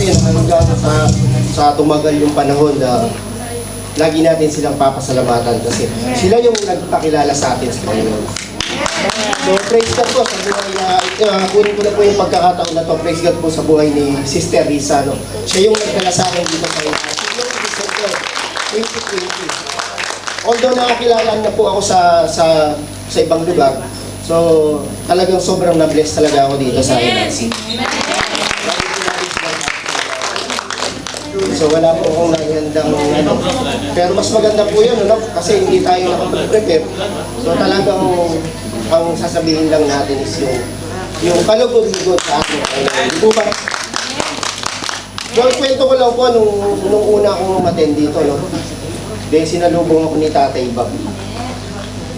natin hanggang sa tumagal yung panahon na lagi natin silang papasalamatan kasi sila yung nagpakilala sa atin sa Panginoon. So praise God po sa buhay na kunin ko na po yung pagkakataon na to. Praise God po sa buhay ni Sister Risa. No? Siya yung nagdala sa akin dito sa Noong December 2020. Although nakakilala na po ako sa ibang lugar, so talagang sobrang na-bless talaga ako dito sa NRC. So wala po akong naihandang ano. Pero mas maganda po yun, no? Kasi hindi tayo nakapag-prepare. So talagang ang sasabihin lang natin is yung kalugod-lugod sa atin. Di po ba? So kwento ko lang po nung una akong umattend dito, no? Dahil sinalubong ako ni Tatay Bob.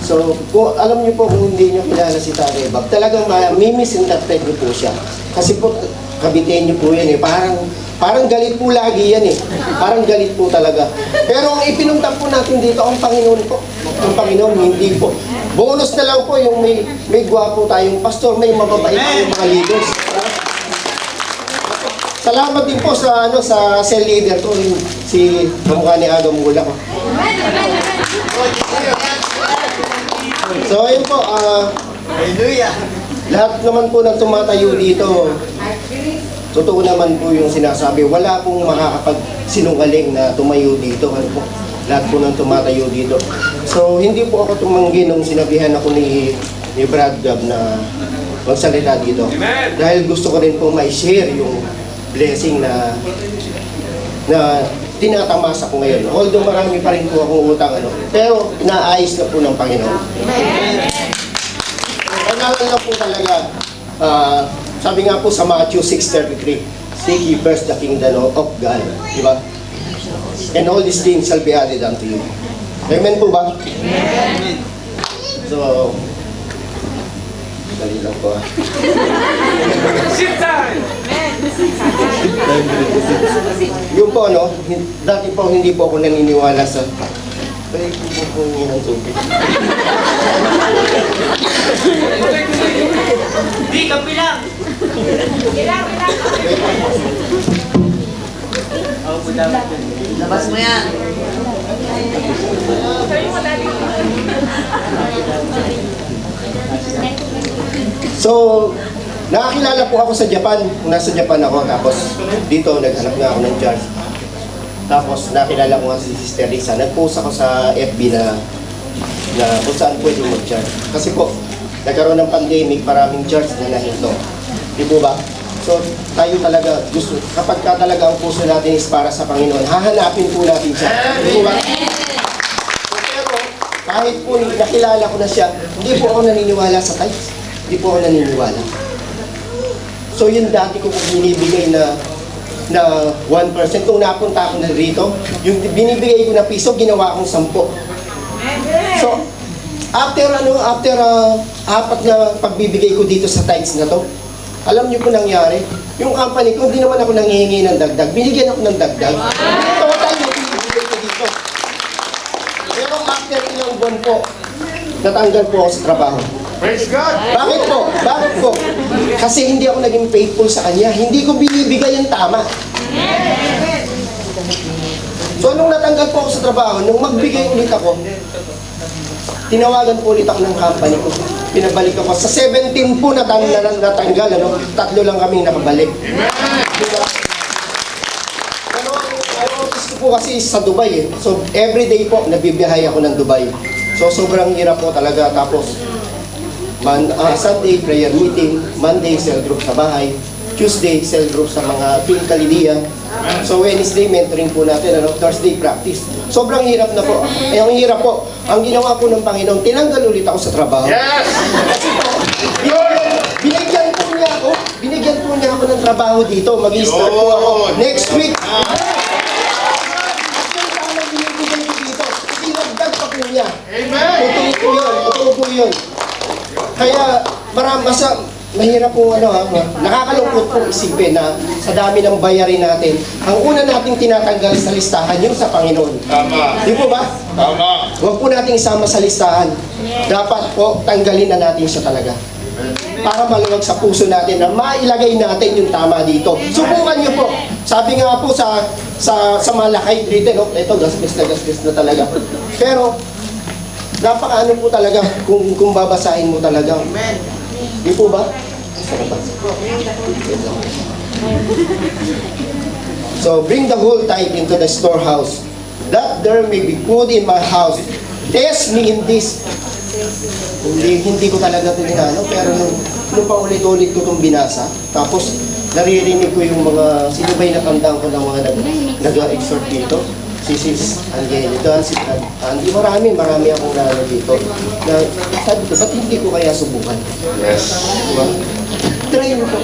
So, alam niyo po kung hindi niyo kilala si Tatay Bob, talagang mimisinterpret niyo po siya. Kasi po, kabitin niyo po yan eh. Parang galit po lagi yan eh. Parang galit po talaga. Pero ang ipinuntan po natin dito, ang Panginoon po. Ang Panginoon, hindi po. Bonus na lang po yung may gwapo tayong pastor, may mababait tayong mga leaders. Salamat din po sa cell leader ko, si kamukha ni Aga Mula ko. So ayun po, lahat naman po ng tumatayo dito, totoo naman po yung sinasabi. Wala pong makakapagsinungaling na tumayo dito. Ano po? Lahat po ng tumatayo dito. So hindi po ako tumanggi nung sinabihan ako ni Brad Gab na magsalita dito. Dahil gusto ko rin po ma-share yung blessing na tinatamasa ko ngayon. Although marami pa rin po akong utang, pero naayos na po ng Panginoon. Kailangan lang po talaga, sabi nga po sa Matthew 6:33, seek ye first the kingdom of God. Diba? And all these things shall be added unto you. Amen po ba? Amen. So, dali lang po. Sit time! Yung po, dati po hindi po ako naniniwala sa pwede po po ng tubig. Di, kapi lang! Labas mo yan. So, nakakilala po ako sa Japan. Nasa Japan ako, tapos dito naghanap nga ako ng church. Tapos nakilala ko nga si Sister Risa. Nag-post ako sa FB na kung saan pwede mag-church. Kasi po, nagkaroon ng pandemic, maraming church na nahinto. Di po ba? So, tayo talaga, kapag ka talaga ang puso natin is para sa Panginoon, hahanapin po natin siya. Di po ba? Pero, kahit po nakilala ko na siya, hindi po ako naniniwala sa tithes. Hindi po ako naniniwala. So yun dati ko binibigay na 1%. Kung napunta ako na rito, yung binibigay ko na piso, ginawa akong 10. So, after 4 na pagbibigay ko dito sa tithes na to, alam niyo po nangyari, yung company ko, hindi naman ako nanghihingi ng dagdag. Binigyan ako ng dagdag. Total yung binibigay ko dito. Pero after ilang buwan po, natanggal po ako sa trabaho. Praise God! Bakit po? Bakit po? Kasi hindi ako naging faithful sa kanya. Hindi ko binibigay ang tama. So, nung natanggal po ako sa trabaho, nung magbigay ulit ako, tinawagan po ulit ako ng company ko. Pinabalik ako. Sa 17 po natanggal, 3 lang kaming nakabalik. Diba? Pero, ang office ko po kasi sa Dubai eh. So, everyday po, nabibiyahe ako ng Dubai. So, sobrang hirap po talaga. Tapos, Sunday, prayer meeting. Monday, cell group sa bahay. Tuesday, cell group sa mga Team Kalidia. So Wednesday, mentoring po natin. Thursday, practice. Sobrang hirap na po. Ang hirap po. Ang ginawa po ng Panginoon, tinanggal ulit ako sa trabaho. Yes! Kasi po, binigyan po niya ako ng trabaho dito. Mag-i-start po ako next week. Binibigyan ko dito. Dinagdag pa po niya. Amen! Totoo po yun. Kaya mahirap po nakakalungkot po isipin na sa dami ng bayarin natin, ang una nating tinatanggal sa listahan yung sa Panginoon. Tama! Di po ba? Tama! Huwag po nating isama sa listahan. Dapat po tanggalin na natin siya talaga. para maluwag sa puso natin na mailagay natin yung tama dito. Subukan nyo po. Sabi nga po sa Malakay 3:10, no? Ito, gasgas na talaga. Pero, napakaano po talaga kung babasahin mo talaga. Di po ba? So, bring the whole tithe into the storehouse, that there may be food in my house. Test me in this. Hindi ko talaga tinano, pero nung paulit-ulit ko itong binasa, tapos naririnig ko yung mga, sino ba yung natandaan ko ng mga nag-exhort dito? Si Sis Angelica, si Andy, marami akong nalo dito. Na, sabi ko, ba't hindi ko kaya subukan? Yes. Diba? Try mo po.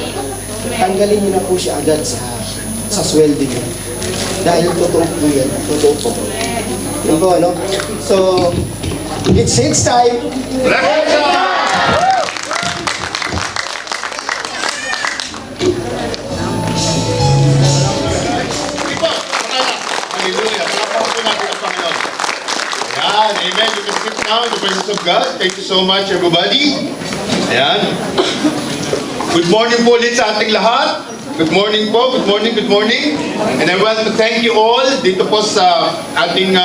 Tanggalin niyo na po siya agad sa sweldo niyo. Dahil totoo po yan. Totoo po. Yun po, ano? So, it's time. Hallelujah. Palakpakan po natin ang Panginoon. Ayan. Amen. You can sit now in the presence of God. Thank you so much, everybody. Ayan. Good morning po ulit sa ating lahat. Good morning po. Good morning, good morning. And I want to thank you all dito po sa ating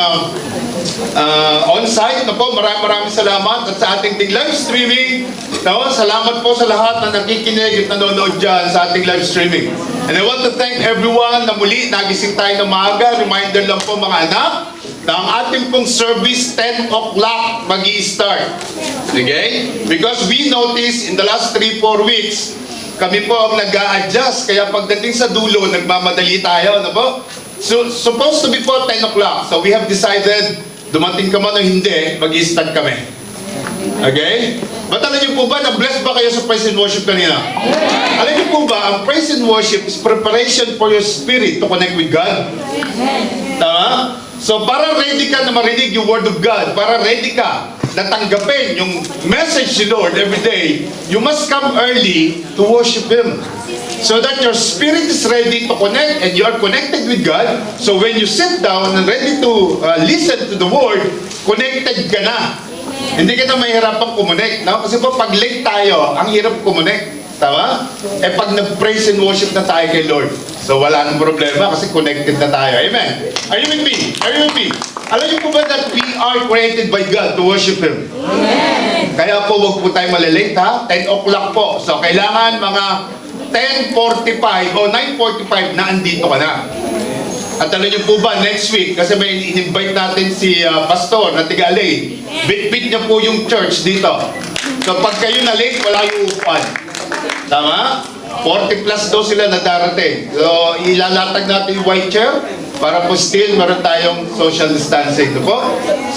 on-site na po. Maraming salamat. At sa ating live streaming, no? Salamat po sa lahat na nakikinig at nanonood dyan sa ating live streaming. And I want to thank everyone na muli nagising tayo ng maaga. Reminder lang po mga anak na ang ating pong service 10 o'clock mag-i-start. Okay? Because we noticed in the last 3-4 weeks, kami po ang nag-a-adjust. Kaya pagdating sa dulo, nagmamadali tayo. Ano po? So, supposed to be po 10 o'clock. So we have decided, dumating ka man o hindi, mag-i-start kami. Okay? But alam niyo po ba, na-bless ba kayo sa praise and worship kanina? Alam niyo po ba, ang praise and worship is preparation for your spirit to connect with God. Tama? So para ready ka na marinig yung Word of God, para ready ka na tanggapin yung message ni Lord every day, you must come early to worship Him. So that your spirit is ready to connect and you are connected with God. So when you sit down and ready to listen to the Word, connected ka na. Hindi ka na mahirapan kumonect, no? Kasi po pag late tayo, ang hirap kumonect. Tama? Eh pag nag-praise and worship na tayo kay Lord, so wala nang problema kasi connected na tayo. Amen? Are you with me? Are you with me? Alam niyo po ba that we are created by God to worship Him? Amen. Kaya po wag po tayo malilate, ha? 10 o'clock po. So kailangan mga 10:45 o 9:45 na andito ka na. At alam niyo po ba, next week, kasi may in-invite natin si Pastor na Tigalay, bit-bit niya po yung church dito. So pag kayo na late, wala yung upuan. Tama? 40 plus daw sila na darating. So ilalatag natin yung white chair para po still meron tayong social distancing. No po?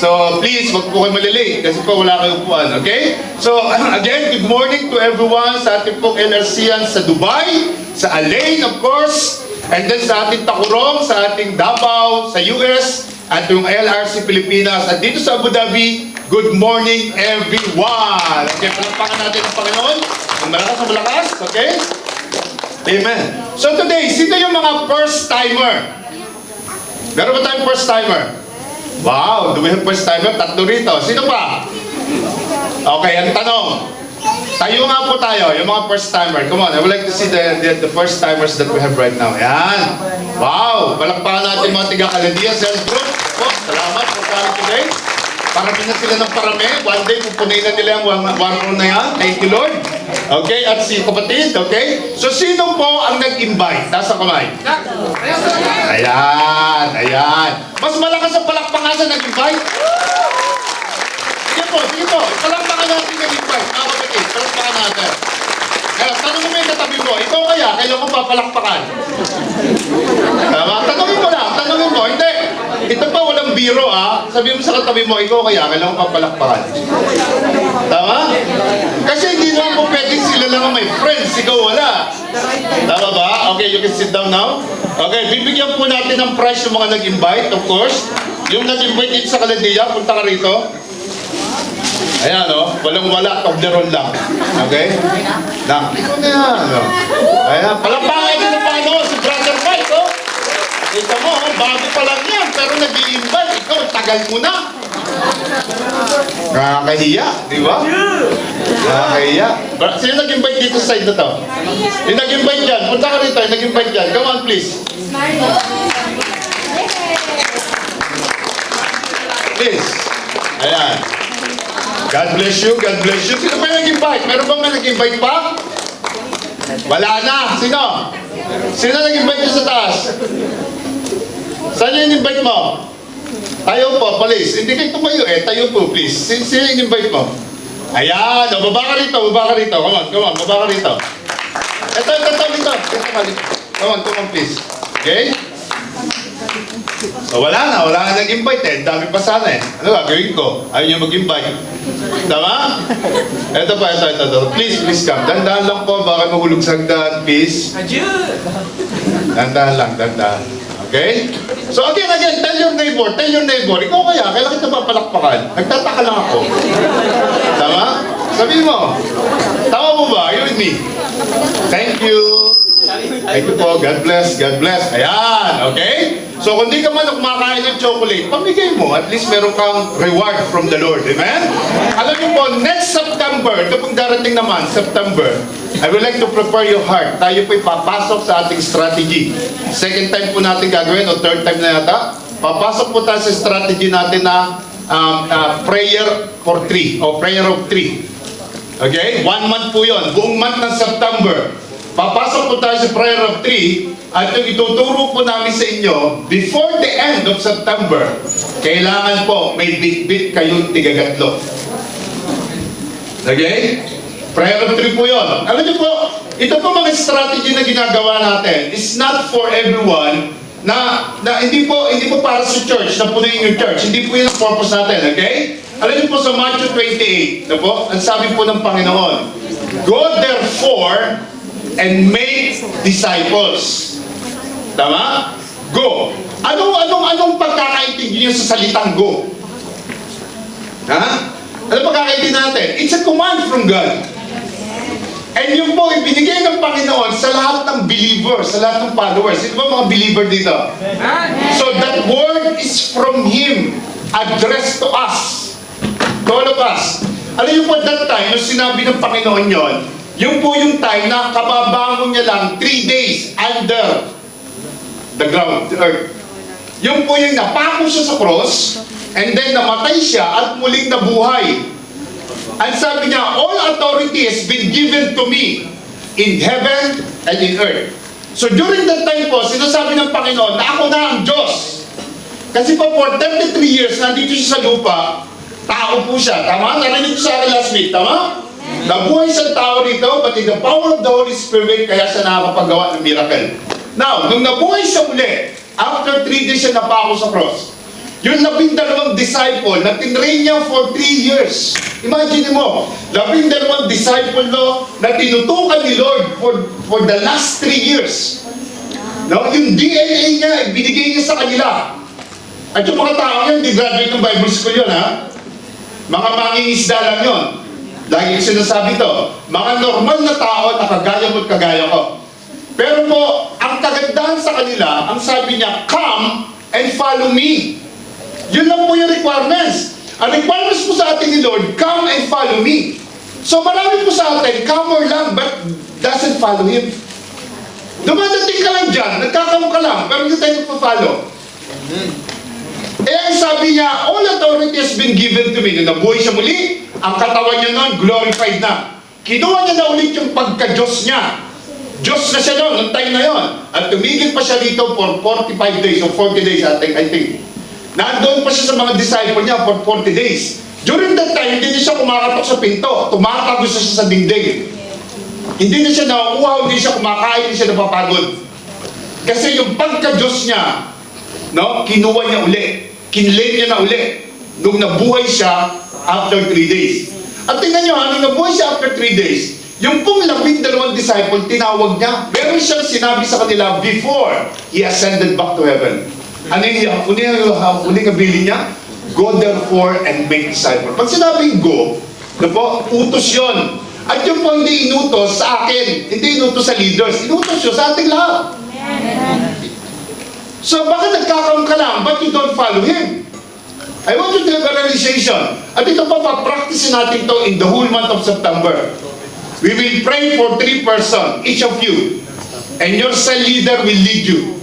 So please, wag po kayo malilate kasi po wala kayong upuan. Okay? So again, good morning to everyone sa ating pong NRCian sa Dubai, sa Alain of course, and then sa ating Takurong, sa ating Davao, sa US, at yung LRC Pilipinas, at dito sa Abu Dhabi. Good morning everyone! Okay, palakpakan natin ang Panginoon. Ang malakas na malakas, okay? Amen. So today, sino yung mga first-timer? Meron ba tayong first-timer? Wow, do we have first-timer? Tatlo rito. Sino pa? Okay, ang tanong. Tayo nga po tayo, yung mga first-timer. Come on, I would like to see the first-timers that we have right now. Yan. Wow, palakpakan natin mga tiga-Kaladia Cell Group. Oh, salamat for coming today. Parami na sila ng parami. One day, pupunin na nila ang one room na yan. Thank you, Lord. Okay, at si kapatid, okay? So, sino po ang nag-invite? Taas ang kamay. Ayan, ayan. Mas malakas ang palakpakan sa nag-invite. Sige po. Palakpakan natin nag-invite. Mga kapatid, palakpakan natin. Kaya, tanongin mo yung katabi mo. Ikaw kaya, kailan mo papalakpakan? Tama? Tanongin mo lang. Tanongin mo. Hindi. Ito pa, walang biro, ah. Sabihin mo sa katabi mo, ikaw kaya, kailan mo papalakpakan? Tama? Kasi hindi naman po pwedeng sila lang ang may friends. Ikaw wala. Tama ba? Okay, you can sit down now. Okay, bibigyan po natin ng prize yung mga nag-invite, of course. Yung nag-invite dito sa Kaladia, punta ka rito. Ayan, oh. Walang-wala, Toblerone lang. Okay? Ikaw na yan. Oh. Ayan, palakpakan din na paano, si Brother Mike, oh. Kita mo, bago pa lang yan, pero nag-i-invite. Ikaw, tagal mo na. Nakakahiya, di ba? Nakakahiya. Sino nag-invite dito sa side na to? Yung nag-invite dyan, punta ka rito, yung nag-invite dyan. Come on, please. Please. Ayan. God bless you, God bless you. Sino pa yung nag-invite? Meron bang may nag-invite pa? Wala na. Sino? Sino nag-invite nyo sa taas? Saan yung invite mo? Tayo po, please. Hindi kayo tumayo eh. Tayo po, please. Sino yung invite mo? Ayan. O, baba ka rito. Baba ka rito. Come on, come on. Baba ka rito. Ito. Come on, please. Okay? So, wala na nag-invite eh. Dami pa sana eh. Ano gagawin ko? Ayaw niyo mag-invite. Tama? Ito. Please come. Dandahan lang po. Baka mahulog sa hagdan. Please. Dandahan lang. Okay? So again, tell your neighbor. Ikaw kaya, kailan kita papalakpakan? Nagtataka lang ako. Tama? Sabihin mo. Tama mo ba? You with me? Thank you. Thank you po. God bless. Ayan. Okay? So kung di ka man kumakain ng chocolate, pamigay mo. At least meron kang reward from the Lord. Amen? Alam niyo po, next September, ito pong darating naman, September, I would like to prepare your heart. Tayo po'y papasok sa ating strategy. Second time po natin gagawin o third time na yata. Papasok po tayo sa strategy natin na prayer for 3 o prayer of 3. Okay? 1 month po yun. Buong month ng September. Papasok po tayo sa prayer of 3 at yung ituturo po namin sa inyo before the end of September. Kailangan po may bit-bit kayong tigagatlo. Okay? Prayer of 3 po yun. Alam niyo po, ito po mga strategy na ginagawa natin is not for everyone na hindi po para sa church, na punuin yung church. Hindi po yun ang purpose natin, okay? Alam niyo po sa Matthew 28, na po, ang sabi po ng Panginoon, go therefore and make disciples. Tama? Go. Anong pagkakaintindi niyo sa salitang go? Ha? Ano pagkakaintindi natin? It's a command from God. And yung po, ibinigay ng Panginoon sa lahat ng believers, sa lahat ng followers. Sino ba mga believer dito? So that word is from Him, addressed to us. To all of us. Alam niyo po, that time, nung sinabi ng Panginoon yon, yung po yung time na kababangon niya lang 3 days under the ground, the earth. Yung po yung napako siya sa cross, and then namatay siya at muling nabuhay. Ang sabi niya, all authority has been given to me in heaven and in earth. So during that time po, sinasabi ng Panginoon na ako na ang Diyos. Kasi po for 33 years, nandito siya sa lupa, tao po siya. Tama? Narinig ko sa akin last week. Tama? Nabuhay siyang tao dito, but in the power of the Holy Spirit, kaya siya nakakapagawa ng miracle. Now, nung nabuhay siya uli, after 3 days siya napako sa cross, yung 12 disciple na tinrain niya for 3 years. Imagine mo, 12 disciple na tinutukan ni Lord for the last 3 years. No? Yung DNA niya, binigay niya sa kanila. At yung mga tao yan, di graduate ng Bible school yun, ha? Mga mangingisda lang yun. Lagi ko sinasabi to, mga normal na tao na kagaya mo at kagaya ko. Pero po, ang kagandahan sa kanila, ang sabi niya, come and follow me. Yun lang po yung requirements. Ang requirements po sa atin ni Lord, come and follow me. So marami po sa atin, come or lang, but doesn't follow Him. Dumadating ka lang dyan, nagkakam ka lang, pero hindi tayo nagpa-follow. Eh ang sabi niya, all authority has been given to me. Nung nabuhay siya muli, ang katawan niya noon, glorified na. Kinuha niya na ulit yung pagka-Diyos niya. Diyos na siya noon, noong time na yon. At tumigil pa siya dito for 45 days or 40 days, I think. Nandoon pa siya sa mga disciple niya for 40 days. During that time, hindi siya kumakatok sa pinto. Tumatago siya sa dingding. Hindi na siya nauuhaw, hindi siya kumakain, hindi siya napapagod. Kasi yung pagka-Diyos niya, no, kinuha niya uli. Kinlate niya na uli. Nung nabuhay siya after 3 days. At tingnan niyo, nung nabuhay siya after 3 days, yung pong 12 disciple, tinawag niya. Meron siyang sinabi sa kanila before He ascended back to heaven. Ano yung uling ability niya? Go therefore and make disciples. Pag sinabing go, na po, utos yun. At yung po hindi inutos sa akin, hindi inutos sa leaders, inutos yun sa ating lahat. So bakit nagkakaroon ka lang? But you don't follow Him? I want you to have a realization. At ito pa, pa-practice natin to in the whole month of September. We will pray for 3 persons, each of you. And your cell leader will lead you.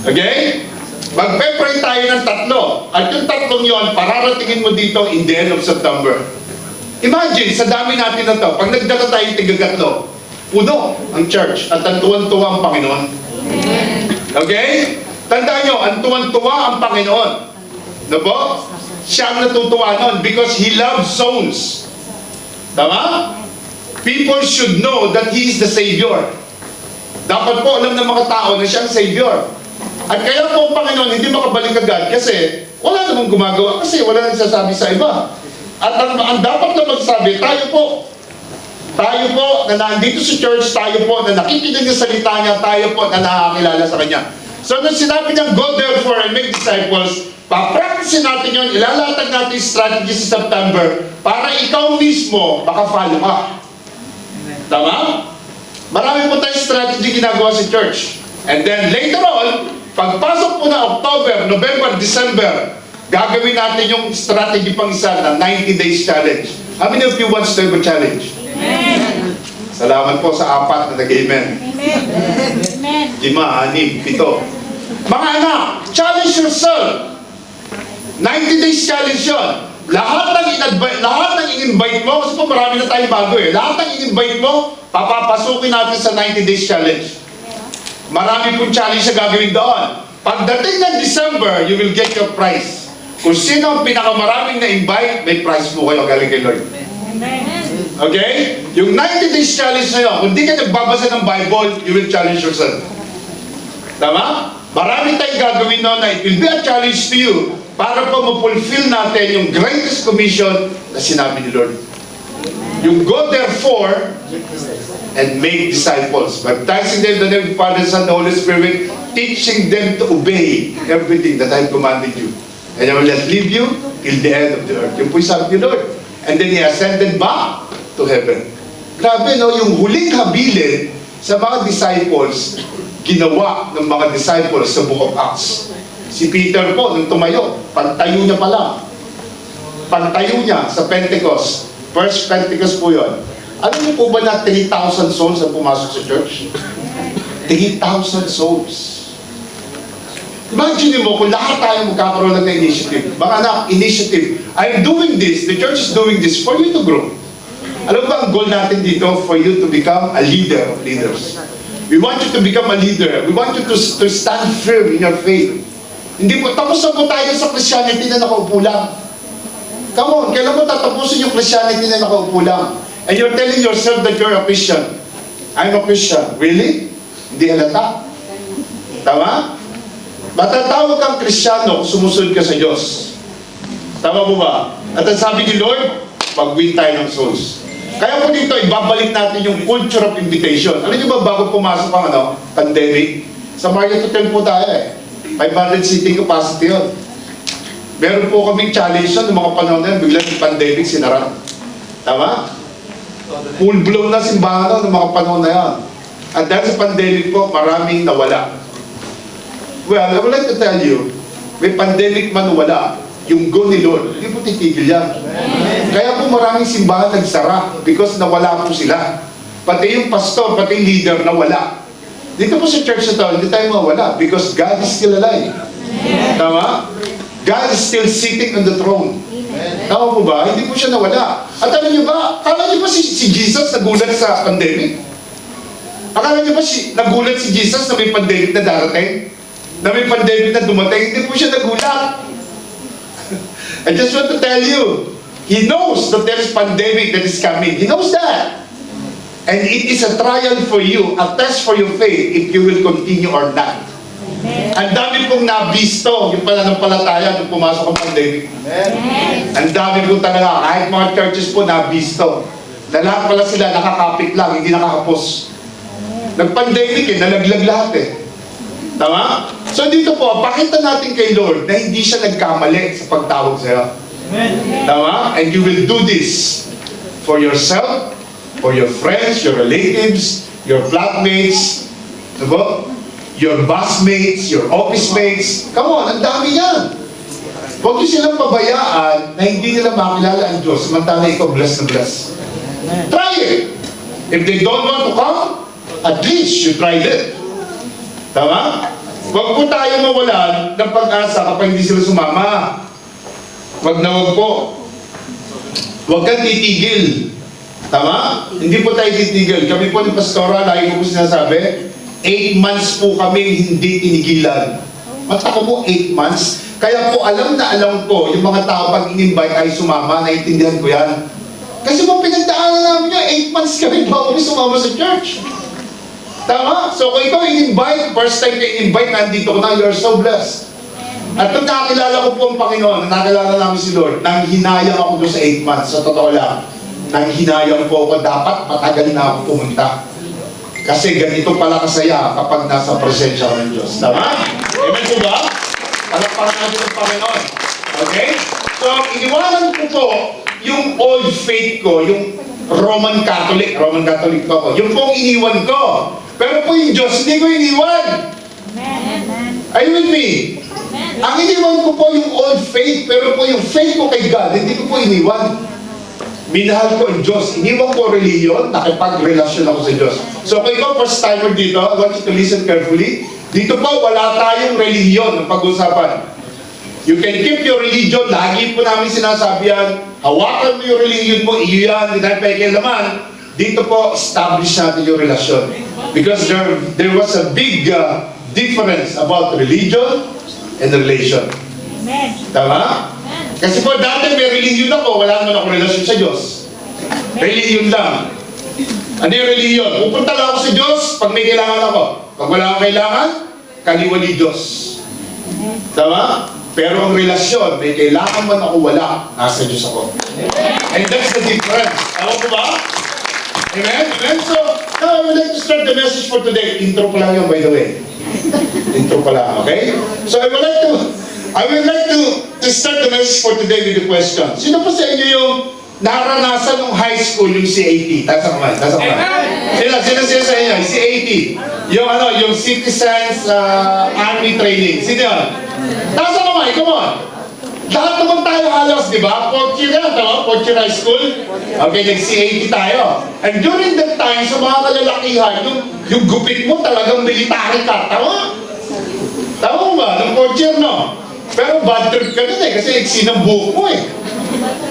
Okay? Magpe-pray tayo ng 3. At yung 3 yon, pararatingin mo dito in the end of September. Imagine, sa dami natin na to, pag nagdala tayo tigagatlo, puno ang church at ang tuwan-tuwa ang Panginoon. Okay? Tandaan nyo, ang tuwan-tuwa ang Panginoon. No po? Siya ang natutuwa nun because He loves souls. Tama? People should know that He is the Savior. Dapat po alam ng mga tao na siya ang Savior. At kaya po ang Panginoon hindi makabalik agad kasi wala namang gumagawa kasi wala nang sasabi sa iba. At ang dapat na magsabi, tayo po na nandito sa church, tayo po na nakikinig ng salita niya, tayo po na nakakilala sa Kanya. So nung sinabi niyang, go therefore and make disciples, papractice natin yun, ilalatag natin yung strategy sa September para ikaw mismo maka-follow ka. Tama? Marami po tayong strategy ginagawa sa church. And then later on, pagpasok po na October, November, December, gagawin natin yung strategy pang isa na 90 days challenge. How many of you wants to have a challenge? Amen. Salamat po sa 4 na nag-amen. Amen. Amen. 5, 6, 7. Mga anak, challenge yourself. 90 days challenge yun. Lahat ng in-invite mo, kasi po marami na tayong bago eh. Lahat ng in-invite mo, papapasukin natin sa 90 days challenge. Marami pong challenge na gagawin doon. Pagdating ng December, you will get your prize. Kung sino ang pinakamaraming na-invite, may prize po kayo galing kay Lord. Okay? Yung 90 days challenge na yun, kung di ka nagbabasa ng Bible, you will challenge yourself. Tama? Marami tayong gagawin noon na it will be a challenge to you para po ma-fulfill natin yung greatest commission na sinabi ni Lord. You go therefore and make disciples, baptizing them in the name of the Father, Son, and the Holy Spirit, teaching them to obey everything that I commanded you. And I will not leave you till the end of the earth. Yung po yung sabi ni Lord. And then He ascended back to heaven. Grabe, no? Yung huling habilin sa mga disciples, ginawa ng mga disciples sa Book of Acts. Si Peter po, nung tumayo, pantayo niya pa lang. Pantayo niya sa Pentecost. First Pentecost po yun. Alam niyo po ba na 3,000 souls ang pumasok sa church? 3,000 souls. Imagine mo kung lahat tayo magkakaroon ng initiative. Mga anak, initiative. I'm doing this, the church is doing this for you to grow. Alam ba ang goal natin dito? For you to become a leader of leaders. We want you to become a leader. We want you to stand firm in your faith. Hindi po, tapos na po tayo sa Christianity na nakaupo lang. Come on, kailan mo tatapusin yung Christianity na nakaupo lang? And you're telling yourself that you're a Christian. I'm a Christian. Really? Hindi halata. Tama? Matatawag kang Kristiyano kung sumusunod ka sa Diyos. Tama po ba? At ang sabi ni Lord, pag-win tayo ng souls. Kaya po dito, ibabalik natin yung culture of invitation. Alam niyo ba, bago pumasok ang pandemic, sa Marriott Hotel po tayo eh. 500 seating capacity yun. Meron po kaming challenge na noong mga panahon na yun, biglang yung pandemic sinara. Tama? Full blown na simbahan noong mga panahon na yan. At dahil sa pandemic po, maraming nawala. Well, I would like to tell you, may pandemic man wala, yung go ni Lord, hindi po titigil yan. Kaya po maraming simbahan nagsara because nawala po sila. Pati yung pastor, pati yung leader nawala. Dito po sa church na to, hindi tayo mawala because God is still alive. Tama? God is still sitting on the throne. Tama po ba? Hindi po siya nawala. At alam niyo ba, akala niyo ba si Jesus nagulat sa pandemic? Akala niyo ba nagulat si Jesus na may pandemic na darating? Na may pandemic na dumating? Hindi po siya nagulat. I just want to tell you, He knows that there is pandemic that is coming. He knows that. And it is a trial for you, a test for your faith, if you will continue or not. Ang dami pong nabisto yung pananampalataya nung pumasok ang pandemic. Ang dami pong talaga, kahit mga churches po nabisto. Na lahat pala sila nakakapit lang, hindi nakakapos. Nag-pandemic nalaglag lahat eh. Tama? So dito po, pakita natin kay Lord na hindi siya nagkamali sa pagtawag sa'yo. Tama? And you will do this for yourself, for your friends, your relatives, your flatmates, diba? Your busmates, your office mates. Come on, ang dami yan. Huwag niyo silang pabayaan na hindi nila makilala ang Diyos, samantala ikaw bless na bless. Try it. If they don't want to come, at least you tried it. Tama? Huwag po tayo mawalan ng pag-asa kapag hindi sila sumama. Huwag na huwag po. Huwag kang titigil. Tama? Hindi po tayo titigil. Kami po ni Pastora, lagi ko po sinasabi, 8 months po kami hindi tinigilan. Matako mo, 8 months. Kaya po alam na alam ko, yung mga tao pag in-invite ay sumama, naiintindihan ko yan. Kasi po pinagdaanan namin nyo, 8 months kami bago kami sumama sa church. Tama? So kung ikaw in-invite, first time ka in-invite, nandito ko na, you're so blessed. At nung nakakilala ko po ang Panginoon, nakakilala namin si Lord, nang hinayang ako doon sa 8 months, sa totoo lang, nang hinayang po ako, dapat matagal na ako pumunta. Kasi ganito pala kasaya kapag nasa presensya ko ng Diyos. Tama? Amen po ba? Palakpakan natin ang Panginoon. Okay? So, iniwanan ko po yung old faith ko, yung Roman Catholic po ako. Yung pong iniwan ko. Pero po yung Diyos, hindi ko iniwan. Are you with me? Ang iniwan ko po yung old faith, pero po yung faith ko kay God, hindi ko po iniwan. Minahal ko ang Diyos. Iniwan ko reliyon, nakipagrelasyon ako sa Diyos. So kung ikaw first timer dito, I want you to listen carefully. Dito po, wala tayong reliyon ng pag-usapan. You can keep your religion. Lagi po namin sinasabi yan. Hawakan mo yung religion mo, iyo yan, hindi tayo pakialaman. Dito po, establish natin yung relasyon. Because there was a big difference about religion and relation. Amen. Tama? Kasi po dati may religion ako, wala naman ako relasyon sa Diyos. Religion lang. Ano yung religion? Pupunta lang ako sa Diyos pag may kailangan ako. Pag wala akong kailangan, kaliwa ni Diyos. Tama? Pero ang relasyon, may kailangan man ako wala, nasa Diyos ako. And that's the difference. Tama po ba? Amen? Amen? So, now I would like to start the message for today. Intro pa lang yun, by the way. Intro pa lang, okay? So I would like to start the message for today with a question. Sino po sa inyo yung naranasan ng high school yung CAT? Taas ang kamay, taas ang kamay. Sino sa inyo? Yung CAT. Yung Citizens Army Training. Sino yun? Taas ang kamay, come on. Lahat naman tayo halos, di ba? Fourth year yan, tama? Fourth year high school. Okay, nag-CAT tayo. And during that time, sa mga kalalakihan, yung gupit mo talagang military ka, tama? Tama mo ba? Nung fourth year, no? Pero bad trip ka nun kasi sinang buhok mo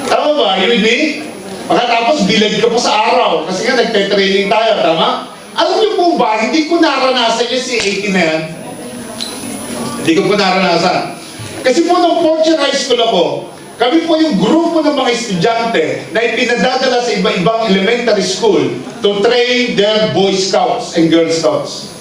Tama ba? You with me? Pagkatapos, bilad ka pa sa araw. Kasi nga, nagte-training tayo, tama? Alam niyo po ba, hindi ko naranasan yung CAT na yan. Hindi ko po naranasan. Kasi po nung fourth year high school ako, kami po yung grupo ng mga estudyante na ipinadadala sa iba-ibang elementary school to train their Boy Scouts and Girl Scouts.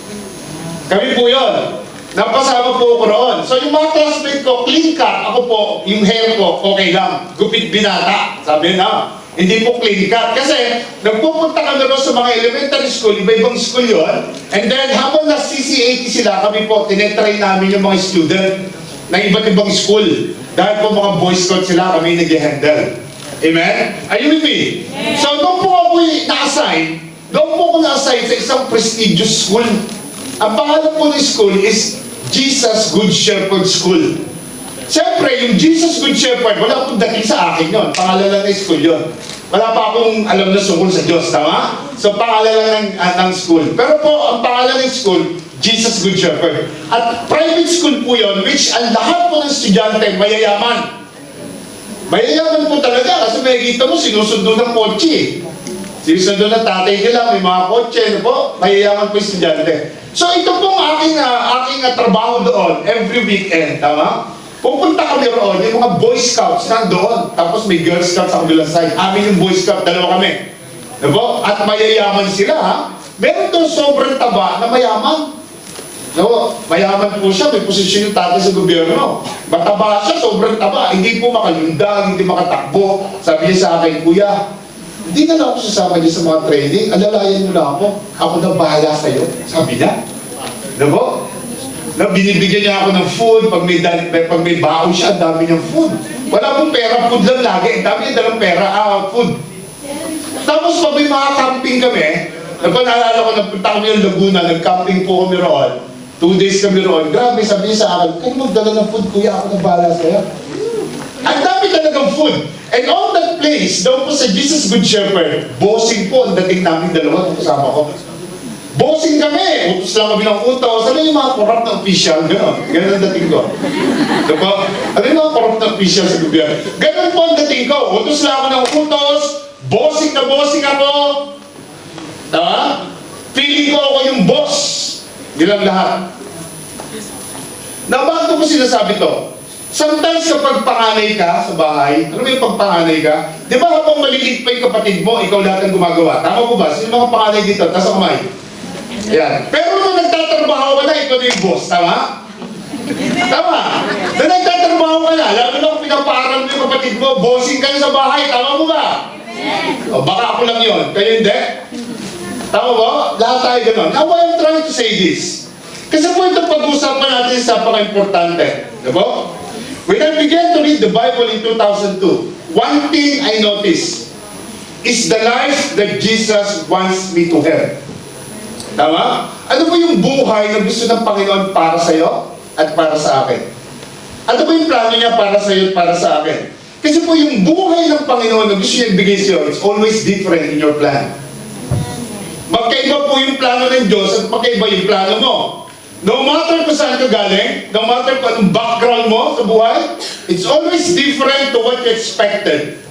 Kami po yun. Napasama po ako roon. So yung mga classmate ko, clean cut. Ako po, yung hair ko, okay lang. Gupit binata. Sabi na, hindi po clean cut. Kasi nagpupunta kami roon sa mga elementary school, iba-ibang school yun. And then habang nag-CCAT sila, kami po, tinetrain namin yung mga student ng iba't ibang school. Dahil po mga Boy Scout sila, kami nag-handle. Amen? Are you with me? Amen. So doon po ako na-assign, sa isang prestigious school. Ang pangalan po ng school is Jesus Good Shepherd School. Siyempre, yung Jesus Good Shepherd, wala akong dating sa akin yun. Pangalan lang ng school yun. Wala pa akong alam na sungkol sa Diyos, tama? So, pangalan lang ng school. Pero po, ang pangalan ng school, Jesus Good Shepherd. At private school po yun, which ang lahat po ng estudyante, mayayaman. Mayayaman po talaga, kasi may kita mo, sinusundo ng kotse. Sinusundo ng tatay nila, may mga kotse, ano po? Mayayaman po yung estudyante. So ito pong aking trabaho doon, every weekend, tama? Pupunta kami roon, yung mga Boy Scouts nandoon, tapos may Girl Scouts sa kabilang side. Amin yung Boy Scout, dalawa kami. Diba? At mayayaman sila, ha? Meron doon sobrang taba na mayaman. No, mayaman po siya, may posisyon yung tatay sa gobyerno. Mataba siya, sobrang taba. Hindi po makalundag, hindi makatakbo. Sabi niya sa akin, Kuya, hindi na lang ako sasama niya sa mga training. Alalayan niyo lang ako. Ako na bahala sa'yo. Sabi niya. Diba? Na binibigyan niya ako ng food. Pag may baon siya, ang dami niyang food. Wala pong pera, food lang lagi. Ang dami niya dalang pera, food. Tapos pag may mga camping kami, naalala ko, nagpunta kami yung Laguna, nag-camping po kami roon. 2 days kami roon. Grabe, sabi niya sa akin, kayo magdala ng food, Kuya, ako na bahala sa'yo. Ang dami talagang food. And on that place, doon po sa Jesus Good Shepherd, bossing po ang dating namin dalawa, itong kasama ko. Bossing kami, utos lang kami ng utos. Ano yung mga corrupt na official? Ganon ang dating ko. Diba? Ano yung mga corrupt na official sa gobyerno? Ganon po ang dating ko. Utos lang ako ng utos, bossing na bossing ako. Diba? Feeling ko ako yung boss. Yun ang lahat. Na bakit ko sinasabi to? Sometimes kapag panganay ka sa bahay, ano yung pagpanganay ka? Di ba habang maliliit pa yung kapatid mo, ikaw lahat ang gumagawa? Tama po ba? Sino mga panganay dito? Taas ang kamay. Ayan. Pero nung nagtatrabaho ka na, ikaw na yung boss. Tama? Tama. Nung nagtatrabaho ka na, lalo na kung pinapaaral mo yung kapatid mo, bossing ka na sa bahay. Tama po ba? O baka ako lang yun. Kayo hindi? Tama ba? Lahat tayo ganun. Now, why I'm trying to say this? Kasi po itong pag-usapan natin sa paka-importante. Diba? When I began to read the Bible in 2002, one thing I noticed is the life that Jesus wants me to have. Tama? Ano po yung buhay na gusto ng Panginoon para sa iyo at para sa akin? Ano po yung plano niya para sa iyo at para sa akin? Kasi po yung buhay ng Panginoon na gusto niya ibigay sa iyo, it's always different in your plan. Magkaiba po yung plano ng Diyos at magkaiba yung plano mo. No matter kung saan ka galing, no matter kung anong background mo sa buhay, it's always different to what you expected.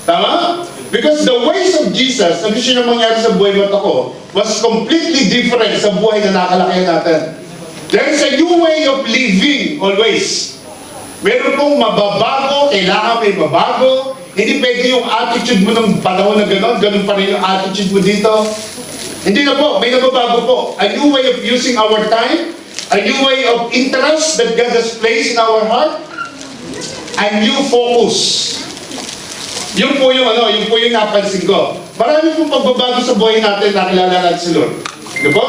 Tama? Because the ways of Jesus, na gusto niya mangyari sa buhay mo at ako, was completely different sa buhay na nakalaki natin. There's a new way of living always. Meron pong mababago, kailangan may mabago. Hindi pwede yung attitude mo ng panahon na gano'n, gano'n pa rin yung attitude mo dito. Hindi na po, may nababago po. A new way of using our time, a new way of interest that God has placed in our heart, a new focus. Yun po yung napansin ko. Marami pong pagbabago sa buhay natin, nakilala natin si Lord. Di ba?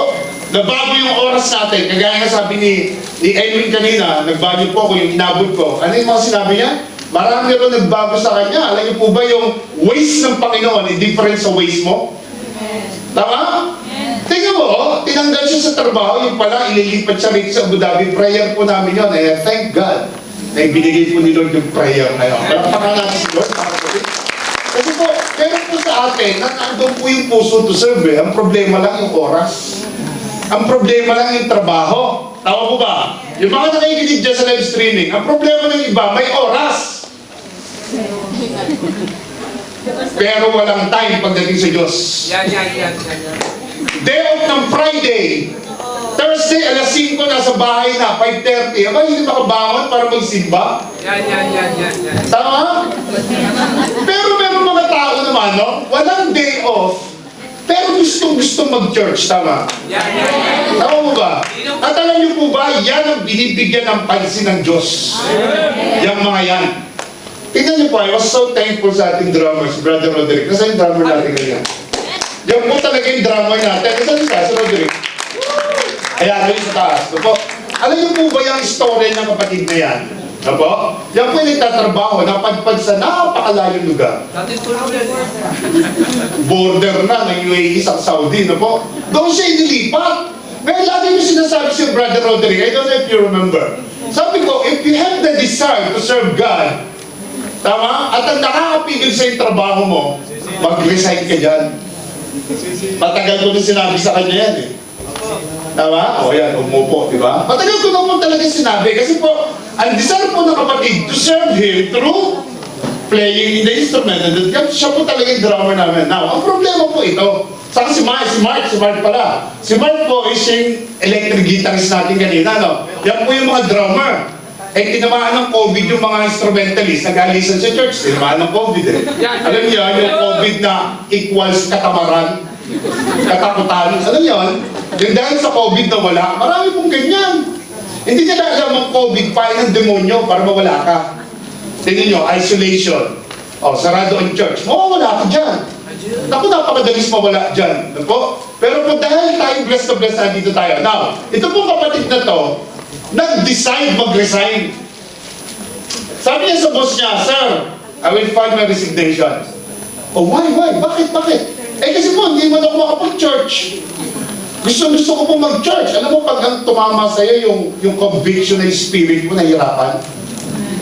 Nabago yung oras natin. Kagaya nga sabi ni Edwin kanina, nagbago po ako yung inabot ko. Ano yung mga sinabi niya? Marami rin nagbago sa kanya. Alam niyo po ba yung ways ng Panginoon, different sa ways mo? Tama? Tingnan mo, tinanggal siya sa trabaho, yung pala, ililipat siya rito sa Abu Dhabi. Prayer po namin yun. Thank God na ibinigay po ni Lord yung prayer na yun. Palakpakan natin si Lord. Kasi po, meron po sa atin, nandun po yung puso to serve. Ang problema lang yung oras. Ang problema lang yung trabaho. Tama po ba? Yung mga nakikinig dyan sa live streaming, ang problema ng iba, may oras. Pero walang time pagdating sa Diyos. Yan. Day off ng Friday. Thursday, alas 5, nasa bahay na, 5:30. Aba, hindi makabangon para magsimba? Yan. Tama? Pero meron mga tao naman, no? Walang day off, pero gustong-gusto mag-church, tama? Yan. Tama mo ba? At alam niyo po ba, yan ang binibigyan ng pansin ng Diyos. Yang mga yan. Tingnan niyo po, I was so thankful sa ating drummers, Brother Roderick. Kasi yung drummer natin ganyan. Yan po talaga yung drummer natin. Kasi si Roderick. Ayan, yun sa taas. Opo. Alam niyo po ba yung story ng kapatid na yan? Opo? Yan po yung nagtatrabaho, napadpad sa napakalayong lugar. Dati tulog yan. Border na ng UAE sa Saudi, opo? Doon siya inilipat. Ngayon, lagi yung sinasabi si Brother Roderick, I don't know if you remember. Sabi ko, if you have the desire to serve God, tama? At ang nakakapigil sa yung trabaho mo, mag-resign ka dyan. Matagal ko na sinabi sa kanya yan eh. Tama? O yan, umupo, di ba? Matagal ko na po talaga sinabi. Kasi po, ang desire po ng kapatid to serve Him through playing in the instrument. And siya po talaga yung drummer namin. Now, ang problema po ito, saka si Mark pala. Si Mark po is yung electric guitarist natin kanina, no? Yan po yung mga drummer. Eh, tinamaan ng COVID yung mga instrumentalist, nag-alisan sa church, tinamaan ng COVID eh. Alam niyo, yung COVID na equals katamaran, katakutan, alam niyo yun? Yung dahil sa COVID na wala, marami pong ganyan. Hindi niya alam ang COVID, pain ng demonyo para mawala ka. Tingnan niyo, isolation. O, sarado ang church, mawawala ka dyan. Naku, napakadalis mawala dyan. Pero po dahil tayo blessed na blessed na dito tayo. Now, ito pong kapatid na to, nag-decide mag-resign. Sabi niya sa boss niya, Sir, I will file my resignation. Oh, why? Bakit? Eh kasi po, hindi man ako makapag-church. Gusto ko po mag-church. Alam mo, pag ang tumama sa'yo yung conviction na yung spirit mo, nahihirapan.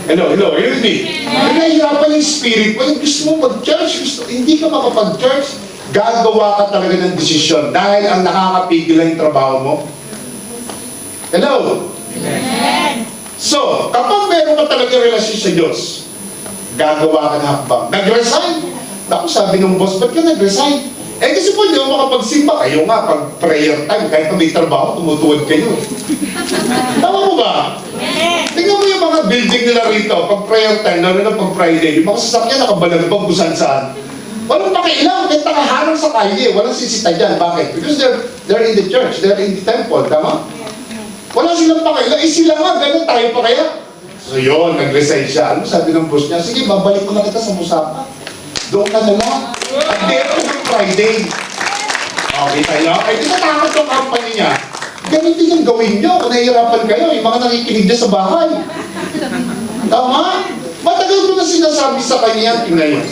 Hello, you with me? Nahihirapan yung spirit mo, yung gusto mo mag-church, hindi ka makapag-church, gagawa ka talaga ng desisyon dahil ang nakakapigil lang yung trabaho mo. Hello? So, kapag meron ka talaga relasyon sa Diyos, gagawa ka ng hakbang. Nag-resign. Naku, sabi ng boss, ba't ka nag-resign? Eh kasi po, hindi ako makapagsimba. Kayo nga, pag prayer time, kahit may trabaho, tumutuwad kayo. Tama mo ba? Tingnan mo yung mga building nila rito, pag prayer time, lalo na pag Friday, yung mga sasakyan nakabalagbag kung saan-saan. Walang pakialam, kahit nakaharang sa kalye, walang sisita dyan. Bakit? Because they're in the church, they're in the temple, tama? Wala silang pakialam, sila nga, ganun tayo pa kaya? So yun, nag-resign siya. Ano sabi ng boss niya? Sige, babalik ko na kita sa Musapa. Doon ka na lang. At dito ng Friday. Okay tayo? Ay, di natakot yung company niya. Ganun din yung gawin nyo kung nahihirapan kayo, yung mga nakikinig dyan sa bahay. Tama? Matagal ko na sinasabi sa kanya, tingnan yun.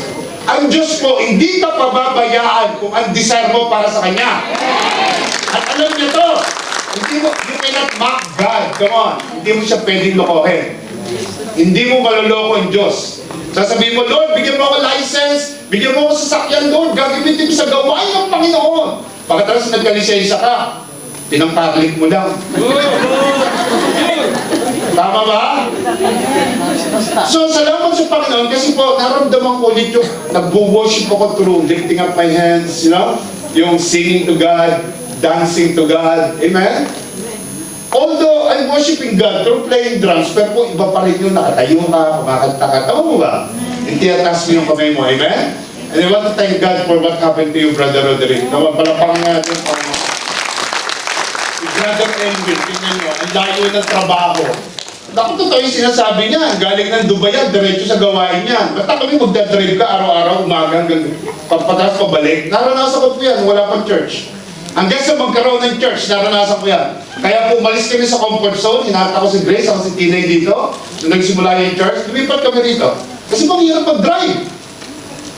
Ang Diyos po, hindi ka pababayaan kung ang desire mo para sa Kanya. At alam niyo to, you cannot mock God. Come on. Hindi mo siya pwedeng lokohin. Hindi mo maloloko ang Diyos. Sasabihin mo, Lord, bigyan mo ako license, bigyan mo ako sasakyan, Lord, gagamitin ko sa gawain ng Panginoon. Pagkatapos nagkalisensya ka, pinang-public mo lang. Tama ba? So, salamat sa Panginoon kasi po, naramdaman ko ulit yung nagbo-worship ako through lifting up my hands, you know? Yung singing to God, dancing to God. Amen? Although I'm worshiping God through playing drums, pero po iba pa rin yung nakatayo ka, kumakanta ka. Tama mo ba? Hindi atas mo yung kamay mo. Amen? And I want to thank God for what happened to you, Brother Roderick. Palapang nga natin. Si Brother Elvin, tingnan nyo, ang layo ng trabaho. Naku, totoo yung sinasabi niya. Galing ng Dubai yan, diretso sa gawain niya. Basta kami magdadrive ka araw-araw, umaga, hanggang pagpatas pabalik. Naranasan ko po yan, wala pang church. Hanggang sa magkaroon ng church, naranasan ko yan. Kaya po umalis kami sa comfort zone, hinata ko si Grace, ako si Tinay dito. Nung nagsimula yung church, lumipat kami rito. Kasi manghirap mag-drive.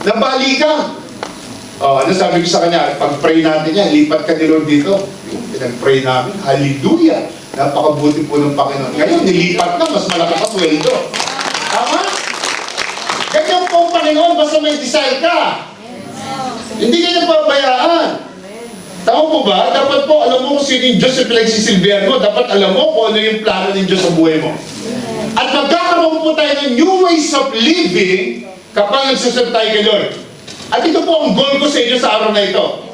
Nabali ka. Oh, ano sabi ko sa kanya, pag-pray natin yan, lipat ka ni Lord dito. Yung pinag-pray namin, hallelujah. Napakabuti po ng Panginoon. Ngayon, nilipat na, mas malaki pa sweldo. Tama? Ganyan po ang Panginoon, basta may desire ka. Hindi ka niya pabayaan. Tama po ba? Dapat po, alam mo kung sino yung Diyos na pinagsisilbihan mo. Dapat alam mo kung ano yung plano ng Diyos sa buhay mo. At magkakaroon po tayo ng new ways of living kapag nagsusunod tayo kay Lord. At ito po ang goal ko sa inyo sa araw na ito.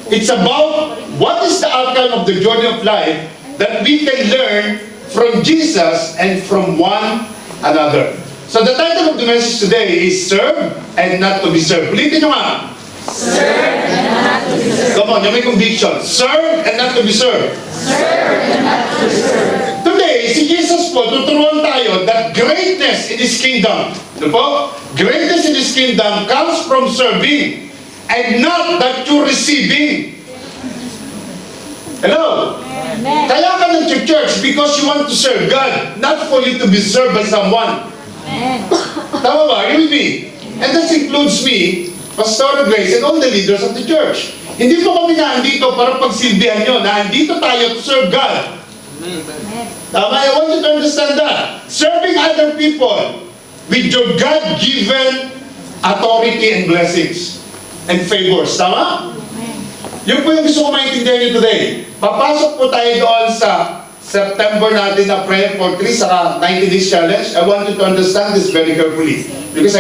It's about what is the outcome of the journey of life that we can learn from Jesus and from one another. So the title of the message today is Serve and Not to be Served. Ulitin nyo nga. Serve and not to be served. Come on, you may conviction. Serve and not to be served. Serve and not to be served. Today, si Jesus po, tuturuan tayo that greatness in His kingdom. Ano po? Greatness in His kingdom comes from serving and not that you're receiving. Hello? Amen. Kaya ka nag-church because you want to serve God, not for you to be served by someone. Amen. Tama ba? Are you with me? And that includes me, Pastor Grace, and all the leaders of the church. Hindi po kami naandito para pagsilbihan nyo. Naandito tayo to serve God. Tama? I want you to understand that. Serving other people with your God-given authority and blessings and favors. Tama? Yun po yung gusto ko maintindihan nyo today. Papasok po tayo doon sa September natin na prayer for 3 saka 90 days challenge. I want you to understand this very carefully. Because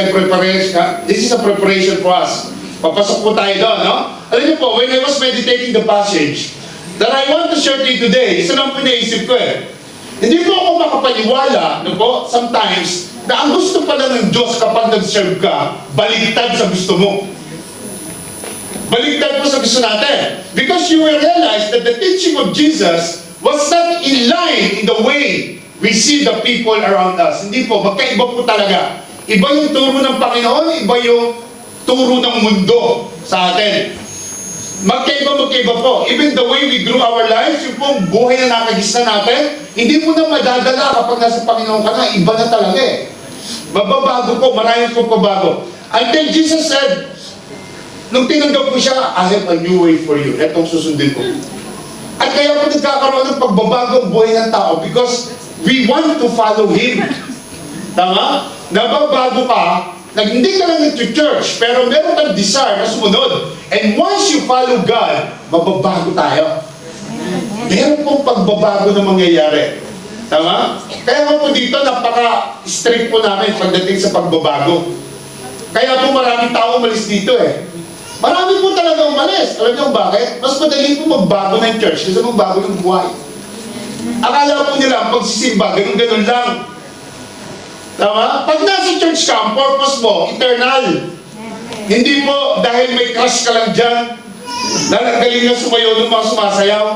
this is a preparation for us. Papasok po tayo doon, no? Alam niyo po, when I was meditating the passage that I want to share to you today, isa lang po naisip ko eh. Hindi po ako makapaniwala, no po, sometimes, na ang gusto pala ng Diyos kapag nag-serve ka, baligtad sa gusto mo. Baligtad po sa gusto natin. Because you will realize that the teaching of Jesus was not in line in the way we see the people around us. Hindi po, magkaiba po talaga. Iba yung turo ng Panginoon, iba yung turo ng mundo sa atin. Magkaiba po. Even the way we grew our lives, yung pong buhay na nakagisa natin, hindi mo na madadala kapag nasa Panginoon ka na, iba na talaga eh. Mababago po, maraming po pabago. Until Jesus said, nung tinanggap ko siya, I have a new way for you. Etong susundin ko. At kaya po nagkakaroon ng pagbabago ang buhay ng tao because we want to follow Him. Tama? Nababago ka, hindi ka lang nag-church, pero meron kang desire na sumunod. And once you follow God, mababago tayo. Meron pong pagbabago na mangyayari. Tama? Kaya nga po dito, napaka-strict po namin pagdating sa pagbabago. Kaya po maraming tao umalis dito eh. Marami po talaga umalis. Alam niyo bakit? Mas madali po magbago ng church kasi magbago ng buhay. Akala po nila ang pagsisimba, ganun-ganun lang. Tama? Pag nasa church ka, ang purpose mo, eternal. Hindi po dahil may crush ka lang dyan, dahil ang galing lang sumayo ng mga sumasayaw,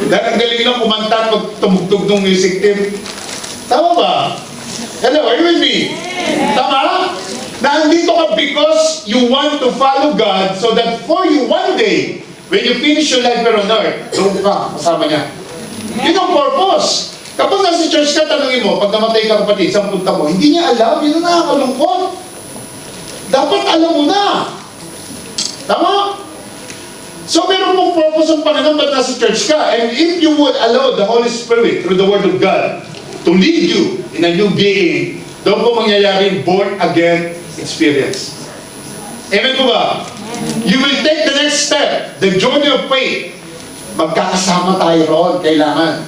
dahil ang galing lang kumanta at magtumugtog ng music team. Tama ba? Hello, are you with me? Tama? Nandito ka because you want to follow God so that for you one day, when you finish your life here on earth, doon ka, kasama niya. Yun ang purpose. Kapag nasa church ka, tanungin mo, pag namatay ka kapatid, saan punta mo? Hindi niya alam, yun ang nakakalungkot. Dapat alam mo na. Tama? So meron mong purpose ang Panginoon ba't nasa church ka? And if you would allow the Holy Spirit through the Word of God to lead you in a new being, doon po mangyayari yung born again experience. Amen po ba? You will take the next step, the journey of faith. Magkakasama tayo roon, kailangan.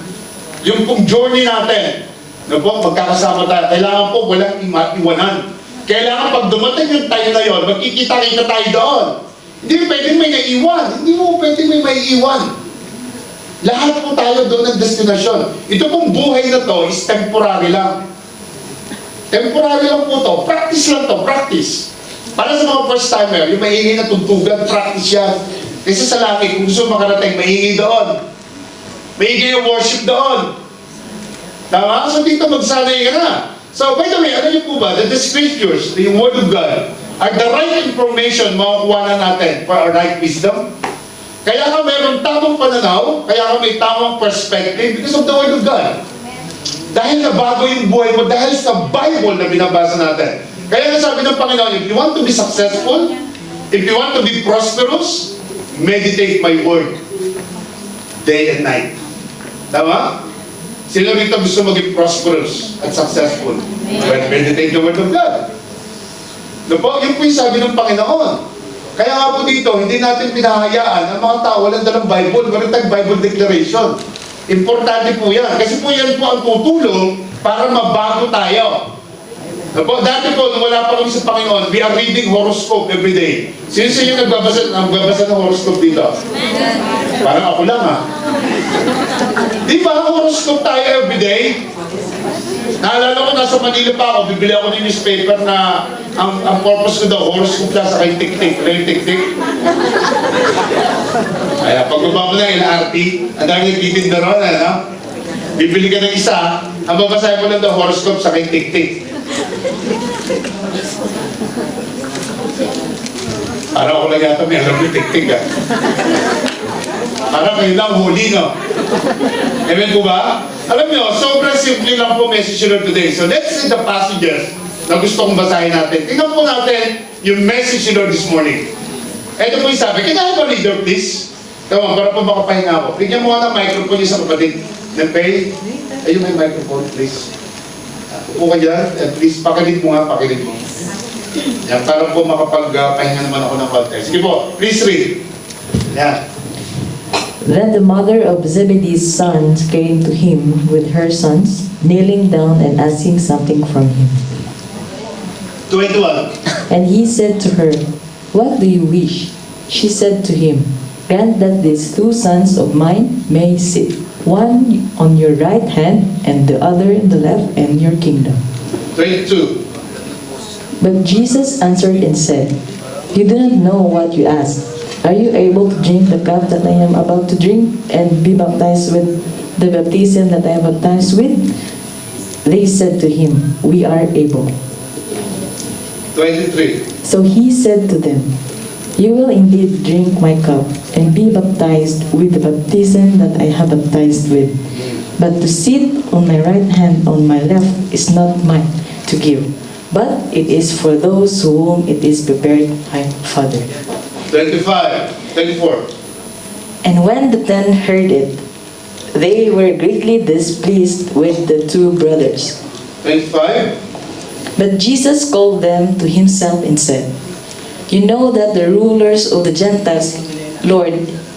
Yung pong journey natin, no po, magkakasama tayo. Kailangan po walang iwanan. Kailangan pag dumating yung time na yon, magkikita-kita tayo doon. Hindi mo pwedeng may naiwan. Hindi mo pwedeng may maiiwan. Lahat po tayo doon ng destinasyon. Ito pong buhay na to is temporary lang. Temporary lang po to. Practice lang to. Practice. Para sa mga first timer, yung maingay na tuntugan, practice yan. Kasi sa langit, kung gusto makarating, maingay doon. Maingay yung worship doon. Tama? So dito magsanay ka na. So by the way, ano yung po ba? The scriptures, yung Word of God, are the right information makukuha na natin for our right wisdom. Kaya ka meron tamang pananaw, kaya ka may tamang perspective because of the Word of God. Dahil nabago yung buhay mo, dahil sa Bible na binabasa natin. Kaya nga sabi ng Panginoon, if you want to be successful, if you want to be prosperous, meditate my Word. Day and night. Tama? Sino rito gusto maging prosperous at successful? Well, meditate the Word of God. No po, yun po yung sabi ng Panginoon. Kaya nga po dito, hindi natin pinahayaan ang mga tao walang dalang Bible, walang tag-Bible declaration. Importante po yan. Kasi po yan po ang tutulong para mabago tayo. No po, dati po, nung wala pa kami sa Panginoon, we are reading horoscope every day. Sino sa inyo nagbabasa ng horoscope dito? Parang ako lang ha. Di ba, horoscope tayo every day? Naalala ko, nasa Manila pa ako, bibili ako ng newspaper na ang purpose ko daw, horoscope lang sa kay tik-tik. Ano yung tik-tik? Kaya pagbaba mo ng LRT, ang dami nagtitinda ron, ano? Bibili ka ng isa, ang babasahin mo lang daw, horoscope sa kay tik-tik. Parang ako lang yata may alam yung tik-tik, ha? Parang kayo lang huli, no? Amen po ba? Alam nyo, sobrang simple lang po message nyo today. So let's see the passages na gusto kong basahin natin. Tingnan po natin yung message nyo this morning. Ito po yung sabi, can I have a reader please? Come on, para po makapahinga ako. Bigyan mo nga ng microphone yung sa kapatid. Nagpay, ayun may microphone please. Upo ka dyan, please pakilid mo nga, pakilid mo. Yan, para po makapagpahinga naman ako ng konti. Sige po, please read. Yan. Then the mother of Zebedee's sons came to him with her sons, kneeling down and asking something from him. 21. And he said to her, "What do you wish?" She said to him, "Grant that these two sons of mine may sit, one on your right hand and the other in the left in your kingdom." 22. But Jesus answered and said, "You do not know what you ask. Are you able to drink the cup that I am about to drink and be baptized with the baptism that I am baptized with?" They said to him, "We are able." 23. So he said to them, "You will indeed drink my cup and be baptized with the baptism that I have baptized with. But to sit on my right hand, on my left, is not mine to give, but it is for those whom it is prepared by Father." 25. 24. And when the ten heard it, they were greatly displeased with the two brothers. 25. But Jesus called them to himself and said, "You know that the rulers of the Gentiles lord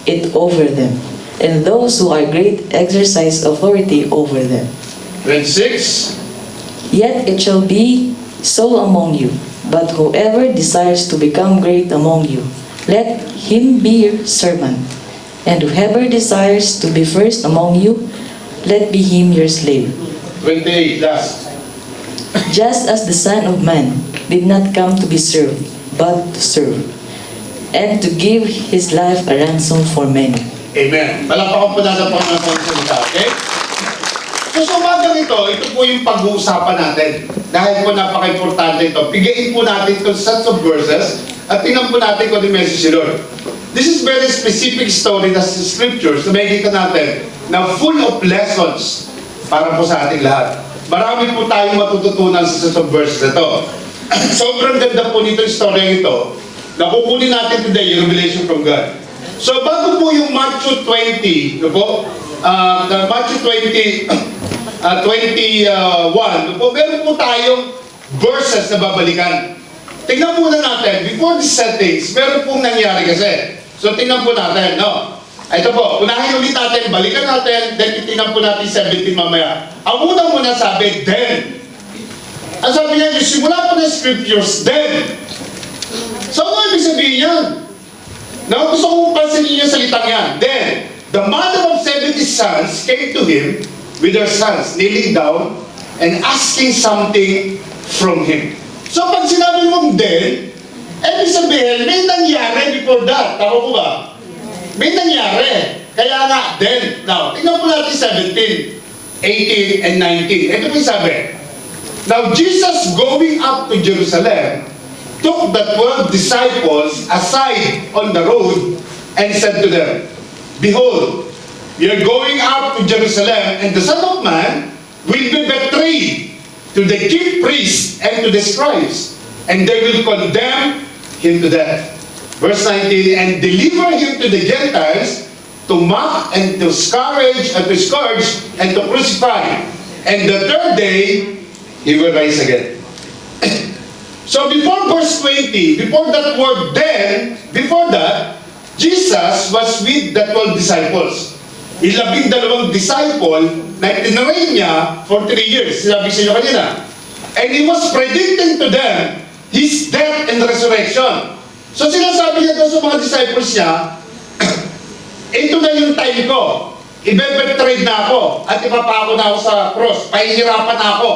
it over them, and those who are great exercise authority over them. 26. Yet it shall be so among you. But whoever desires to become great among you, let him be your servant. And whoever desires to be first among you, let be him your slave. 28, last. Just as the Son of Man did not come to be served, but to serve, and to give his life a ransom for many." Amen. Palakpakan po natin po ng salita, okay? So sa umagang ito po yung pag-uusapan natin. Dahil po napaka-importante ito. Pigain po natin itong sets of verses at tingnan po natin kung ano yung message ni Lord. This is very specific story na sa scriptures na makikita natin na full of lessons para po sa ating lahat. Marami po tayong matututunan sa set of verses na ito. Sobrang ganda po nito yung story ito na kukunin natin today, yung revelation from God. So bago po yung Matthew 20, no po? Matthew 20, 21, no po, meron po tayong verses na babalikan. Tingnan muna natin, before these settings, meron pong nangyari kasi. So tingnan po natin, no? Ito po, unahin ulit natin, balikan natin, then tingnan po natin 17 mamaya. Ang una muna sabi, then. Ang sabi niya, yung simula po ng scriptures, then. So ano ibig sabihin yan? Now, gusto kong pansinin yung salitang yan. Then, the mother of 70 sons came to him with her sons, kneeling down and asking something from him. So, pag sinabi mong then, ibig sabihin, may nangyari before that. Tama po ba? May nangyari. Kaya nga, then. Now, tingnan po natin 17, 18, and 19. Ito po yung sabi. Now, Jesus going up to Jerusalem took the 12 disciples aside on the road and said to them, "Behold, we are going up to Jerusalem, and the Son of Man will be betrayed to the chief priests and to the scribes, and they will condemn him to death." Verse 19, "And deliver him to the Gentiles to mock and to scourge and to crucify. And the third day, he will rise again." So before verse 20, before that word then, before that, Jesus was with the 12 disciples. 12 disciple na itinarain niya for 3 years. Sinabi sa inyo kanina. And he was predicting to them his death and resurrection. So sinasabi niya doon sa mga disciples niya, ito na yung time ko. Ibe-betray na ako at ipapako na ako sa cross. Pahihirapan na ako.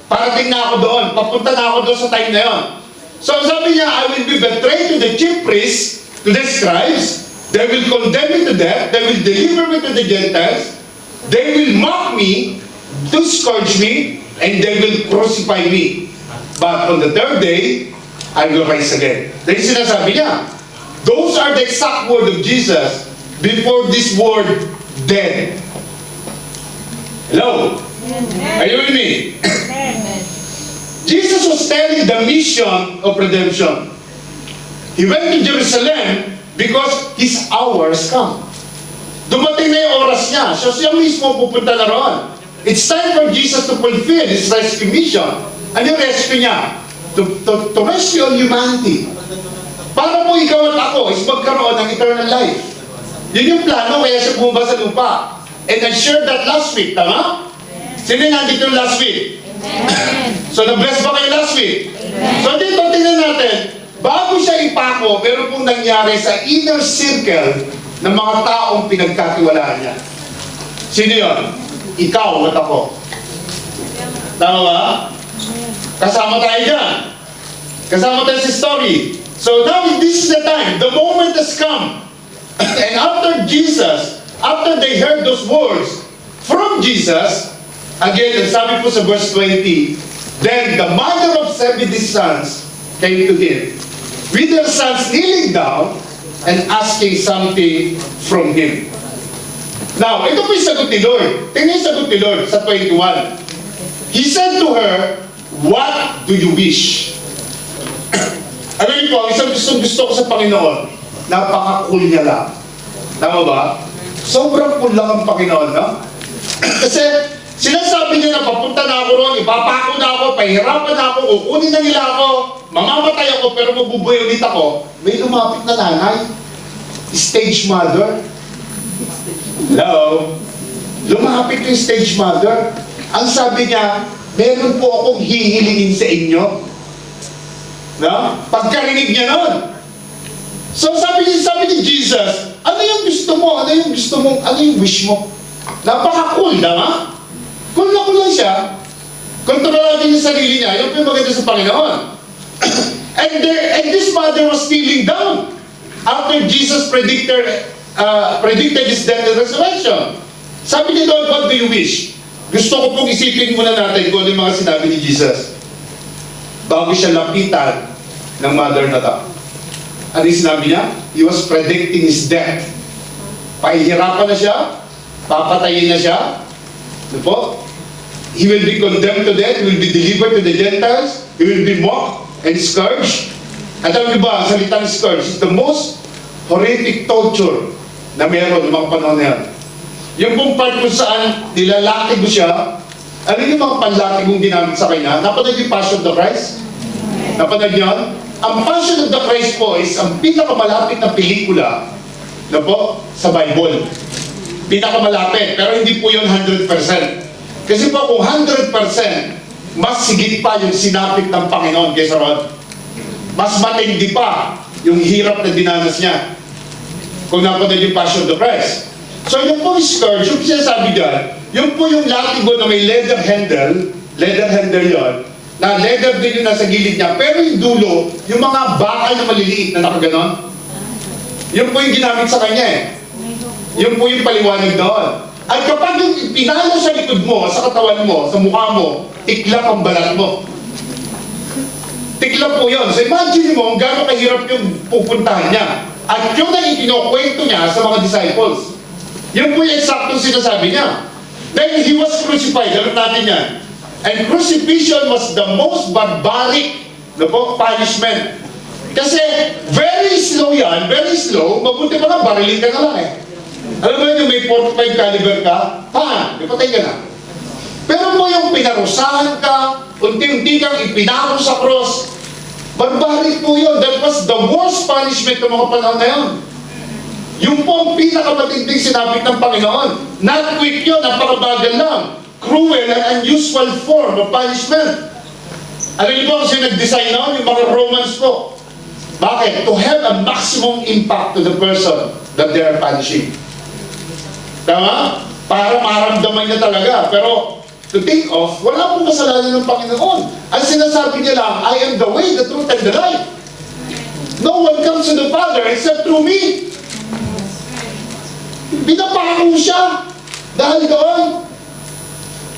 Parating na ako doon. Papunta na ako doon sa time na yon. So sabi niya, I will be betrayed to the chief priests, to the scribes. They will condemn me to death. They will deliver me to the Gentiles. They will mock me, to scourge me, and they will crucify me. But on the third day, I will rise again. Then sinasabi niya, those are the exact word of Jesus before this word, then. Hello? Are you with me? Jesus was telling the mission of redemption. He went to Jerusalem because his hour has come. Dumating na yung oras niya. So siya mismo pupunta na roon. It's time for Jesus to fulfill his rescue mission. Ano yung rescue niya? To rescue all humanity. Para po ikaw at ako is magkaroon ng eternal life. Yun yung plano kaya siya bumaba sa lupa. And I shared that last week, tama? Sino nandito last week? So na-bless ba kayo last week? So dito, tingnan natin, bago siya ipako, meron pong nangyari sa inner circle ng mga taong pinagkatiwalaan niya. Sino yun? Ikaw at ako. Tama ba? Kasama tayo dyan. Kasama tayo sa story. So now, this is the time. The moment has come. And after Jesus, after they heard those words from Jesus, again, sabi po sa verse 20, then the mother of 70 sons came to him, with their sons kneeling down and asking something from him. Now, ito po yung sagot ni Lord. Tingnan yung sagot ni Lord sa 21. He said to her, "What do you wish?" Ano yun po, isang gusto ko sa Panginoon, napaka-cool niya lang. Tama ba? Sobrang cool lang ang Panginoon, no? Kasi, Sinasabi niya na papunta na ako ron, ipapako na ako, pahirapan na ako, kukunin na nila ako, mamamatay ako, pero mabubuhay ulit ako. May lumapit na nanay, stage mother. Hello? Lumapit yung stage mother. Ang sabi niya, meron po akong hihilingin sa inyo. No? Pagkarinig niya nun. So sabi ni Jesus, ano yung gusto mo? Ano yung gusto mo? Ano yung wish mo? Napaka-cool, diba? Cool na cool lang siya. Kontrolado niya yung sarili niya. Yung maganda sa Panginoon. and this mother was feeling down after Jesus predicted his death and resurrection. Sabi ni Lord, what do you wish? Gusto ko pong isipin muna natin kung ano yung mga sinabi ni Jesus bago siya lapitan ng mother na to. Ano yung sinabi niya? He was predicting his death. Pahihirapan na siya, papatayin na siya. Ano po? He will be condemned to death, he will be delivered to the Gentiles, he will be mocked and scourged. At alam niyo ba, ang salitang scourge is the most horrific torture na meron ng mga panahon na yan. Yung pong part kung saan nilalaki mo siya, ano yung mga panlaki mong ginamit sa kanya? Napanood yung Passion of the Christ? Napanood niyo? Ang Passion of the Christ po is ang pinakamalapit na pelikula na po sa Bible. Pinakamalapit, pero hindi po yun 100%. Kasi po kung 100%, mas sigit pa yung sinapit ng Panginoon kaysa ron. Mas matindi pa yung hirap na dinanas niya. Kung napanood yung Passion of the Christ. So yung po scourge, yung sinasabi dyan, yung po yung latigo na may leather handle yon, na leather din yung nasa gilid niya, pero yung dulo, yung mga bakal na maliliit na nakaganon, yun po yung ginamit sa kanya eh. Yun po yung paliwanag doon. At kapag yung pinalo sa likod mo, sa katawan mo, sa mukha mo, tiklap ang balat mo. Tiklap po yun. So imagine mo kung gano'ng kahirap yung pupuntahan niya. At yun na yung kinukwento niya sa mga disciples. Yun po yung eksaktong sinasabi niya. Then he was crucified. Alam natin yan. And crucifixion was the most barbaric punishment. Kasi very slow yan, very slow. Mabuti pa nga, barilin ka na lang eh. Alam mo yun, yung may 45 caliber ka, ipatay ka na. Pero po yung pinarusahan ka, unti-unti kang ipinaro sa cross, barbaric po yun. That was the worst punishment ng mga panahon na yun. Yung po ang pinakamatinding sinapit ng Panginoon. Not quick yun, napakabagal lang. Cruel and unusual form of punishment. Alam niyo po kasi nag-design na yung mga Romans po. Bakit? To have a maximum impact to the person that they are punishing. Tama? Para maramdaman niya talaga. Pero to think of, wala pong kasalanan ng Panginoon. Ang sinasabi niya lang, I am the way, the truth, and the life. No one comes to the Father except through me. Pinapako siya dahil doon.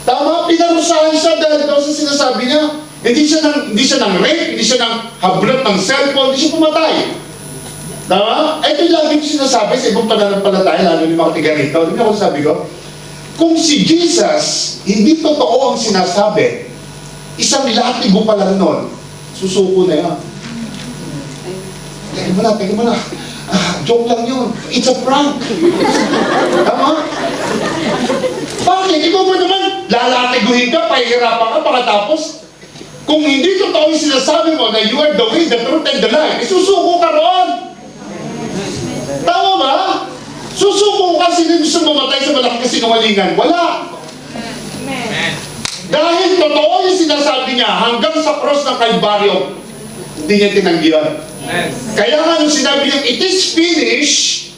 Tama? Pinarusahan siya dahil doon sa sinasabi niya. Hindi siya ng rape, hindi siya ng hablot ng cellphone, hindi siya pumatay. Tama? Ito yung lagi ko sinasabi sa ibang pananampalataya, lalo yung mga tiga rito. Hindi ako sabi ko, kung si Jesus, hindi totoo ang sinasabi, isang latigo pa lang nun, susuko na yan. Teka mo na. Joke lang yun. It's a prank. Tama? Bakit? Ikaw mo naman, lalatiguhin ka, pahihirapan ka, pagkatapos, kung hindi totoo yung sinasabi mo na you are the way, the truth, and the life, isusuko ka ron. Tama ba? Susuko ka, sino gusto mamatay sa malaking kasinungalingan? Wala. Dahil totoo yung sinasabi niya, hanggang sa cross ng Kalbaryo, hindi niya tinanggihan. Kaya nga nung sinabi niya, it is finished,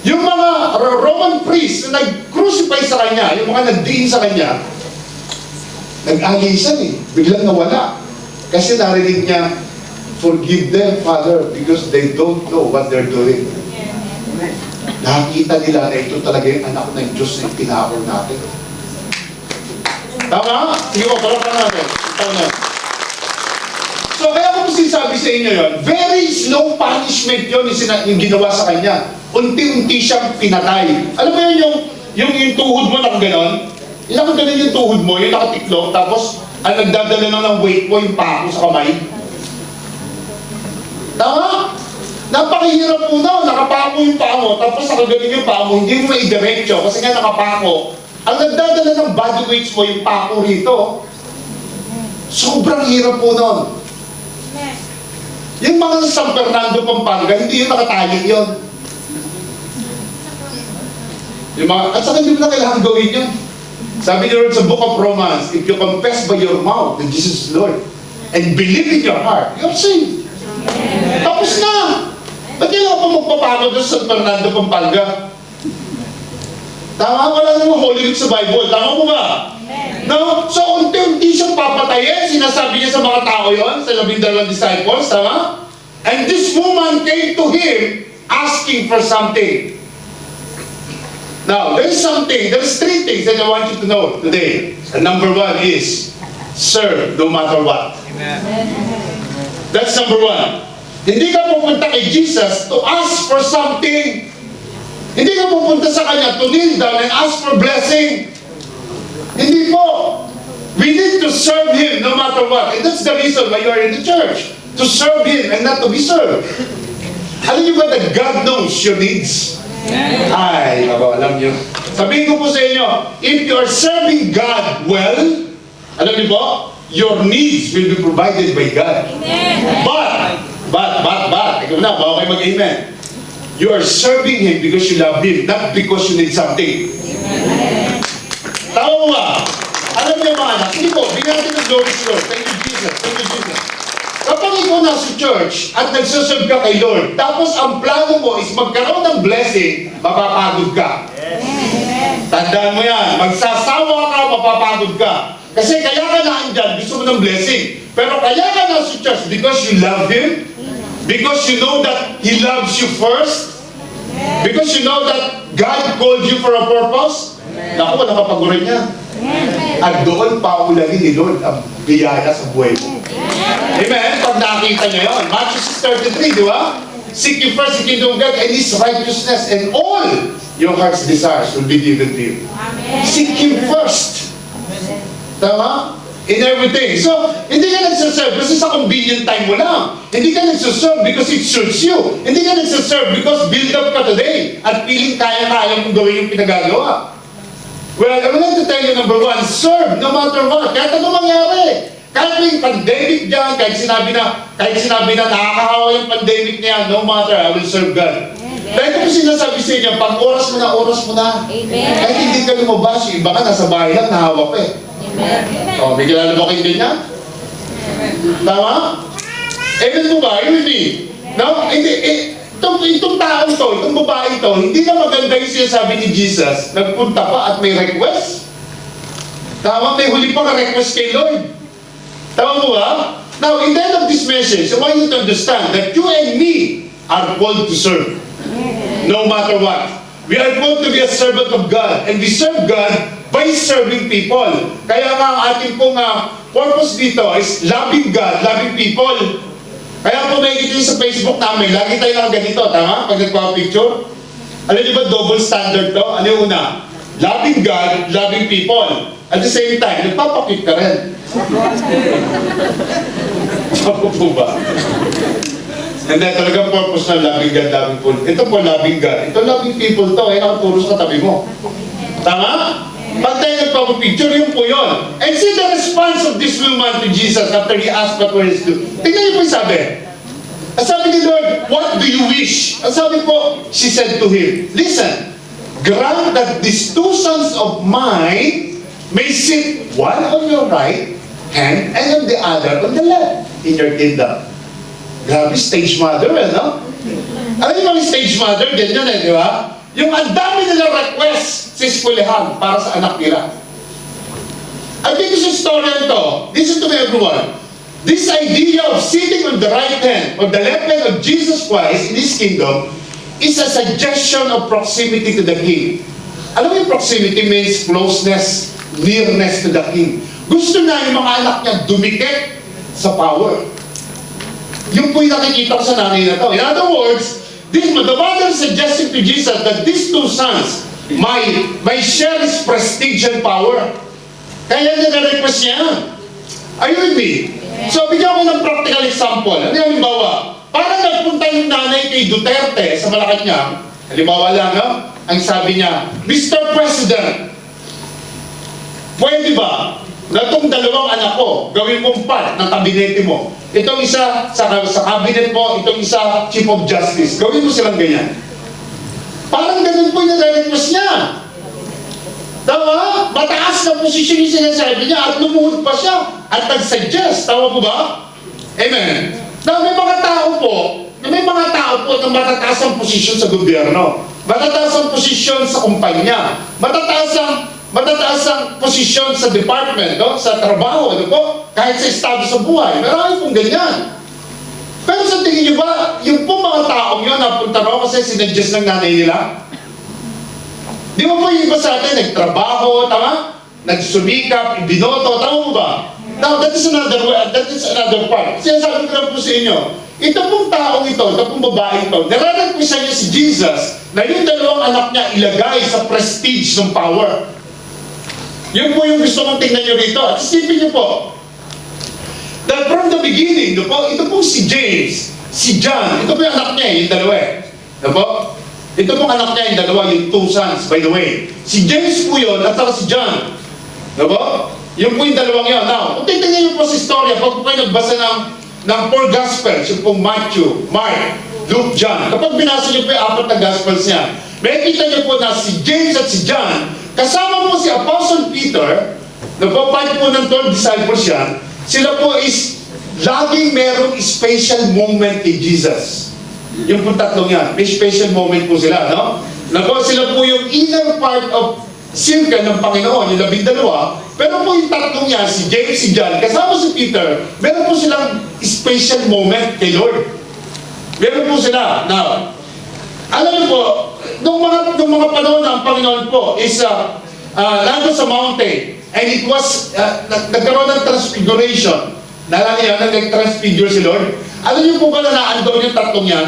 yung mga Roman priests na nag-crucify sa kanya, yung mga nagdiin sa kanya, nag-agisan eh, biglang nawala. Kasi narinig niya, forgive them, Father, because they don't know what they're doing. Nakita nila na ito talaga yung anak ng Diyos na pinakol natin. Tama? Sige ko, parang natin. Itaw na. So kaya kung sinasabi sa inyo yun, very slow punishment yun yung ginawa sa kanya. Unti-unti siyang pinatay. Alam mo yun yung tuhod mo nakaganon? Yung nakaganon yung tuhod mo, yung nakatiklop, tapos ang nagdadala na ng weight mo, yung pako sa kamay. Tama? Napakahirap po na, nakapako yung paa mo, tapos nakaganon yung paa mo, hindi mo maidiretso kasi nga nakapako. Ang nagdadala ng body weights mo, yung pako rito, sobrang hirap po nun. Yung mga San Fernando, Pampanga, hindi yun nakatali yun. Yung mga, at saka hindi mo na kailangan gawin yun. Sabi ni Lord sa Book of Romans, if you confess by your mouth that Jesus is Lord, and believe in your heart, you're saved. Tapos na! Ba't kailangan pa magpapagod sa San Fernando, Pampanga? Tama, wala namang Holy Week sa Bible. Tama mo ba? No? So, unti-unti siyang papatayin. Sinasabi niya sa mga tao yon, sa 12 disciples, tama? And this woman came to him asking for something. Now, there's three things that I want you to know today. And number one is, serve no matter what. That's number one. Hindi ka pupunta kay Jesus to ask for something. Hindi ka pupunta sa Kanya to kneel down and ask for blessing. Hindi po. We need to serve Him no matter what. And that's the reason why you are in the church. To serve Him and not to be served. Alam niyo ba that God knows your needs? Ay, alam niyo. Sabihin ko po sa inyo, if you are serving God well, alam niyo po, your needs will be provided by God. But, ikaw na, bawa kayo mag-amen. You are serving Him because you love Him, not because you need something. Tama mo ba? Alam niyo mga anak, hindi po, bigyan natin ng glory to Lord. Thank you, Jesus. Thank you, Jesus. Kapag ikaw nasa church at nagsaserve ka kay Lord, tapos ang plano mo is magkaroon ng blessing, mapapagod ka. Tandaan mo yan, magsasawa ka, mapapagod ka. Kasi kaya ka naandyan, gusto mo ng blessing. Pero kaya ka nasa church because you love Him, because you know that He loves you first, because you know that God called you for a purpose. Naku, nakapagurin niya. At doon paulanin ni Lord ang biyaya sa buhay mo. Amen? Pag nakita niya yun. Matthew 6:33, di ba? Seek ye first the kingdom of God and His righteousness, and all your heart's desires will be given to you. Seek Him first. Tama? In everything. So, hindi ka nagsaserve kasi sa convenient time mo lang. Hindi ka nagsaserve because it suits you. Hindi ka nagsaserve because build up ka today at feeling kaya-kaya mong gawin yung pinagagawa. Well, I would like to tell you, number one, serve no matter what. Kahit ano mangyari. Kahit may pandemic dyan, kahit sinabi na nakakahawa yung pandemic niya, no matter, I will serve God. Dahil kung sinasabi sa inyo, pag oras mo na. Kahit hindi ka lumabas, yung iba ka nasa bahay lang, nahawa pa eh. O, may kilala ba kayo ganyan? Tama? Amen mo ba? You with me? No? Hindi, itong taong to, itong babae to, hindi na maganda yung sinasabi ni Jesus, nagpunta pa at may request. Tama, may huli pa ka request kay Lord. Tama mo ba? Now, in the end of this message, I want you to understand that you and me are called to serve. No matter what. We are called to be a servant of God. And we serve God by serving people. Kaya nga ang ating pong purpose dito is loving God, loving people. Kaya kung makikita niyo sa Facebook namin, lagi tayo lang ganito, tama? Pag nagpa-picture. Alam niyo ba, double standard to? Ano yung una? Loving God, loving people. At the same time, nagpapakit ka rin. Tama po ba? And then talagang purpose ng loving God, loving people. Ito po, loving God. Ito, loving people to. Eh, nakaturo sa katabi mo. Tama? Pag tayo nagpapapicture, yun po yun. And see the response of this woman to Jesus after He asked what was to do. Tingnan niyo po yung sabi. Ang sabi ni Lord, what do you wish? Ang sabi po, she said to Him, listen, grant that these two sons of mine may sit one on your right hand and on the other on the left in your kingdom. Grabe, stage mother, no? Alam niyo mga stage mother, ganyan di ba? Yung ang dami nilang request sa eskwelahan para sa anak nila. I think this story to, listen to me everyone. This idea of sitting on the right hand or the left hand of Jesus Christ in His kingdom is a suggestion of proximity to the King. Alam mo yung proximity means closeness, nearness to the King. Gusto na yung mga anak niya dumikit sa power. Yung po yung nakikita ko sa nanay na to. In other words, the mother suggesting to Jesus that these two sons may share His prestige and power. Kaya niya na-request niya. Are you with me? So, bigyan ko ng practical example. Ano yung halimbawa? Parang nagpunta yung nanay kay Duterte sa Malacanang. Halimbawa lang, no? Ang sabi niya, Mr. President, pwede ba na itong dalawang anak ko, gawin mong part ng kabinete mo? Itong isa sa cabinet mo, itong isa Chief of Justice. Gawin mo silang ganyan. Parang ganun po yung nare-request niya. Tama? Mataas na posisyon yung sinasabi niya at lumuhod pa siya at nag-suggest. Tama po ba? Amen. Na may mga tao po na matataas ang posisyon sa gobyerno, matataas ang posisyon sa kumpanya, matataas ang posisyon sa department, no? Sa trabaho, ano po? Kahit sa estado sa buhay. Marami pong ganyan. Pero sa tingin niyo ba, yung pong mga taong yun, napunta ro kasi sinuggest ng nanay nila? Di ba po yung iba sa atin, nagtrabaho, tama? Nagsumikap, binoto, tama mo ba? Now, that is another part. Sinasabi ko lang po sa inyo, ito pong taong ito pong babae ito, nare-request niya si Jesus na yung dalawang anak niya ilagay sa prestige ng power. Yun po yung gusto kong tingnan nyo rito. At isipin nyo po, that from the beginning, ito pong si James, si John, ito po yung anak niya, yung dalawa eh. Ito pong anak niya, yung dalawa, yung two sons, by the way. Si James po yun, at saka si John. Yung po yung dalawang yun. Now, kung titignan nyo po sa istorya, pag po kayo nagbasa ng four Gospels, yung pong Matthew, Mark, Luke, John, kapag binasa nyo po yung apat na Gospels niya, may kita nyo po na si James at si John, kasama mo si Apostle Peter, nagpapalit po ng 12 disciples yan, sila po is laging merong special moment kay Jesus. Yung po tatlong yan, may special moment po sila, no? Sila po yung inner part of circle ng Panginoon, yung 12, pero po yung tatlong yan, si James, si John, kasama si Peter, meron po silang special moment kay Lord. Meron po sila. Now, alam niyo po, nung mga panahon ng Panginoon po is nandun sa mountain, and it was, nagkaroon ng transfiguration. Nalala niyo, nag-transfigure si Lord. Alam niyo po ba na naandoon yung tatlong yan?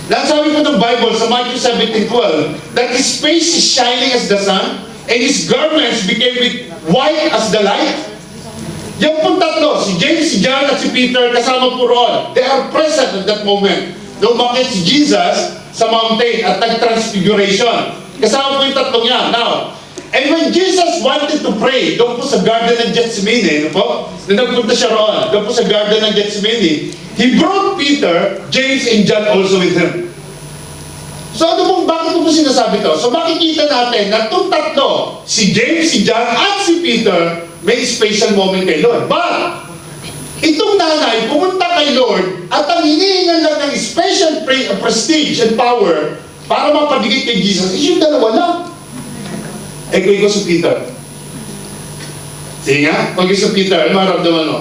Sabi po ng Bible sa Matthew 17:12, that his face is shining as the sun, and his garments became white as the light. Yung po tatlo, si James, si John, at si Peter, kasama po roon. They are present at that moment. Nung bakit si Jesus sa mountain at nag-transfiguration. Kasama po yung tatlong yan. Now, and when Jesus wanted to pray, doon po sa Garden ng Gethsemane, na nagpunta siya roon, doon po sa Garden ng Gethsemane, he brought Peter, James, and John also with him. So bakit po sinasabi to? So makikita natin na itong tatlo, si James, si John, at si Peter, may special moment kay Lord. But, itong nanay, pumunta kay Lord, at ang hinihingan lang ng special prestige and power para mapadigit kay Jesus, is yung dalawa lang. Kung ikaw si Peter. Sige nga, kung ikaw si Peter, ano maramdaman mo?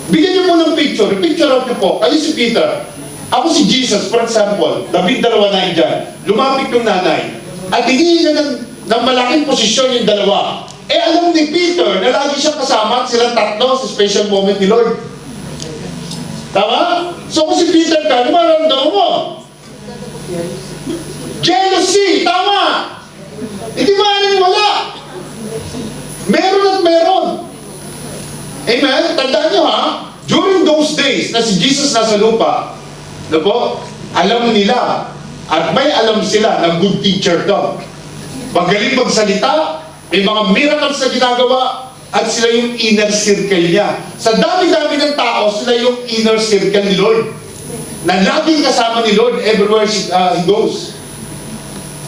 Bigyan niyo po ng picture. Picture out niyo po. Kayo si Peter. Ako si Jesus, for example. 12 na yun dyan. Lumapit yung nanay. At hinihingan ng malaking posisyon yung dalawa. Alam ni Peter na lagi siyang kasama at silang tatlo sa special moment ni Lord. Tama? So kung si Peter ka, ano maramdaman mo? Jealousy! Tama! Hindi maaaring wala. Meron at meron. Amen? Tandaan nyo ha, during those days na si Jesus nasa lupa, alam nila at may alam sila na good teacher to. Magaling magsalita, may mga miracles na ginagawa, at sila yung inner circle niya. Sa dami-dami ng tao, sila yung inner circle ni Lord. Na laging kasama ni Lord everywhere he goes.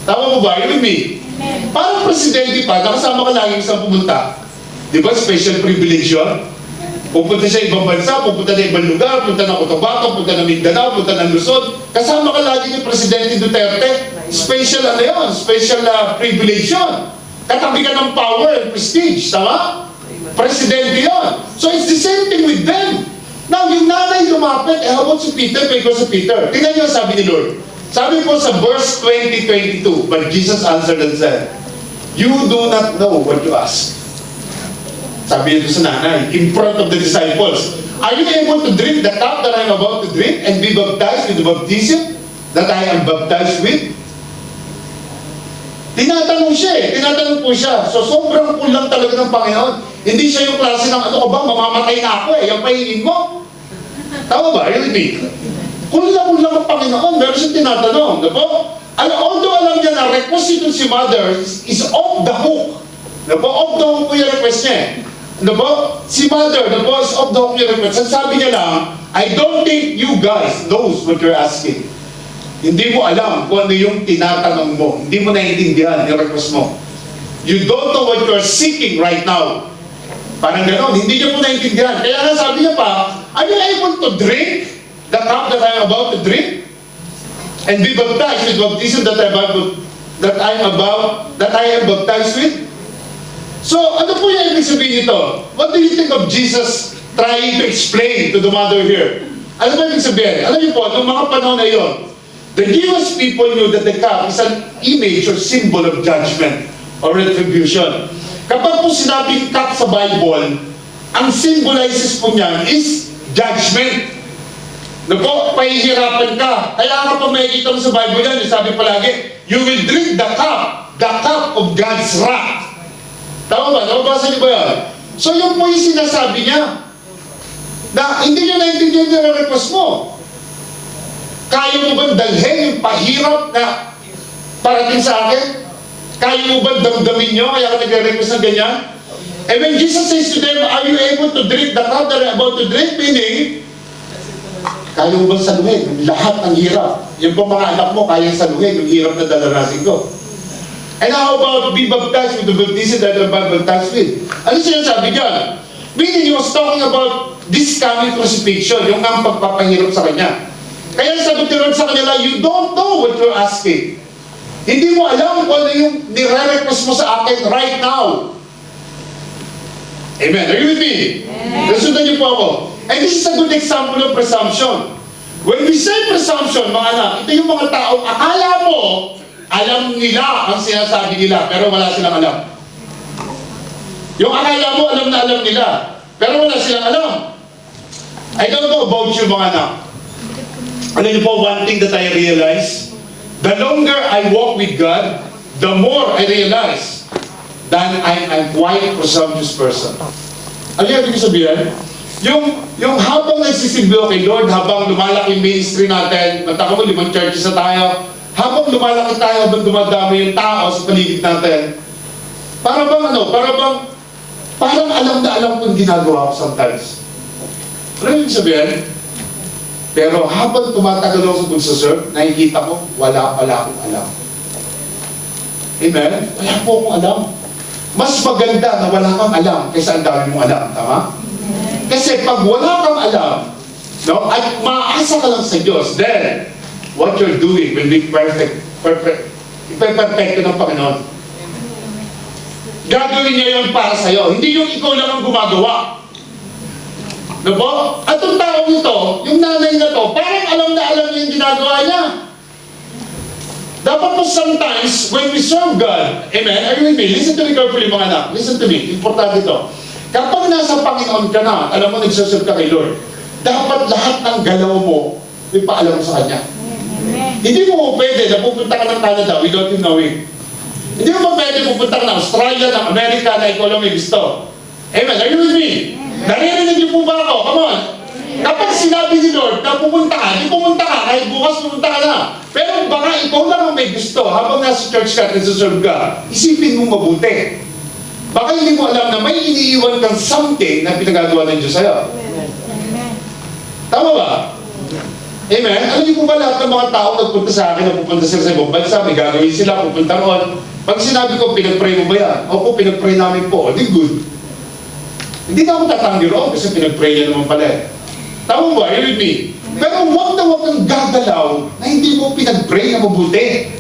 Tama mo ba? You with me? Parang presidente pa, nakasama ka lagi sa pumunta. Di ba? Special privilege yun. Pupunta siya ibang bansa, pupunta na ibang lugar, punta ng Cotabato, punta ng Mindanao, punta ng Luzon. Kasama ka lagi ni Presidente Duterte. Special yun? Special privilege yun. Katabi ka ng power and prestige. Tama? Presidente yun. So it's the same thing with them. Now, yung nanay lumapit, how about si Peter? Because si Peter. Tingnan niyo sabi ni Lord. Sabi po sa verse 20-22, but Jesus answered and said, you do not know what you ask. Sabi niya sa nanay, in front of the disciples, are you able to drink the cup that I am about to drink and be baptized with the baptism that I am baptized with? Tinatanong tinatanong po siya. So sobrang kulang talaga ng Panginoon. Hindi siya yung klase ng, ano ka ba, mamamatay na ako yung pahingin mo. Tama ba? Really? Kulang ang Panginoon. Meron siyang tinatanong. Diba? Although alam niya na request itong si mother is off the hook. Ano po? Off the hook po yung request niya eh. Ano po? Si mother, ano po, is off the hook yung request. Ang sabi niya lang, I don't think you guys knows what you're asking. Hindi mo alam kung ano yung tinatanong mo. Hindi mo naiintindihan yung request mo. You don't know what you're seeking right now. Parang gano'n, hindi niyo po naiintindihan. Kaya nga sabi niya pa, are you able to drink the cup that I am about to drink? And be baptized with baptism that I am baptized with? So, ano po yung ibig sabihin nito? What do you think of Jesus trying to explain to the mother here? Ano ba ibig sabihin? Alam niyo po, noong mga panahon na yun, the Jewish people knew that the cup is an image or symbol of judgment or retribution. Kapag po sinabing cup sa Bible, ang symbolizes po niyan is judgment. Na po, pahihirapan ka. Kaya nga po makikita mo sa Bible yan, yung sabi palagi, you will drink the cup of God's wrath. Tama ba? Nababasa niyo ba yan? So yung po yung sinasabi niya, na hindi niya naintindihan yung request mo. Kaya mo ba dalhin yung pahirap na parating sa akin? Kaya mo ba damdamin nyo? Kaya ka nagre-request ng ganyan? And when Jesus says to them, are you able to drink the cup that I'm about to drink? Meaning, kaya mo ba saluhin? Lahat ng hirap. Yung po mga anak mo, kaya saluhin yung hirap na dalarasin ko. And how about be baptized with the baptism that I'm baptized with? Ano sinasabi dyan? Meaning, he was talking about this coming crucifixion, yung ang pagpapahirap sa kanya. Kaya sabi ko rin sa kanila, you don't know what you're asking. Hindi mo alam kung ano yung nire-request mo sa akin right now. Amen. Are you with me? Nasundan niyo po ako. And this is a good example of presumption. When we say presumption, mga anak, ito yung mga taong akala mo, alam nila ang sinasabi nila, pero wala silang alam. Yung akala mo, alam na alam nila, pero wala silang alam. I don't know about you, mga anak. Ano niyo po, one thing that I realize, the longer I walk with God, the more I realize that I'm quite a presumptuous person. Ano yung ibig sabihin? Yung habang nagsisilbi ako kay Lord, habang lumalaki yung ministry natin, nataka mo, 5 churches na tayo, habang lumalaki tayo, habang dumadami yung tao sa paligid natin, parang alam na alam kong ginagawa ko sometimes. Ano yung ibig sabihin? Pero habang tumatagal ako sa pagsaserve, nakikita ko, wala akong alam. Amen? Wala po akong alam. Mas maganda na wala kang alam kaysa ang dami mong alam. Tama? Kasi pag wala kang alam, no, at maasa ka lang sa Diyos, then, what you're doing will be perfect. Ipe-perfecto ng Panginoon. Gagawin niya yun para sa'yo. Hindi yung ikaw lang ang gumagawa. No po? At yung taong ito, yung nanay na to, parang alam na alam niya yung ginagawa niya. Dapat po sometimes, when we serve God, amen, are you with me? Listen to me carefully mga anak. Listen to me. Importante ito. Kapag nasa Panginoon ka na, alam mo, nagsaserve ka kay Lord, dapat lahat ng galaw mo, may paalam mo sa Kanya. Hindi mo pwede na pupunta ka ng Canada without Him knowing. Hindi mo pwede pupunta ka ng Australia, ng Amerika, na ikaw lang may gusto. Amen. Are you with me? Naririnig niyo po ba ako? Come on. Kapag sinabi ni Lord na pumunta ka, di pumunta ka, kahit bukas pumunta ka na. Pero baka ikaw lang ang may gusto habang nasa church ka at nasa-serve ka, isipin mo mabuti. Baka hindi mo alam na may iniiwan kang something na pinagagawa ng Diyos sa'yo. Tama ba? Amen? Alam niyo po ba lahat ng mga tao nagpunta sa akin, nagpupunta sila sa ibang bansa, may gagawin sila, pupunta ron. Pag sinabi ko, pinag-pray mo ba yan? Opo, pinag-pray namin po. Di good. Hindi na ako tatanggi roon kasi pinag-pray niya naman pala eh. Tama ba? You with me? Pero huwag kang gagalaw na hindi mo pinag-pray na mabuti.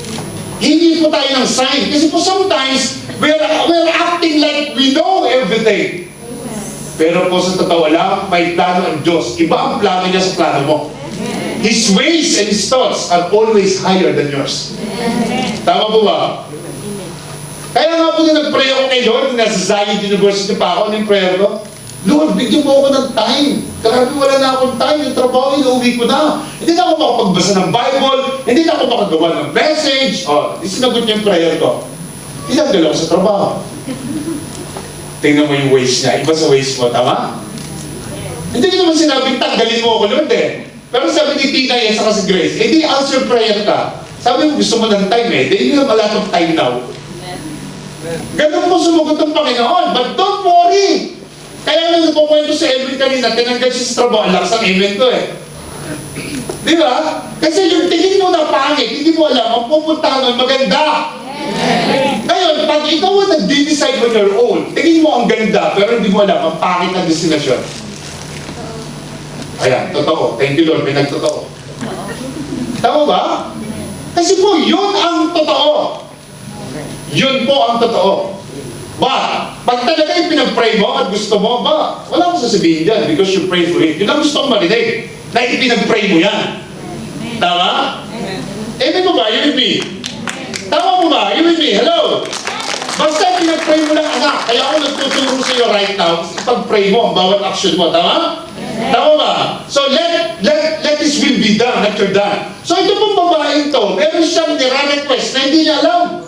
Hindi po tayo ng sign. Kasi po sometimes, we're acting like we know everything. Pero po sa totoo lang, may plano ang Diyos. Iba ang plano niya sa plano mo. His ways and His thoughts are always higher than yours. Tama po ba? Kaya nga po na nag-pray ako kay Lord, nasa Zion University pa ako, yung prayer ko, Lord, bigyan mo ako ng time. Grabe, wala na akong time. Yung trabaho, inuwi ko na. Hindi na ako makapagbasa ng Bible. Hindi na ako makagawa ng message. Sinagot niya yung prayer ko. Tinanggal ako sa trabaho. Tingnan mo yung ways niya. Iba sa ways mo, tama? Hindi ko naman sinabing tanggalin mo ako, Lord eh. Pero sabi ni Tina yan sa kasi Grace, di answer prayer ka. Sabi mo gusto mo ng time eh. Then you have a lot of time now. Ganun po sumagot ng Panginoon. But don't worry. Kaya nung nagpukwento si Edwin kanina, tinanggal siya sa trabaho, lakas ang amen ko eh. Di ba? Kasi yung tingin mo na pangit, hindi mo alam, ang pupuntahan nun maganda. Ngayon, pag ikaw ang nag-decide on your own, tingin mo ang ganda, pero hindi mo alam, ang pangit ng destinasyon. Ayan, totoo. Thank you Lord, may nagtotoo. Tama ba? Kasi po, yun ang totoo. Yun po ang totoo. Ba, pag talaga yung pinag-pray mo at gusto mo, ba, wala akong sasabihin dyan because you pray for it. Yun ang gusto kong marinig, na ipinag-pray mo yan. Tama? Amen mo ba? You with me? Tama mo ba? You with me? Hello? Basta pinag-pray mo lang, anak. Kaya ako nagtuturo sa iyo right now, ipag-pray mo ang bawat action mo. Tama? Tama ba? So let this will be done, let your done. So ito pong babaeng to, meron siyang nire-request na hindi niya alam.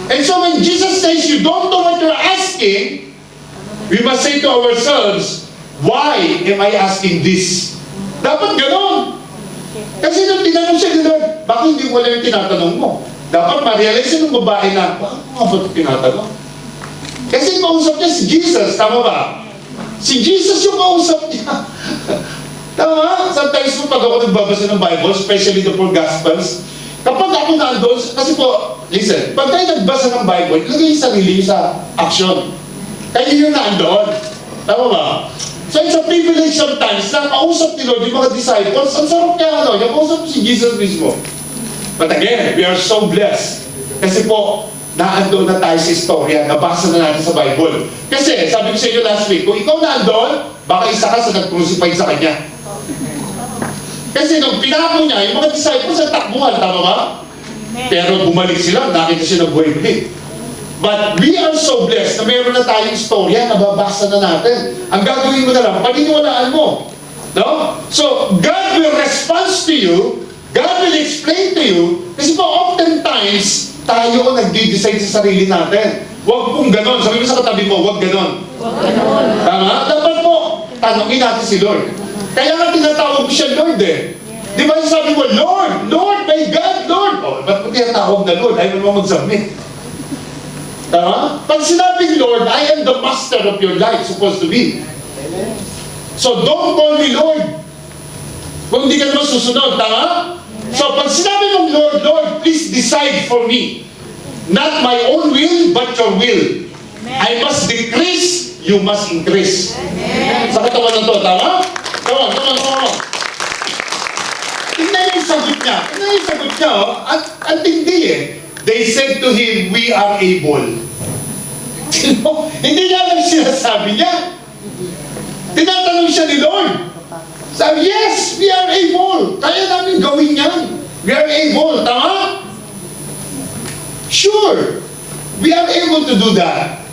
And so when Jesus says you don't know what you're asking, we must say to ourselves, why am I asking this? Dapat ganon. Kasi nung tinanong siya ni Lord, bakit hindi mo lang yung tinatanong mo? Dapat ma-realize ng babae na, bakit mo nga ba ito tinatanong? Kasi kausap niya si Jesus, tama ba? Si Jesus yung kausap niya. Tama? Sometimes po pag ako nagbabasa ng Bible, especially the four Gospels, kapag ako nandun, kasi po, listen, pag tayo nagbasa ng Bible, ilagay yung sarili sa action. Kaya yung nandun. Tama ba? So it's a privilege sometimes na kausap ni Lord yung mga disciples. Ang sarap kaya ano, yung kausap si Jesus mismo. But again, we are so blessed. Kasi po, naandun na tayo sa istorya, nabasa na natin sa Bible. Kasi, sabi ko sa inyo last week, kung ikaw naandun, baka isa ka sa nag-crucify sa Kanya. Kasi nung pinako niya, yung mga disciples sa takbuhan, tama ba? Pero bumalik sila, nakita siya na buhay-buhay. But we are so blessed na meron na tayong istorya, nababasa na natin. Ang gagawin mo na lang, paniniwalaan mo. No? So, God will respond to you, God will explain to you, kasi po oftentimes, tayo ang nagdi-decide sa sarili natin. Huwag pong ganon. Sabi mo sa katabi mo, huwag ganon. Tama? Dapat po, tanongin natin si Lord. Kaya nga tinatawag ko siya Lord eh. Di ba sabi mo, Lord, Lord, my God, Lord. O, ba't mo tinatawag na Lord? Ayaw mo mag-submit. Tama? Pag sinabing Lord, I am the master of your life, supposed to be. So don't call me Lord. Kung hindi ka naman susunod, tama? So pag sinabi mong Lord, Lord, please decide for me. Not my own will, but your will. I must decrease, you must increase. Sa katawan na to, tama? Come on. Tingnan yung sagot niya. Oh. At hindi eh. They said to him, we are able. Hindi niya alam sinasabi niya. Tinatanong siya ni Lord. Sabi, yes, we are able. Kaya namin gawin yan. We are able. Tama? Sure. We are able to do that.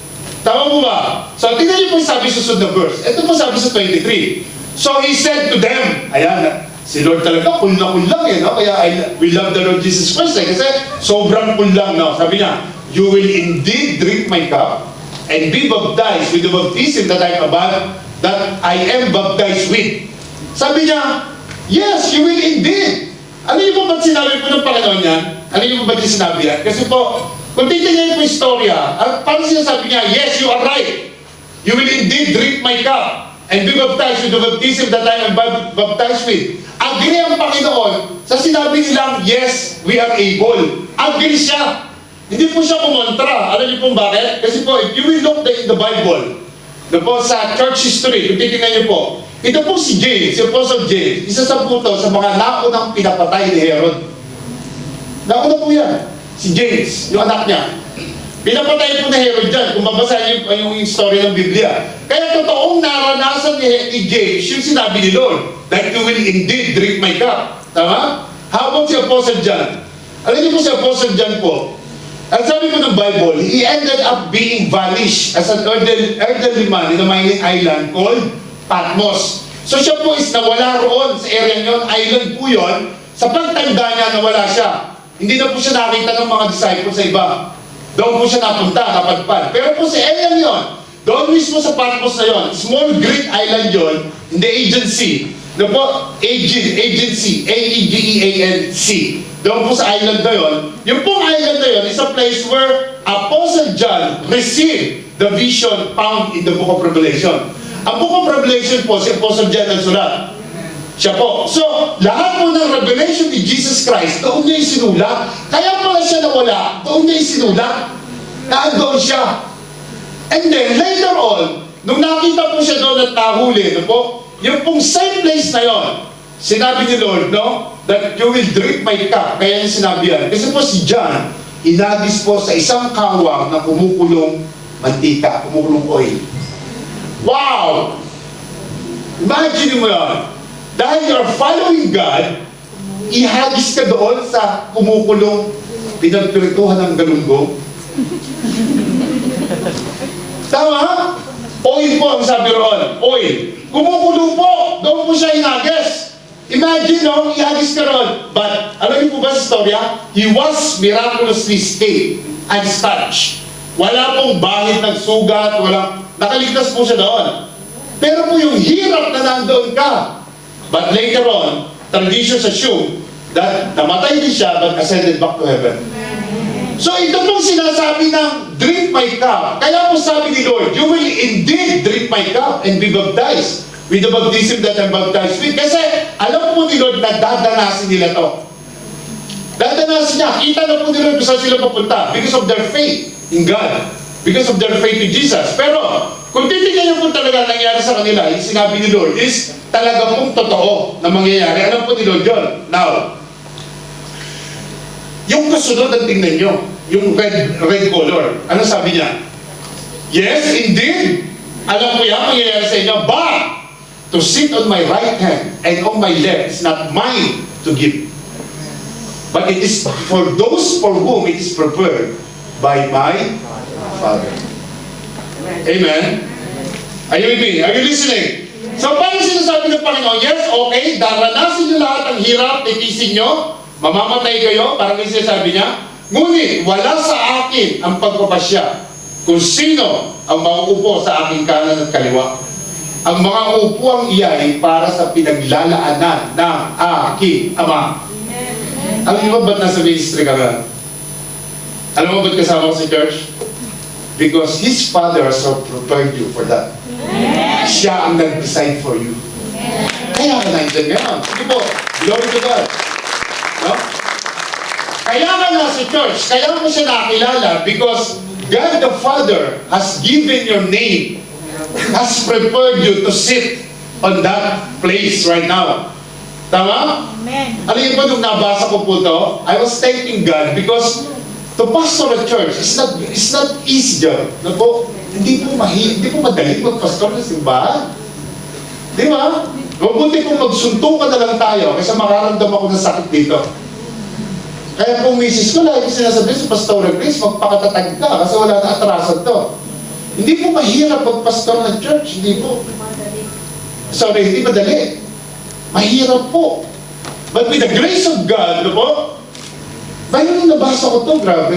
Tama mo ba? So, tingnan niyo po yung sabi susunod na verse. Ito po sabi sa 23. So, he said to them, ayan, si Lord talaga, cool na cool lang eh, no? Kaya we love the Lord Jesus Christ eh, kasi sobrang cool lang, no? Sabi niya, you will indeed drink my cup and be baptized with the baptism that I am baptized with. Sabi niya, yes, you will indeed. Ano yung ba't sinabi po ng Panginoon yan? Ano yung ba't yung sinabi yan? Kasi po, kung titignan po yung istorya, parang sinasabi niya, yes, you are right. You will indeed drink my cup and be baptized with the baptism that I am baptized with. Agree ang Panginoon sa sinabi nilang, yes, we are able. Agree siya. Hindi po siya kumontra. Alam niyo po bakit? Kasi po, if you will look in the Bible, po sa church history, kung titignan niyo po, ito po si James, si Apostle James, isa sa po sa mga naunang pinapatay ni Herod. Nauna po yan. Si James, yung anak niya. Pinapatay po ni Herod dyan, kung babasahin yung story ng Biblia. Kaya totoong naranasan ni James yung sinabi ni Lord, that you will indeed drink my cup. Tama? How about si Apostle John? Alam niyo po si Apostle John po, ang sabi po ng Bible, he ended up being banished as an elderly man in a mining island called Patmos. So siya po is nawala roon sa area nyon, island po yun. Sa pagtanda niya, nawala siya. Hindi na po siya nakita ng mga disciples sa iba. Doon po siya napunta, napadpad. Pero po sa area yun, doon mismo sa Patmos na yun, small Greek island yun, in the agency. Doon po, agency, A-E-G-E-A-N-C. Doon po sa island na yun. Yung pong island na yun is a place where Apostle John received the vision found in the book of Revelation. Ang book of Revelation po, si Apostle John ang sulat. Siya po. So, lahat po ng revelation ni Jesus Christ, doon niya yung sinulat. Kaya pala siya nawala, doon niya yung sinulat. Naandoon siya. And then, later on, nung nakita po siya doon at nahuli, no po, yung pong same place na yon, sinabi ni Lord, no, that you will drink my cup. Kaya niya sinabi yan. Kasi po si John, inagis po sa isang kawang na kumukulong mantika, kumukulong oil. Wow! Imagine mo yan. Dahil you're following God, ihagis ka doon sa kumukulong pinagpirituhan ng galunggong. Tama? Oil po ang sabi roon. Oil. Kumukulong po. Doon po siya hinagis. Imagine, no? Ihagis ka roon. But, alam niyo po ba sa storya? He was miraculously saved and touched. Wala pong bahid ng sugat, walang... Nakaligtas po siya doon. Pero po yung hirap na nandoon ka. But later on, traditions assume that namatay din siya but ascended back to heaven. So ito pong sinasabi ng drink my cup. Kaya po sabi ni Lord, you will indeed drink my cup and be baptized with the baptism that I'm baptized with. Kasi alam po ni Lord na dadanasin nila to. Dadanasin niya. Kita na po ni Lord kung saan sila papunta because of their faith in God. Because of their faith in Jesus. Pero, kung titignan niyo po talaga nangyari sa kanila, yung sinabi ni Lord is talaga pong totoo na mangyayari. Alam po ni Lord yun. Now, yung kasunod ang tingnan nyo, yung red color. Ano sabi niya? Yes, indeed. Alam ko yan, mangyayari sa inyo. But, to sit on my right hand and on my left is not mine to give. But it is for those for whom it is prepared by my Father. Amen? Are you with me? Are you listening? So, paano sinasabi ng Panginoon? Yes, okay, daranasin nyo lahat ang hirap, titisin nyo, mamamatay kayo, parang yung sinasabi niya. Ngunit, wala sa akin ang pagpapasya kung sino ang mauupo sa aking kanan at kaliwa. Ang mga upuang iyay para sa pinaglalaanan ng aking Ama. Alam niyo ba ba't nasa ministry ka na? Alam mo ba't kasama ko sa church? Because His Father has prepared you for that. Siya ang nag-decide for you. Kaya ka nandiyan ngayon. Sige po, glory to God. No? Kaya ka nasa church, kaya mo siya nakilala because God the Father has given your name, has prepared you to sit on that place right now. Tama? Amen. Alam niyo po nung nabasa ko po to, I was thanking God because to pastor a church is not easy job. No po? Hindi po madali magpastor ng simbahan. Di ba? Mabuti kung magsuntukan na lang tayo kasi makaramdam ako ng sakit dito. Kaya kung misis ko, lagi sinasabi sa Pastor Chris, magpakatatag ka kasi wala na atrasan to. Hindi po mahirap magpastor ng church. Hindi po. Sorry, hindi madali. Mahirap po. But with the grace of God, no po? Bayan nung nabasa ko to, grabe.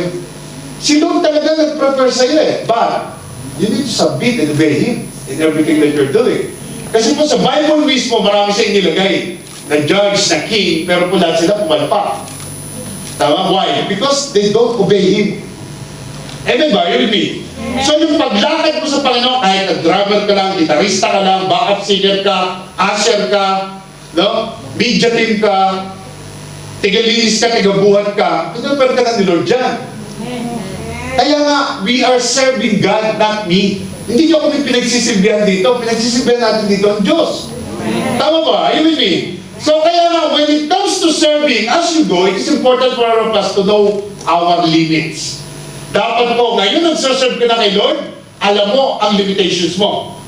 Si Lord talaga nag-prepare sa'yo eh. But, you need to submit and obey Him in everything that you're doing. Kasi po sa Bible mismo, marami siya inilagay na judge, na king, pero po lahat sila pumalpak. Tama? Why? Because they don't obey Him. Amen ba? You with me? So yung paglakad mo sa Panginoon, kahit nag-drummer ka lang, gitarista ka lang, backup singer ka, usher ka, no? Media team ka, tigalinis ka, tigabuhat ka, pinapal ka na ni Lord dyan. Kaya nga, we are serving God, not me. Hindi nyo kami pinagsisilbihan dito. Pinagsisilbihan natin dito ang Diyos. Tama ba? Are you with me? So kaya nga, when it comes to serving, as you go, it is important for all of us to know our limits. Dapat po, ngayon nagsaserve ka na kay Lord, alam mo ang limitations mo.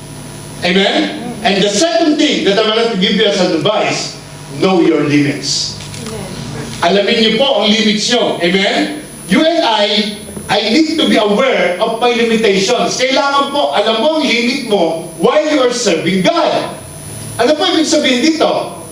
Amen? And the second thing that I want to give you as advice, know your limits. Alamin niyo po ang limits nyo. Amen? You and I need to be aware of my limitations. Kailangan po, alam mo ang limit mo while you are serving God. Ano po ibig sabihin dito?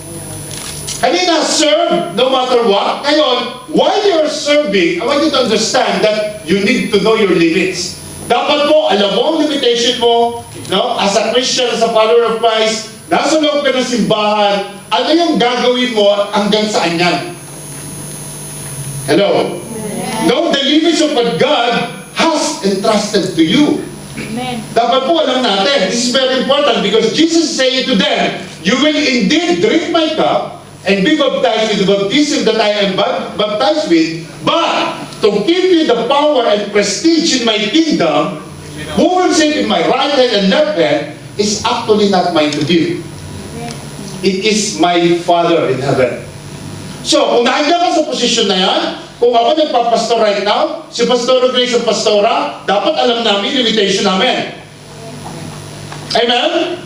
Kanina, serve no matter what. Ngayon, while you are serving, I want you to understand that you need to know your limits. Dapat po, alam mo ang limitation mo, no? As a Christian, as a follower of Christ, nasa loob ka ng simbahan, ano yung gagawin mo hanggang saan yan? Hello? Know the limits of what God has was entrusted to you. Dapat po alam natin, this is very important because Jesus is saying to them, you will indeed drink my cup and be baptized with the baptism that I am baptized with, but to give you the power and prestige in my kingdom, who will sit in my right hand and left hand is actually not mine to give. It is my Father in heaven. So, kung nandiyan ka sa posisyon na yan, kung ako nagpapastor right now, si Pastor Grace ang pastora, dapat alam namin limitation namin. Amen?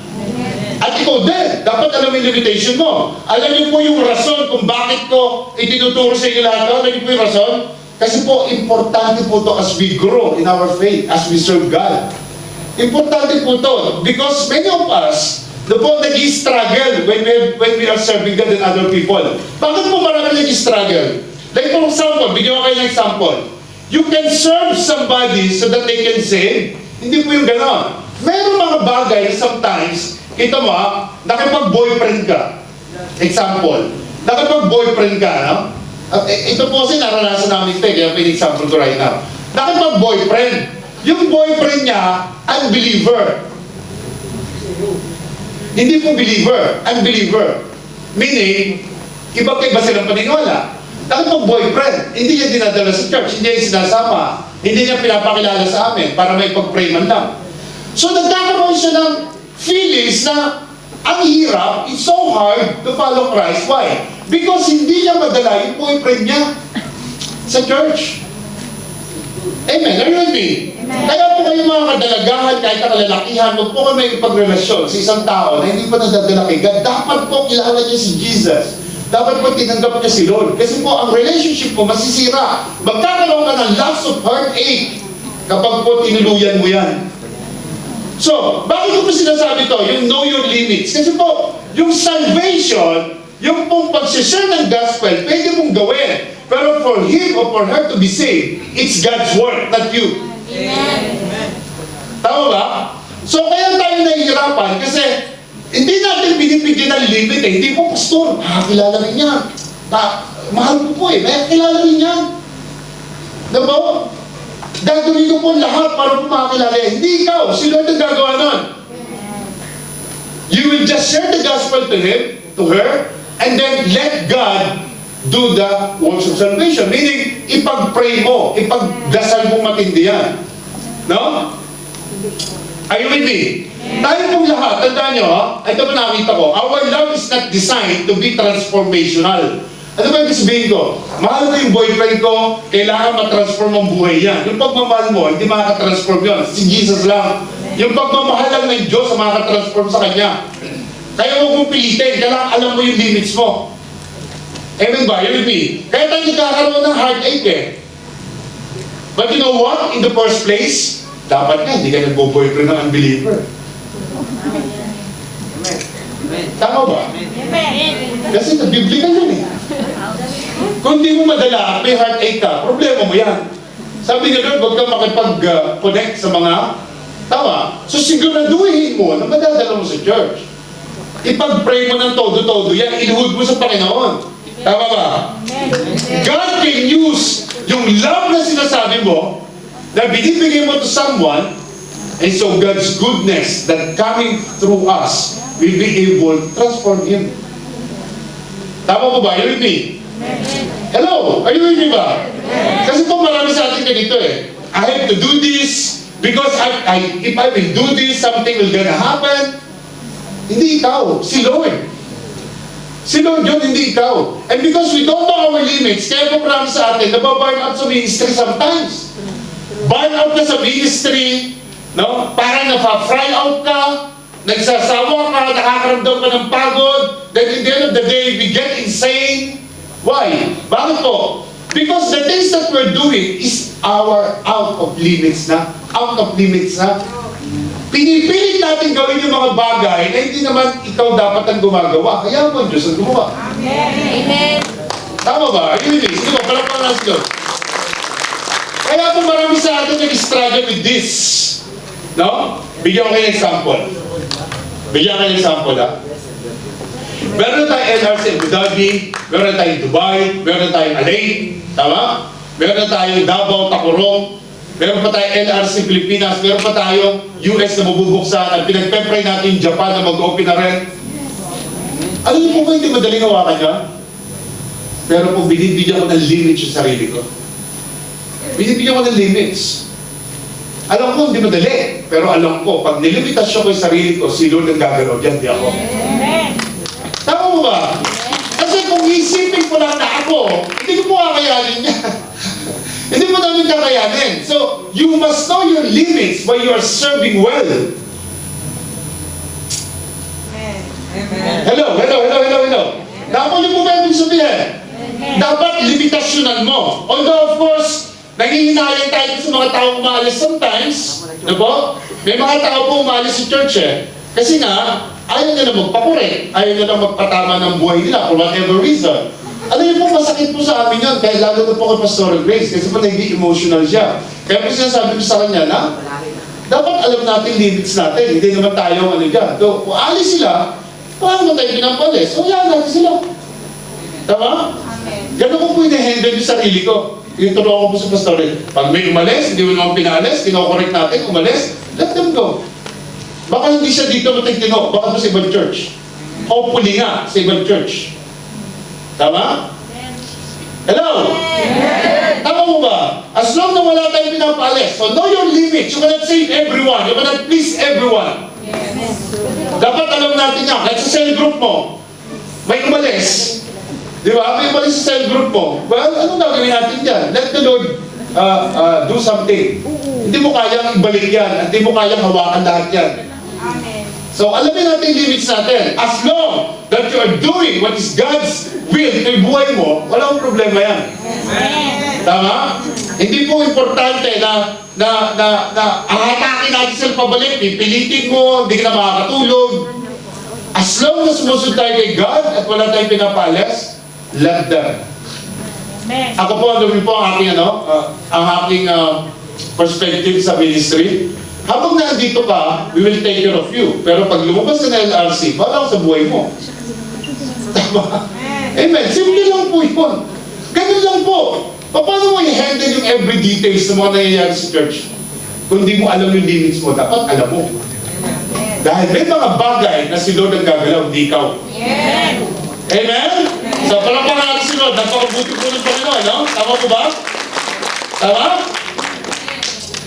At ikaw din, dapat alam yung limitation mo. Alam niyo po yung rason kung bakit ko itinuturo sa inyo lahat. Alam niyo po yung rason? Kasi po, importante po to as we grow in our faith, as we serve God. Importante po to because many of us, the po nag-struggle when we are serving God and other people. Bakit po marami nag-struggle? Like for example, bigyan ko kayo ng example. You can serve somebody so that they can save. Hindi po yung gano'n. Meron mga bagay sometimes, kita mo nakipag-boyfriend ka. Example. Nakipag-boyfriend ka, no? Ito po kasi naranasan namin ito, kaya pin-example ko right now. Nakipag-boyfriend. Yung boyfriend niya, unbeliever. Hindi po believer, unbeliever. Meaning, iba-iba silang paniniwala. Nakipag-boyfriend, hindi niya dinadala sa church, hindi niya sinasama, hindi niya pinapakilala sa amin para may pag-pray man lang. So nagkakaroon siya ng feelings na ang hirap, it's so hard to follow Christ. Why? Because hindi niya madala yung boyfriend niya sa church. Amen. Are you with me? Kaya po kayo mga kadalagahan, kahit ang kalalakihan, huwag po kayo may ipagrelasyon sa isang tao na hindi pa nadadala kay God. Dapat po kilala niya si Jesus. Dapat po tinanggap niya si Lord. Kasi po ang relationship mo masisira. Magkakaroon ka ng loss of heartache kapag po tinuluyan mo yan. So, bakit ko po sinasabi to? Yung know your limits. Kasi po, yung salvation, yung pong pag-share ng gospel, pwede mong gawin. Pero for him or for her to be saved, it's God's work, not you. Amen. Tama ba? So, kaya tayo nahihirapan kasi hindi natin binibigyan ng limit eh. Hindi po, pastor, makakilala rin yan. Mahal ko po eh, makakilala rin yan. Diba? Gagawin ko po lahat para po makakilala yan. Hindi ikaw, si Lord ang gagawa nun. You will just share the gospel to him, to her, and then let God do the works of salvation. Meaning, ipag-pray mo, ipagdasal mo matindi yan. No? Are you with me? Tayo pong lahat, tandaan nyo ha, ito pa nakita ko, our love is not designed to be transformational. Ano ba ibig sabihin ko? Mahal ko yung boyfriend ko, kailangan matransform ang buhay yan. Yung pagmamahal mo, hindi makakatransform yun. Si Jesus lang. Yung pagmamahal lang ng Diyos, makakatransform sa Kanya. Kaya huwag mong pilitin, kailangan alam mo yung limits mo. Amen ba? You with me? Kaya tayo nagkakaroon ng heartache eh. But you know what? In the first place, dapat nga, hindi ka nagbo-boyfriend ng unbeliever. Tama ba? Kasi biblical yun eh. Kung di mo madala, may heartache ka, problema mo yan. Sabi ni Lord, huwag kang makipag-connect sa mga tama. So siguraduhin mo na madadala mo sa church. Ipag-pray mo ng todo-todo yan, iluhod mo sa Panginoon. Tama ba? God can use yung love na sinasabi mo, na binibigay mo to someone, and so God's goodness that coming through us will be able to transform him. Tama po ba? Are you with me? Hello? Are you with me ba? Kasi po marami sa atin ganito eh. I have to do this because if I will do this, something will gonna happen. Hindi ikaw, si Lord. Si Lord yun, hindi ikaw. And because we don't know our limits, kaya po marami sa atin, nababurn out sa ministry sometimes. Burn out ka sa ministry, no? Parang napa-fry out ka, nagsasawa ka, nakakaramdam ka ng pagod, then at the end of the day, we get insane. Why? Bakit po? Because the things that we're doing is our out of limits na. Out of limits na. Pinipilit natin gawin yung mga bagay na hindi naman ikaw dapat ang gumagawa. Kaya mo ang Diyos ang gumawa. Amen. Tama ba? Are you with me? Sige ba? Palakpakan natin yun. Kaya po marami sa atin nag-struggle with this. No? Bigyan ko kayo ng example. Bigyan ko kayo ng example, ha? Meron na tayong NRC in Abu Dhabi, meron na tayong Dubai, meron na tayong Alay, tama? Meron na tayong Davao, Tacorong. Meron pa tayong LRC Pilipinas, meron pa tayong US na mabubuksan, at pinagpe-pray natin Japan na mag-open na rin. Alam niyo po ba hindi madaling hawakan yan? Pero kung binibigyan ko ng limits yung sarili ko, binibigyan ko ng limits. Alam ko hindi madali, pero alam ko, pag nilimitasyon ko yung sarili ko, si Lord ang gagalaw dyan, di ako. Tama mo ba? Kasi kung isipin ko lang na ako, hindi ko po kakayanin niya. Hindi mo namin kakayanin. So, you must know your limits while you are serving well. Hello. Tama niyo po ba ibig sabihin? Dapat limitasyonan mo. Although, of course, nanghihinayang tayo sa mga tao umalis sometimes. Diba? May mga tao po umalis sa church eh. Kasi nga, ayaw nila magpakorek. Ayaw nila magpatama ng buhay nila for whatever reason. Alam niyo po, masakit po sa amin yun. Kaya lalo na po kay Pastor Grace. Kasi po naging emotional siya. Kaya po sinasabi ko sa kanya na, dapat alam natin limits natin. Hindi naman tayo ano dyan. So, kung alis sila, paano naman tayo pinapalis? So, yan natin sila. Tama? Ganun ko po i-handle yung sarili ko. Yung turuan ko po sa Pastor. Pag may umalis, hindi mo naman pinalis, kinokorek natin, umalis, let them go. Baka hindi siya dito matigtino, baka po sa ibang church. Hopefully nga, sa ibang church. Tama? Hello? Tama mo ba? As long na wala tayong pinapalis, so know your limits. You cannot save everyone. You cannot please everyone. Dapat alam natin yan. Kahit sa cell group mo, may umalis. Di ba? May umalis sa cell group mo. Well, anong gagawin natin dyan? Let the Lord do something. Hindi mo kayang ibalik yan. Hindi mo kayang hawakan lahat yan. So, alamin natin yung limits natin. As long that you are doing what is God's will sa buhay mo, walang problema yan. Tama? Hindi po importante na ahatakin natin sila pabalik, pipilitin mo, hindi ka na makakatulog. As long as sumusunod tayo kay God at wala tayong pinapalas, let them. Ako po, ano po ang aking perspective sa ministry. Habang nandito ka, we will take care of you. Pero pag lumabas ka na LRC, balang sa buhay mo. Tama? Amen. Simple lang po yun. Ganun lang po. Paano mo i-handle yung every details ng mga nangyayari sa church? Kung di mo alam yung limits mo, dapat alam mo. Dahil may mga bagay na si Lord ang gagalaw, hindi ikaw. Amen? So, parang pangalan si Lord, napakabuti po ng Panginoon, no? Tama po ba? Tama?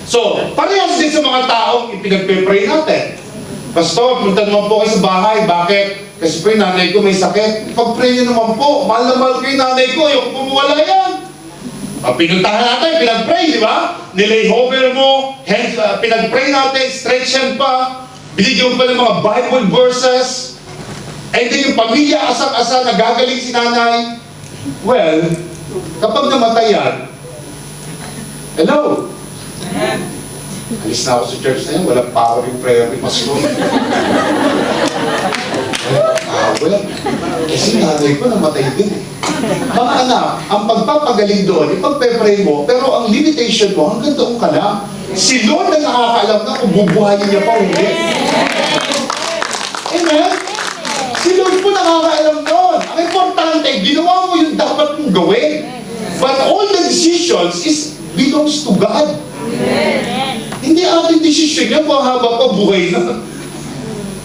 So, parehas din sa mga taong ipinagpe-pray natin. Pastor, punta naman po kayo sa bahay. Bakit? Kasi po yung nanay ko may sakit. Pag-pray niyo naman po. Mahal na mahal ko yung nanay ko. Yung pumuwala yan. Pinuntahan natin, pinag-pray, di ba? Nilay-hover mo, pinag-pray natin, stretch hand pa. Binigyan mo pa ng mga Bible verses. And then yung pamilya, asang-asa, nagagaling si nanay. Well, kapag namatay yan, hello? Alis na ako sa church na yun, walang power in prayer ni Pastor. Well, kasi nanay ko namatay din. Mga anak, ang pagpapagaling doon, ipagpe-pray mo, pero ang limitation mo, hanggang doon ka na. Si Lord ang nakakaalam na kung bubuhayin niya pa o hindi. Amen? Si Lord po nakakaalam doon. Ang importante, ginawa mo yung dapat mong gawin. But all the decisions belongs to God. Hindi ating decision yan kung haba pa buhay na.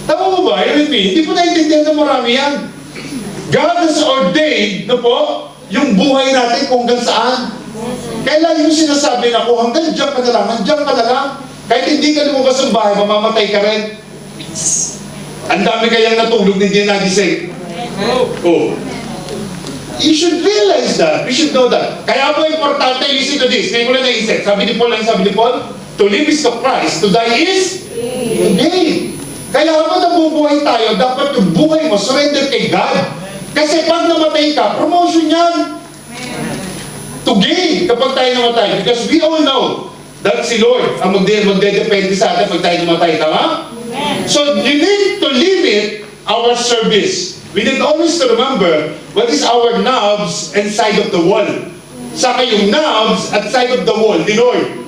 Tama mo ba? You with me? Hindi po naiintindihan na marami yan. God has ordained na po yung buhay natin kung hanggang saan. Kailan yung sinasabi na kung hanggang dyan ka na lang, hanggang ka na lang. Kahit hindi ka lumabas ng bahay, mamamatay ka rin. Ang dami kayang natulog na hindi nagising. Oh. You should realize that. We should know that. Kaya po importante, listen to this. Ngayon ko lang naisip. Sabi ni Paul, to live is to Christ, to die is gain. Kaya habang nabubuhay tayo, dapat yung buhay mo, surrender kay God. Kasi pag namatay ka, promotion yan. To gain kapag tayo namatay. Because we all know that si Lord ang magdedepende sa atin pag tayo namatay. Tama? So you need to limit our service. We need always to remember what is our knobs and side of the wall. Saka yung knobs at side of the wall, ni Lord.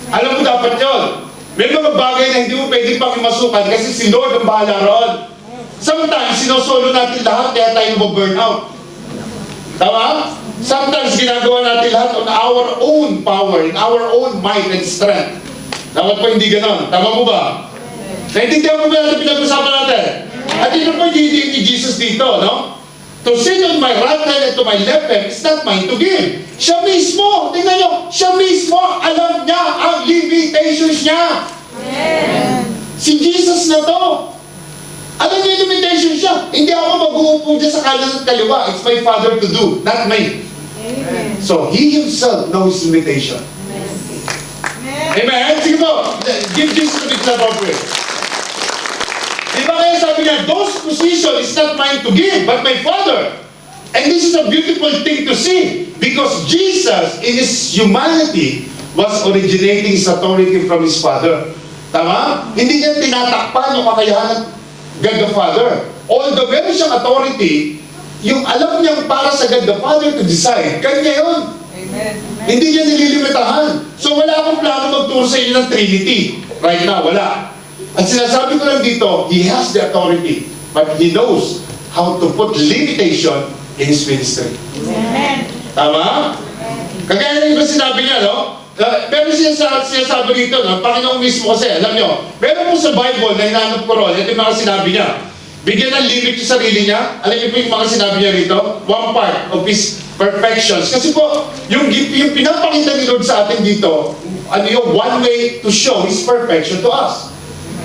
Alam mo dapat yun. May mga bagay na hindi mo pwede pang imasukan kasi si Lord ang bahala roon. Sometimes, sinosolo natin lahat kaya tayo mag-burn out. Tama? Sometimes ginagawa natin lahat on our own power, in our own might and strength. Dapat po hindi ganon. Tama po ba? Naintindihan po ba natin pinag-usapan natin? At ito po yung ni Jesus dito, no? To sit on my right hand and to my left hand is not mine to give. Siya mismo, tingnan nyo, siya mismo, alam niya ang limitations niya. Si Jesus na to. Alam niya yung limitations niya. Hindi ako mag-uupo dyan sa kanan at kaliwa. It's my Father to do, not me. So, He Himself knows His limitation. Amen? Sige po, give Jesus a big clap of praise. Di ba kaya sabi niya, those positions is not mine to give, but my Father. And this is a beautiful thing to see. Because Jesus, in His humanity, was originating His authority from His Father. Tama? Hindi niya tinatakpan yung kakayahan ng God the Father. Although meron siyang authority, yung alam niyang para sa God the Father to decide, kanya yun. Amen. Hindi niya nililimitahan. So wala akong plano magturo sa inyo ng Trinity. Right now, wala. At sinasabi ko lang dito, He has the authority, but He knows how to put limitation in His ministry. Amen. Tama? Kagaya ng iba sinabi niya, no? Pero sinasabi dito, no? Panginoon mismo kasi, alam nyo, meron po sa Bible na hinanap ko ron, ito yung mga sinabi niya. Bigyan ng limit yung sarili niya. Alam niyo po yung mga sinabi niya rito? One part of His perfections. Kasi po, yung pinapakita ni Lord sa atin dito, ano yung one way to show His perfection to us.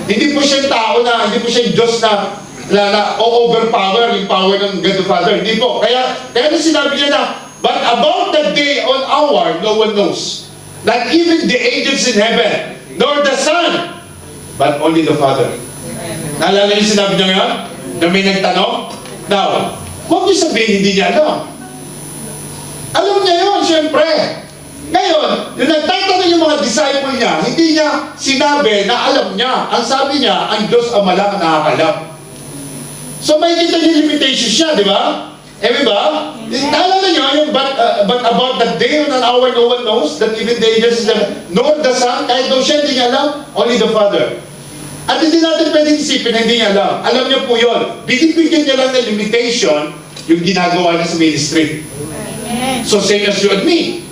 Hindi po siya tao na, hindi po siya Diyos na overpower yung power ng God the Father. Hindi po. Kaya nung sinabi niya na, but about the day on hour, no one knows. Not even the angels in heaven, nor the Son, but only the Father. Naalala niyo sinabi niya ngayon? Na may nagtanong? Now, huwag niyo sabihin hindi niya alam. Alam niya yun, siyempre. Ngayon, yung nagtatanong yung mga disciple niya, hindi niya sinabi na alam niya. Ang sabi niya, ang Diyos Ama lang ang nakakalam. So may kita yung limitations siya, di ba? Eh, di ba? Naalala niyo yung but about the day and an hour no one knows, that even the angels, nor the Son, kahit daw siya hindi niya alam, only the Father. At hindi natin pwedeng isipin na hindi niya alam. Alam niyo po yun. Binibigyan niya lang ng limitation yung ginagawa niya sa ministry. So same as you and me.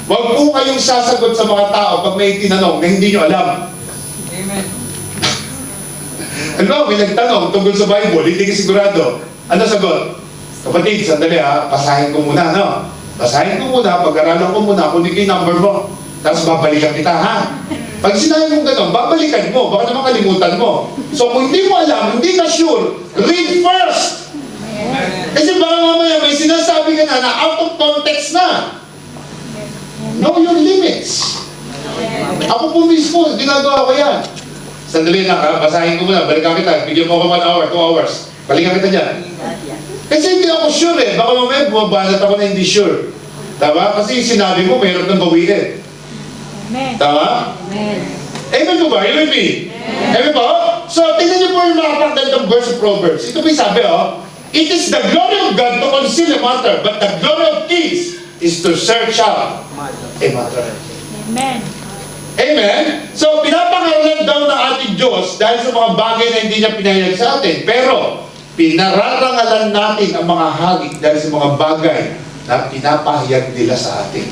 Huwag po kayong sasagot sa mga tao pag may tinanong na hindi niyo alam. Amen. Ano, may nagtanong tungkol sa Bible, hindi ka sigurado. Ano sagot? Kapatid, sandali ha, basahin ko muna, no? Basahin ko muna, pag-aralan ko muna, kunin ko yung number mo. Tapos babalikan kita, ha? Pag sinabi mong gano'n, babalikan mo, baka naman kalimutan mo. So kung hindi mo alam, hindi ka sure, read first! Kasi baka mamaya may sinasabi ka na out of context na. Know your limits. Ako po mismo, ginagawa ko yan. Sandali lang ha, basahin ko muna, balikan kita, bigyan mo ako 1 hour, 2 hours. Balikan kita dyan. Kasi hindi ako sure eh, baka mamaya bumabanat ako na hindi sure. Tama? Kasi sinabi mo, mayroon ng bawiin. Tama? Amen po ba? You with me? Amen po? So, tingnan niyo po yung napakagandang verse of Proverbs. Ito po yung sabi, it is the glory of God to conceal a matter, but the glory of kings is to search out a matter. Amen. Amen? So, pinapangaralan daw ng ating Diyos dahil sa mga bagay na hindi niya pinahayag sa atin. Pero, pinararangalan natin ang mga hagik dahil sa mga bagay na pinapahayag nila sa atin.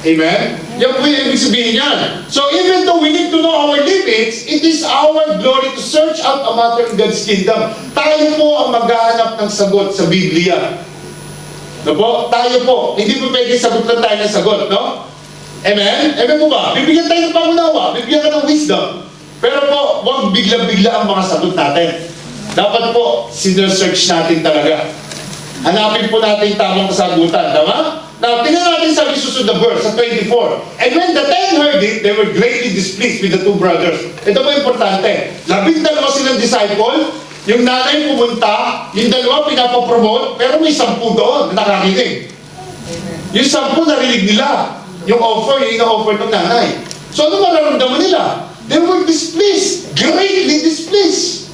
Amen? Yan po yung ibig sabihin niyan. So, even though we need to know our limits, it is our glory to search out a matter in God's kingdom. Tayo po ang maghahanap ng sagot sa Biblia. No po? Tayo po. Hindi po pwede sagot lang tayo ng sagot, no? Amen? Amen po ba? Bibigyan tayo ng pangunawa. Bibigyan ka ng wisdom. Pero po, huwag bigla-bigla ang mga sagot natin. Dapat po, sinesearch natin talaga. Hanapin po natin tamang kasagutan. Tama? Now, tingnan natin sa susunod na verse, sa 24. And when the 10 heard it, they were greatly displeased with the 2 brothers. Ito po importante. 12 silang disciple, yung nanay pumunta, yung 2 pinapapromote, pero may 10 doon na nakakinig. Yung 10 narinig nila. Yung offer, yung ina-offer ng nanay. So ano mararamdaman nila? They were displeased. Greatly displeased.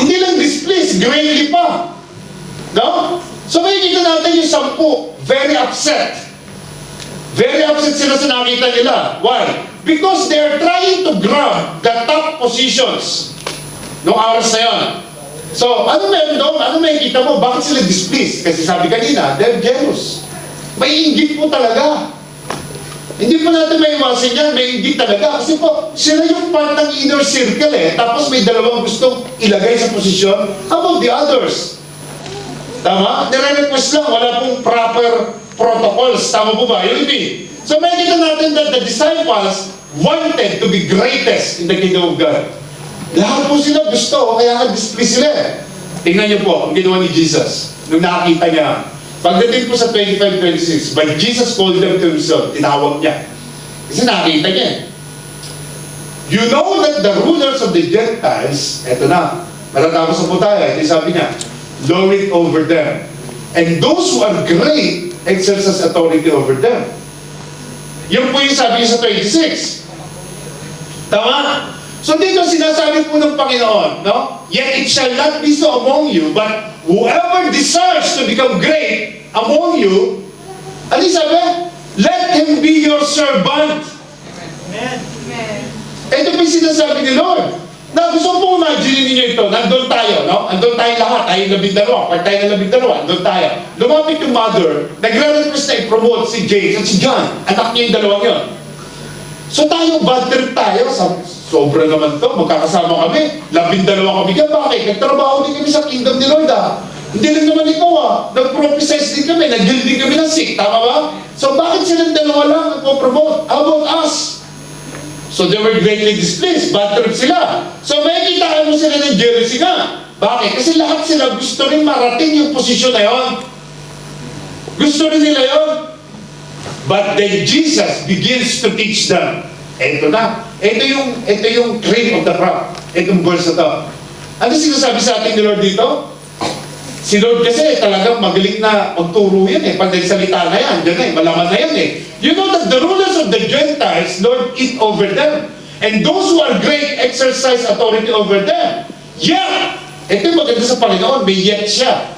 Hindi lang displeased, greatly pa. No? So makikita natin yung 10, very upset. Very upset sila sa nakita nila. Why? Because they are trying to grab the top positions noong oras na yun. So, ano meron doon? Ano makikita mo? Bakit sila displeased? Kasi sabi kanina, they're jealous. May inggit po talaga. Hindi po natin may iwasan yan, may inggit talaga. Kasi po, sila yung part ng inner circle eh. Tapos may dalawang gustong ilagay sa posisyon. How about the others? Tama? Nire-request lang, wala pong proper protocols. Tama po ba? Yun hindi. So makikita natin that the disciples wanted to be greatest in the kingdom of God. Lahat po sila gusto, kaya nga-display sila eh. Tingnan niyo po ang ginawa ni Jesus nung nakakita niya. Pagdating po sa 25-26, but Jesus called them to himself, tinawag niya. Kasi nakakita niya eh. You know that the rulers of the Gentiles, eto na, matatapos na po tayo, ito sabi niya, lord it over them. And those who are great, exercise authority over them. Yun po yung sabi niya sa 26. Tama? So dito sinasabi po ng Panginoon, no? Yet it shall not be so among you, but whoever desires to become great among you, ano sabi? Let him be your servant. Ito po yung sinasabi ni Lord. Na gusto po imagine ninyo ito, nandun tayo, no? Andun tayo lahat, tayo 12, part tayo ng 12, andun tayo. Lumapit yung mother, nagre-request na i-promote si James at si John, anak niya yung dalawang yun. So tayo, bad trip tayo, sobra naman to, magkakasama kami, 12 kami ka, bakit? Nagtrabaho din kami sa kingdom ni Lord Hindi lang naman ikaw nag-prophesize din kami, nag-heal din kami ng sick, tama ba? So bakit silang dalawa lang nagpo-promote? How about us? So they were greatly displeased, bad trip sila. So makikita mo sila ng jealousy nga. Bakit? Kasi lahat sila gusto rin marating yung posisyon na yun. Gusto rin nila yun. But then Jesus begins to teach them. Ito na. Ito yung cream of the crop. Itong verse na to. Ano sinasabi sa ating ni Lord dito? Si Lord kasi talagang magaling na magturo yan eh. Pag salita na yan, dyan eh, malaman na yan eh. You know that the rulers of the Gentiles, Lord, eat over them. And those who are great exercise authority over them. Yeah! Ito yung maganda sa Panginoon, may yet siya.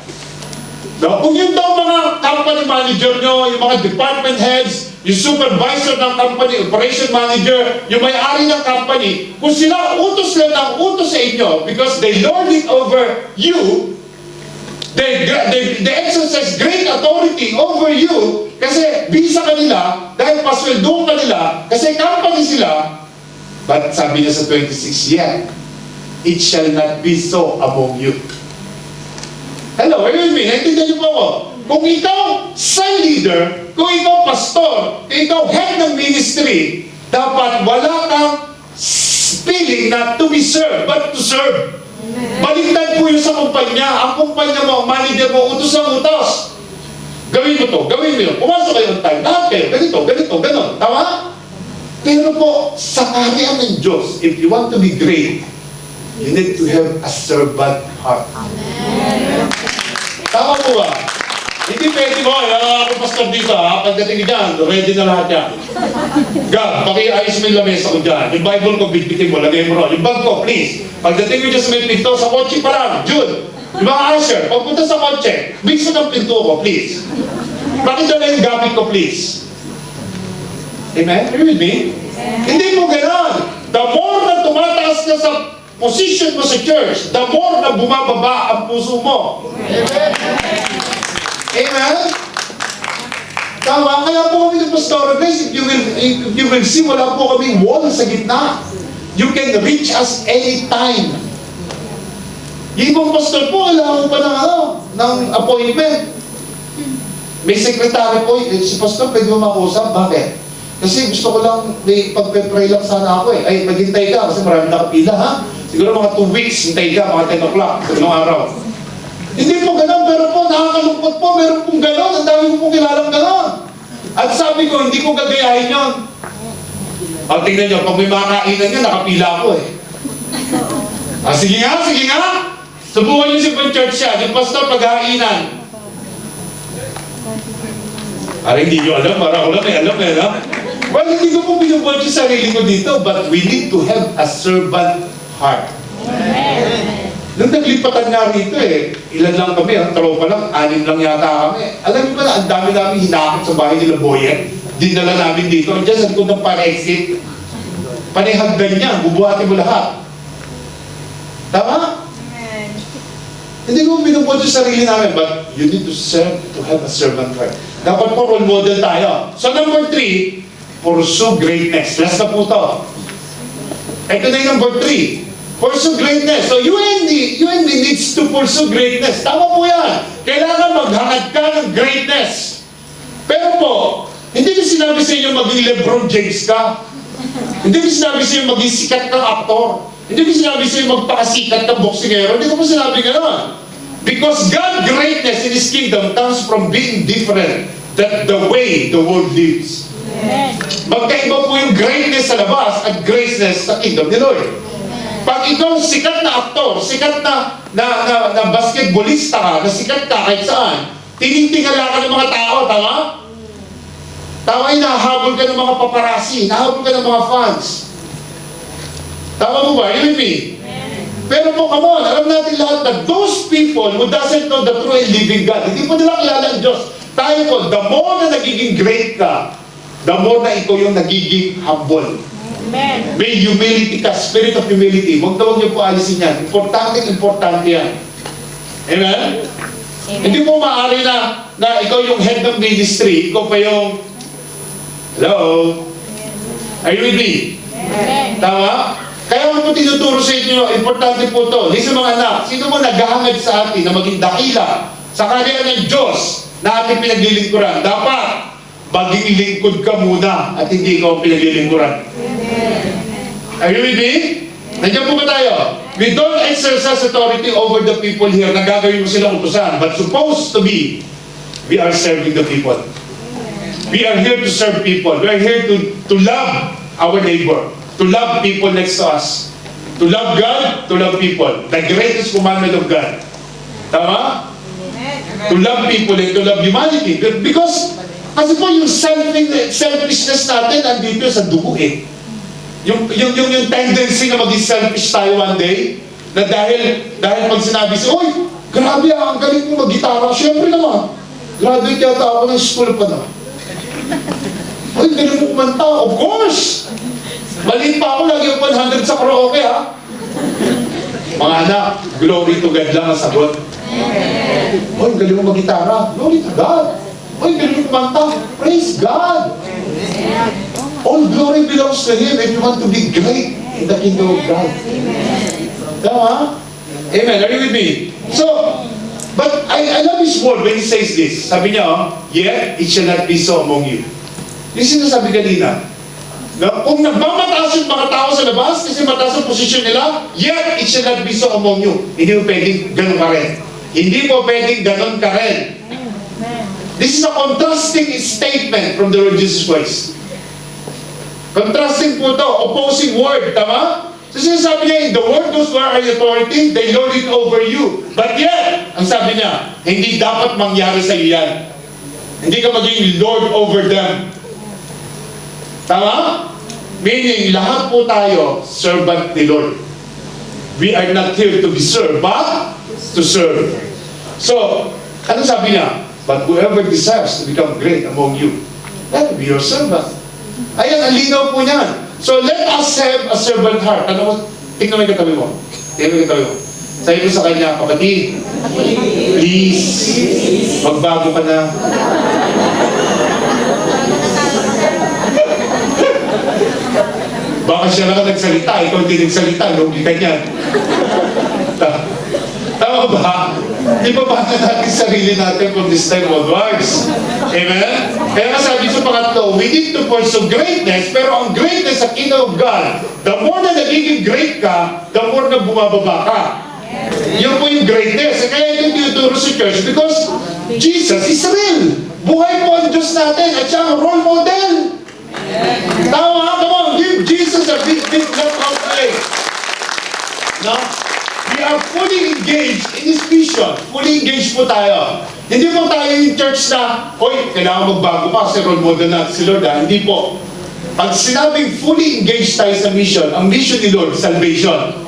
No? Kung yun daw mga company manager nyo, yung mga department heads, yung supervisor ng company, operation manager, yung may-ari ng company, kung sila utos lang ng utos sa inyo because they lord it over you, they exercise great authority over you kasi bisa kanila, dahil pasweldoong kanila, kasi company sila. But sabi niya sa 26, yeah, it shall not be so among you. Hello, are you with me? Naintindihan niyo po ako? Kung ikaw cell leader, kung ikaw pastor, kung ikaw head ng ministry, dapat wala kang feeling na to be served, but to serve. Baliktad po yun sa kumpanya. Ang kumpanya mo, ang manager mo, utos ang utos. Gawin mo to, gawin mo yun. Pumasok kayo on time. Lahat kayo, ganito, ganon. Tama? Pero po, sa kaharian ng Diyos, if you want to be great, you need to have a servant heart. Amen. Tama po ba? Hindi pwede mo, ako pastor dito pagdating dyan, ready na lahat yan. God, pakiayos mo yung lamesa ko dyan. Yung Bible ko, bitbitin mo, lagay mo ron. Yung bag ko, please. Pagdating mo dyan sa may pinto, sa kotse pa lang, Jude. Yung mga usher, pagpunta sa kotse, bigso ng pinto ko, please. Bakit na yung gamit ko, please? Amen? Are you with me? Hindi mo gano'n. The more na tumataas ka sa position mo sa church, the more na bumababa ang puso mo. Amen? Amen? Tama, kaya po kami ng pastor, guys, if you will see, wala po kami wall sa gitna. You can reach us anytime. Yung ibang pastor po, wala ko pa ng appointment. May secretary po, si pastor, pwede mo makausap. Bakit? Kasi gusto ko lang, may pagpe-pray lang sana ako eh. Ay, maghintay ka kasi marami nakapila ha. Siguro mga 2 weeks, hintay ka, mga 10 o'clock, tatlong araw. Hindi po ganun, pero po, nakakalungkot po, meron pong ganun, ang dami ko pong kilalang ganun. At sabi ko, hindi ko gagayahin yun. Ang tingnan nyo, pag may makakainan nyo, nakapila ako eh. Sige nga. Subukan nyo si Church siya, yung pastor paghahainan. Para hindi nyo alam, para ako lang alam eh, no? Well, hindi ko po binubuhat yung sarili ko dito, but we need to have a servant heart. Amen. Nung naglipatan nga rito eh, ilan lang kami, tropa lang, 6 lang yata kami. Alam niyo ba na, ang dami namin hinakot sa bahay nila Boyet, dinala namin dito, dyan sa likod ng pan-exit. Panihagdan niya, bubuhatin mo lahat. Tama? Hindi ko pinupod yung sarili namin, but you need to serve, to have a servant heart. Dapat po role model tayo. So number 3, pursue greatness. Last na po to. Ito na yung number 3. Pursue greatness. So UND needs to pursue greatness. Tama po yan. Kailangan maghangad ka ng greatness. Pero po, hindi ko sinabi sa inyo maging LeBron James ka. Hindi ko sinabi sa inyo maging sikat kang aktor. Hindi ko sinabi sa inyo magpakasikat kang boksingero. Hindi ko po sinabi gano'n. Because God's greatness in His kingdom comes from being different than the way the world lives. Magkaiba po yung greatness sa labas at greatness sa kingdom ni Lord. Pag ikaw sikat na aktor, sikat na basketballista ka, na sikat ka kahit saan, tinitingala ka ng mga tao, tama? Tama, nahabol ka ng mga paparazzi, nahabol ka ng mga fans. Tama mo ba? You and me? Pero po, come on, alam natin lahat na those people who doesn't know the true and living God, hindi po nila kilala ang Diyos. Tayo po, the more na nagiging great ka, the more na ikaw yung nagiging humble. Amen. May humility ka, spirit of humility. Huwag na huwag niyo po alisin yan. Importante yan. Amen? Hindi mo maaari na ikaw yung head ng ministry, ikaw pa yung, hello? Are you with me? Amen. Tama? Kaya ako po tinuturo sa inyo, importante po to. Listen mga anak, sino mo naghahangad sa atin na maging dakila sa kanya ng Diyos na ating pinaglilingkuran? Dapat, maging lingkod ka muna at hindi ikaw ang pinaglilingkuran. Are you with me? Nandiyan po ba tayo? We don't exercise authority over the people here na gagawin mo silang utusan. But supposed to be, we are serving the people. We are here to serve people. We are here to love our neighbor. To love people next to us. To love God, to love people. The greatest commandment of God. Tama? To love people and to love humanity. Because, kasi po yung selfishness natin andito sa dugo eh. Yung tendency na maging selfish tayo one day, na dahil pag sinabi siya, "Uy, grabe ang galing mo mag-gitara." Siyempre naman, graduate yata ako ng school pa na. "Uy, galing mo kumanta." Of course! Maliit pa ako, lagi yung 100 sa karaoke ha. Mga anak, glory to God lang ang sagot. Uy, galing mo mag-gitara. Glory to God. Uy, galing mo kumanta. Praise God. All glory belongs to Him if you want to be great in the kingdom of God. Tama? Amen. Are you with me? So, but I love His word when He says this. Sabi niya, yet it shall not be so among you. Yung sinasabi kanina, no? Kung nagmamataas yung mga tao sa labas kasi mataas ang posisyon nila, yet it shall not be so among you. Hindi mo pwedeng ganun ka rin. Hindi mo pwedeng ganun ka rin. This is a contrasting statement from the Lord Jesus Christ. Contrasting po ito, opposing word, tama? So sinasabi niya, in the word those who are in authority, they lord it over you. But yet, ang sabi niya, hindi dapat mangyari sa iyo yan. Hindi ka maging lord over them. Tama? Meaning, lahat po tayo, servant ni Lord. We are not here to be served, but to serve. So, ano sabi niya? But whoever desires to become great among you, let him be your servant. Ayan, ang linaw po niyan. So, let us have a servant heart. Ano mo? Tingnan mo yung katabi mo. Tingnan mo yung katabi mo. Sabi mo sa kanya, kapatid, please, magbago ka na. Baka siya lang nagsalita, ikaw hindi nagsalita, lugi ka niyan. Tama ba? Di ba baka natin sarili natin from this time onwards? Amen? Kaya nga sabi sa pangatlo, we need to pursue greatness, pero ang greatness sa kingdom of God, the more na nagiging great ka, the more na bumababa ka. Yun po yung greatness. Kaya ito tinuturo sa church because Jesus is real. Buhay po ang Diyos natin at siya ang role model. Tama, come on, give Jesus a big clap of praise. No? We are fully engaged in His vision. Fully engaged po tayo. Hindi po tayo yung church na, "Hoy, kailangan magbago pa kasi role model natin si Lord." Hindi po. Pag sinabing fully engaged tayo sa mission, ang mission ni Lord, salvation.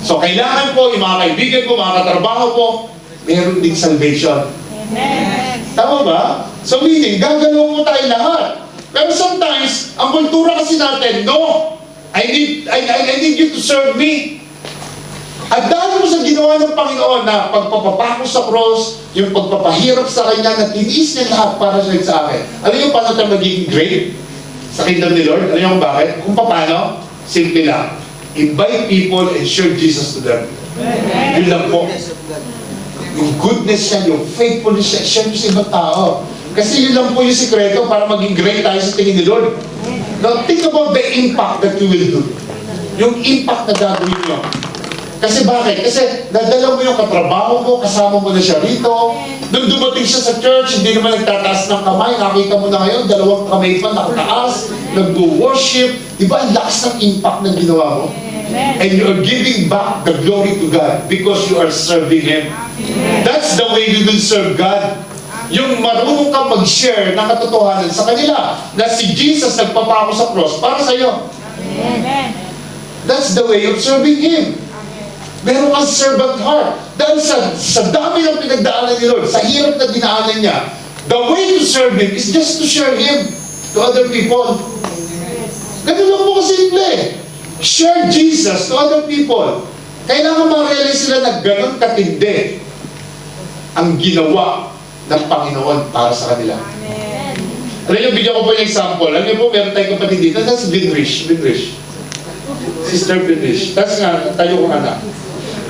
So, kailangan po, yung mga kaibigan ko, mga katrabaho po, meron din salvation. Amen. Tama ba? So, meaning, gagalaw po tayo lahat. Pero sometimes, ang kultura kasi natin, no, I need you to serve me. At dahil mo sa ginawa ng Panginoon na pagpapapako sa cross, yung pagpapahirap sa Kanya na tiniis niya lahat para sa akin. Alam niyo paano tayo magiging great sa kingdom ni Lord? Alam niyo kung bakit? Kung paano? Simple lang. Invite people and share Jesus to them. Yun lang po. Yung goodness niya, yung faithfulness niya, share niyo sa ibang tao. Kasi yun lang po yung sikreto para maging great tayo sa tingin ni Lord. Now, think about the impact that you will do. Yung impact na gagawin nyo. Kasi bakit? Kasi nadala mo yung katrabaho mo, kasama mo na siya rito. Nung dumating siya sa church, hindi naman nagtataas ng kamay. Nakita mo na ngayon, 2 kamay pa nakataas, nag-worship. Di ba ang lakas ng impact ng ginawa mo? And you are giving back the glory to God because you are serving Him. That's the way we will serve God. Yung marunong ka mag-share ng katotohanan sa kanila na si Jesus nagpapako sa cross para sa iyo. That's the way of serving Him. Meron kang servant heart. Dahil sa dami ng pinagdaanan ni Lord, sa hirap na dinaanan niya, the way to serve Him is just to share Him to other people. Ganun lang po kasimple. Share Jesus to other people. Kailangan ma-realize sila na ganun katindi ang ginawa ng Panginoon para sa kanila. Alam niyo, bigyan ko po yung example. Alam niyo po, meron tayong kapatid dito. That's Vinrich. Sister Vinrich. Tapos nga, tayo ko nga na.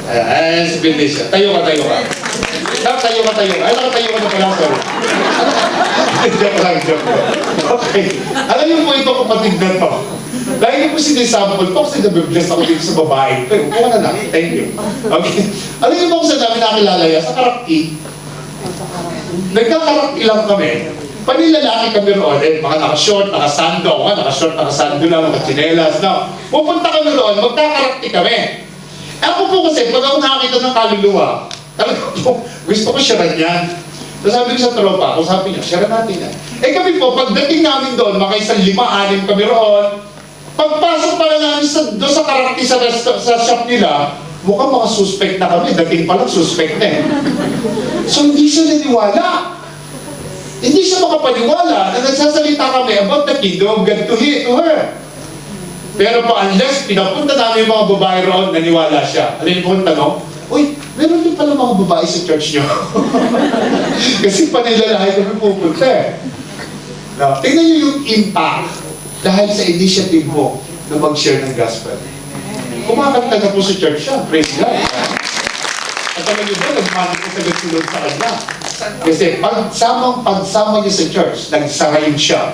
Ayan, si Vinrich. Tayo ka. Tayo ka. Ay, nakatayo ka na pala. Sorry. Joke lang. Okay. Alam niyo po ito kapatid na to. Dahil po sinisample po kasi nabibless ako dito sa babae. Pero kuha na. Thank you. Okay. Alam niyo po kung saan namin nakilala yan? Sa Karaki. Nagkakaraki lang kami. Panilalaki kami roon, mga naka-short, naka-sando. Ako nga, naka-short, naka-sando lang, naka-chinelas. No? Pupunta kami roon, magkakarakti kami. Ako po kasi, pag ako nakakita ng kaluluwa, talaga po, gusto ko sharean yan. So sabi ko sa tropa, kung sabi niya, sharean natin yan. Kami po, pagdating namin doon, mga 5-6 kami roon, pagpasok pala namin doon sa karakti sa shop nila, mukhang mga suspect na kami. Dating pa lang, suspect na eh. So hindi siya naniwala. Hindi siya makapaniwala na nagsasalita kami about the kingdom of God to her. Pero pa unless pinapunta namin yung mga babae roon, naniwala siya. Alam niyo po ang tanong? Uy, meron din pala mga babae sa church niyo. Kasi panilalahay kami pupunta eh. No, tingnan niyo yung impact dahil sa initiative mo na mag-share ng gospel. Kumakanta na po sa church siya. Praise God. At alam niyo ba, nagmanik ko sa nagsulod sa kanya. Kasi pagsama niya sa church, nagsarayin siya.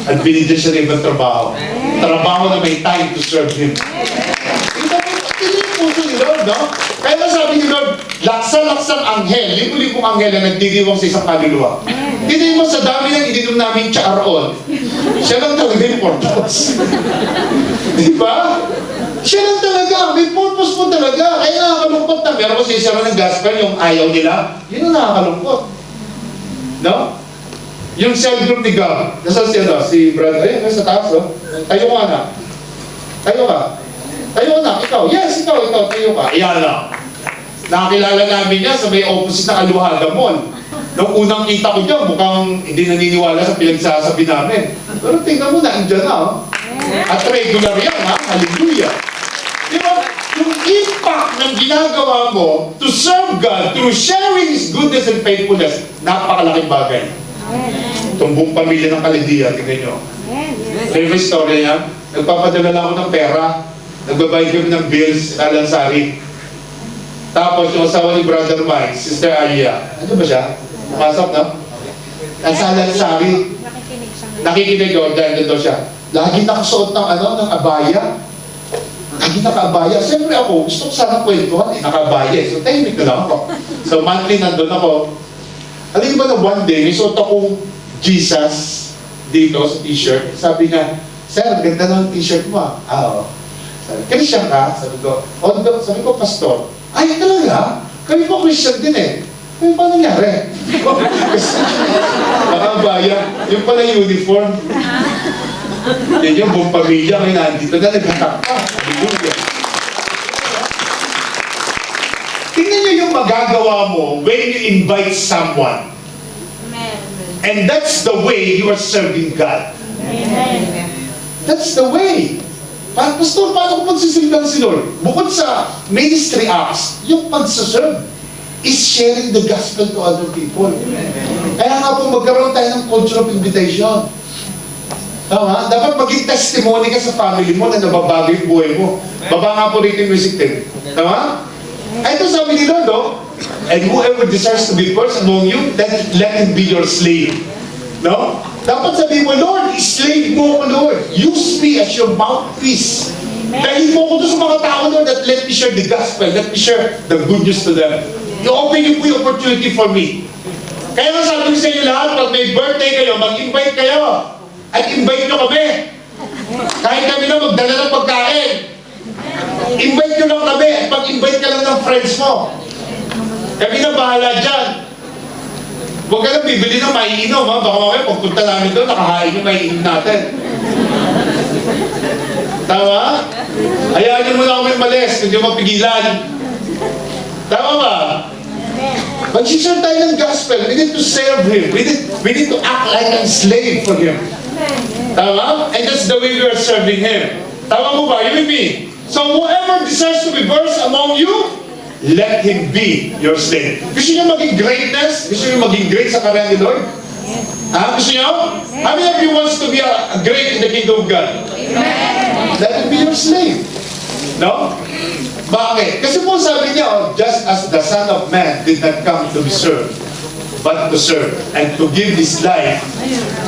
At binigyan siya ng ibang trabaho. Trabaho na may time to serve Him. Ito yung puso ni Lord, no? Kaya nga sabi ni Lord, laksa-laksang anghel, libo-libong anghel na nagdidiwang sa isang kaluluwa. Hindi mo sa dami ng ininom namin tsaroon. Siya lang talaga yung purpose. Di ba? Siya lang talaga. May purpose po talaga. Kaya nakakalungkot na. Meron kasi siya ng gospel, yung ayaw nila. Yun ang nakakalungkot. No? Yung cell group ni God. Nasaan siya no? Si brother. Ayun, nasa taas. Oh. Tayo ka na. Tayo ka. Tayo na. Ikaw. Yes, ikaw. Tayo ka. Iyan na. Nakakilala namin niya sa may opposite na Aluhada Mall. Nung unang kita ko dyan, mukhang hindi naniniwala sa pinagsasabi namin. Pero tingnan mo na, andyan na. Oh. At regular yan, ha? Hallelujah. Di ba? Yung impact ng ginagawa mo to serve God through sharing His goodness and faithfulness, napakalaking bagay. Itong buong pamilya ng Kalidia, tingnan nyo. Favorite story niya, nagpapadala lang ako ng pera, nagbabayad kami ng bills, Alansari. Tapos yung asawa ni Brother Mike, Sister Alia, ano ba siya? Pumasok, no? Nasa Alansari. Nakikinig ako dahil nito siya. Lagi nakasuot ng ng abaya. Lagi naka-abaya. Siyempre ako, gusto ko sana kwentuhan naka-abaya. So, tahimik na lang ako. So, monthly nandun ako. Alam niyo ba na one day, may suot akong Jesus dito sa t-shirt. Sabi niya, Sir, ganda ng t-shirt mo. Oo. Sabi, Christian ka? Sabi ko, sabi ko, Pastor. Ay, talaga? Kami po Christian din eh. Kaya paano nangyari? Naka-abaya. Yung pala uniform. Yan yung buong pamilya ngayon nandito na naghatak pa. Tingnan nyo yung magagawa mo when you invite someone. And that's the way you are serving God. That's the way. Parang, Pastor, paano ko magsisilbihan si Lord? Bukod sa ministry acts, yung pagsaserve is sharing the gospel to other people. Kaya nga po magkaroon tayo ng culture of invitation. Tama? Dapat maging testimony ka sa family mo na nababago yung buhay mo. Baba nga po rito yung music tape. Tama? Ay, ito sabi ni Lord, oh, and whoever desires to be first among you, let him be your slave. No? Dapat sabihin mo, Lord, slave mo ako, Lord. Use me as your mouthpiece. Dahil mo ko doon sa mga tao, Lord, that let me share the gospel, let me share the good news to them. I-open niyo po yung opportunity for me. Kaya nga sabi ko sa inyo lahat, pag may birthday kayo, mag-invite kayo. At invite nyo kami. Kahit kami na magdala ng pagkain. Invite nyo lang kami at pag-invite ka lang ng friends mo. Kami na bahala dyan. Huwag ka lang bibili ng maiinom, ha? Baka mamaya pagpunta namin doon, nakahain yung maiinom natin. Tama? Hayaan nyo muna kami malis, hindi mapigilan. Tama ba? Mag-share tayo ng gospel. We need to serve Him. We need to act like a slave for Him. Tama? And that's the way we are serving Him. Tama mo ba? You with me? So whoever desires to be first among you, let him be your slave. Gusto niyo maging greatness? Gusto niyo maging great sa karya ni Lord? Ha? Gusto niyo? How many of you wants to be a great in the kingdom of God? Let him be your slave. No? Bakit? Kasi po sabi niya, oh, just as the Son of Man did not come to be served, but to serve, and to give His life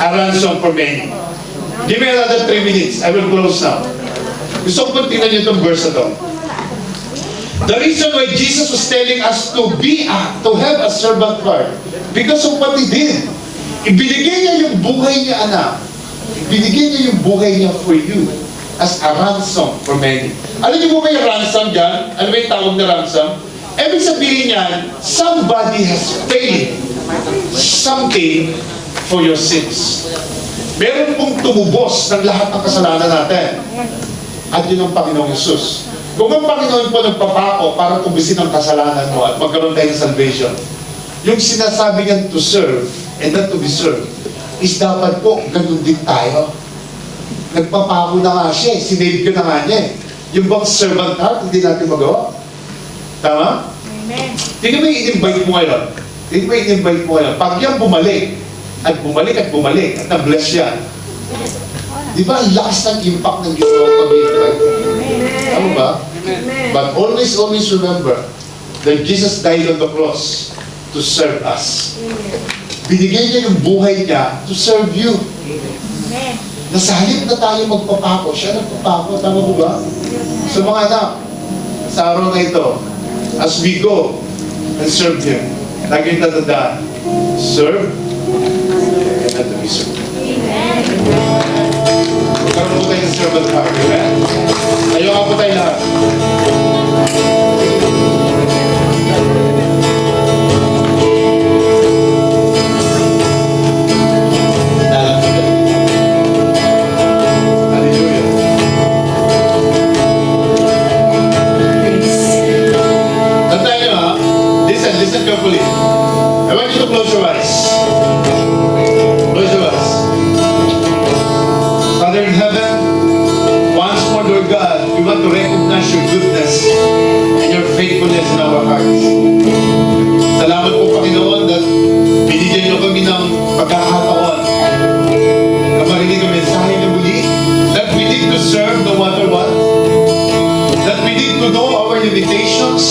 a ransom for many. Give me another 3 minutes. I will close now. Gusto ko tingnan niyo itong verse na to. The reason why Jesus was telling us to have a servant heart, because of what He did. Ibinigay niya yung buhay niya, anak. Ibinigay niya yung buhay niya for you as a ransom for many. Alam niyo ba yung ransom dyan? Ano ba yung tawag na ransom? Ibig sabihin niyan, somebody has paid something for your sins. Meron pong tumubos ng lahat ng kasalanan natin. At yun ang Panginoong Yesus. Kung ang Panginoon po nagpapako para tubusin ang kasalanan mo at magkaroon tayo ng salvation, yung sinasabi niyan to serve and not to be served, is dapat po ganun din tayo. Nagpapako na nga siya, sinave ka na nga niya. Yung bang servant heart, hindi natin magawa. Tama? Amen. Tingnan mo yung in-invite mo ngayon. Tingnan mo yung in-invite mo ngayon. Pag yan bumalik, at bumalik at bumalik, at na-bless yan, di ba ang lakas ng impact ng ginawa pag-invite? Tama ba? But always remember that Jesus died on the cross to serve us. Binigay niya yung buhay niya to serve you. Amen. Nasa halip na tayo magpapako, siya nagpapako. Tama po ba? So mga anak, sa araw na ito, as we go and serve Him, lagi tatandaan, serve and not to be served. Magkaroon po tayo ng servant heart. Amen? Ayaw nga po tayo lahat. Hallelujah. Tandaan nyo ha. Listen carefully. I want you to close your eyes. Close your eyes. Father in heaven, once more, Lord God, we want to recognize your goodness and your faithfulness in our hearts. Salamat po, Panginoon, that binigyan niyo kami ng pagkakataon na marinig ang mensahe niyo muli, that we need to serve no matter what, that we need to know our limitations,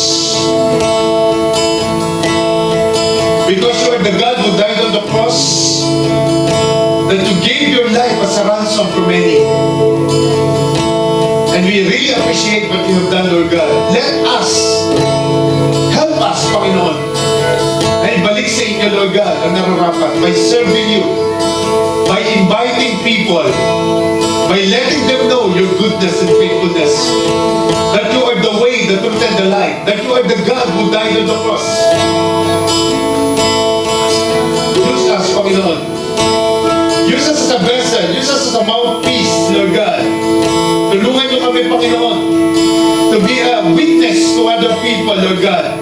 because you are the God who died on the cross, that you gave your life as a ransom for many. And we really appreciate what you have done, Lord God. Help us, Panginoon, na ibalik sa inyo, Lord God, ang nararapat by serving you, by inviting people, by letting them know your goodness and faithfulness, that you are the way, the truth, and the light, that you are the God who died on the cross. Use us, Panginoon. Use us as a vessel. Use us as a mouthpiece, Lord God. Tulungan niyo kami, Panginoon, to be a witness to other people, Lord God.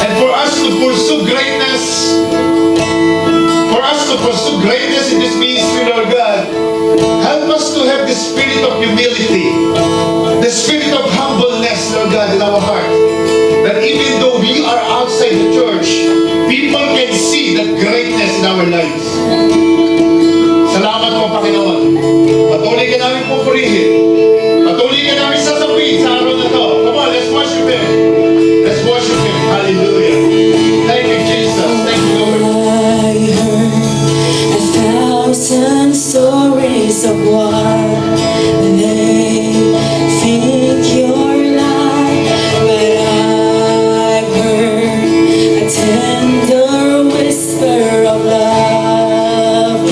And for us to pursue greatness, for us to to pursue greatness in this ministry, Lord God, help us to have the spirit of humility, the spirit of humbleness, Lord God, in our heart. That even though we are outside the church, people can see the greatness in our lives. Salamat po, Panginoon. Patuloy ka namin pupurihin. Patuloy ka namin sasabihin sa araw na to. Come on, let's worship Him. Let's worship Him. Hallelujah. Thank you, Jesus. Thank you, Lord. I heard 1,000 stories of what they think you're like, but I've heard a tender whisper of love,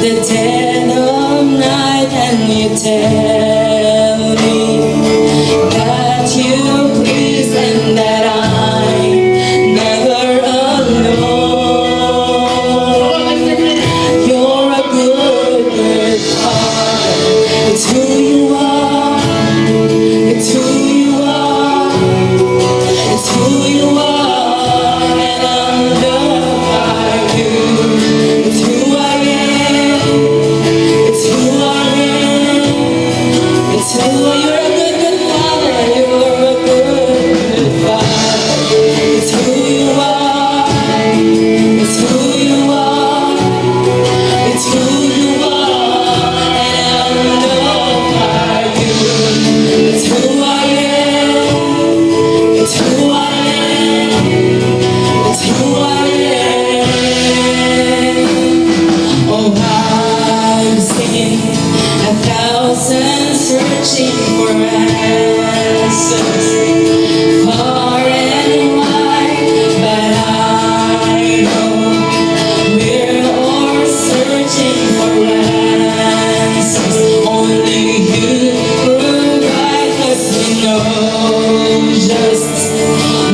the dead of night, and you tell me that you're pleased and that I'm never alone. You're a good, good Father. It's who you are. It's who you are. It's who you are. And I'm loved by you. It's who I am. It's who I am. It's who you're a good, good Father. You're a good, good Father. It's who you are. It's who you are. It's who you are. And I'm loved by you. It's who I am. It's who I am. It's who I am. Oh, I've seen 1,000 searching for answers, far and wide, but I know we're all searching for answers. Only you provide, 'cause we know just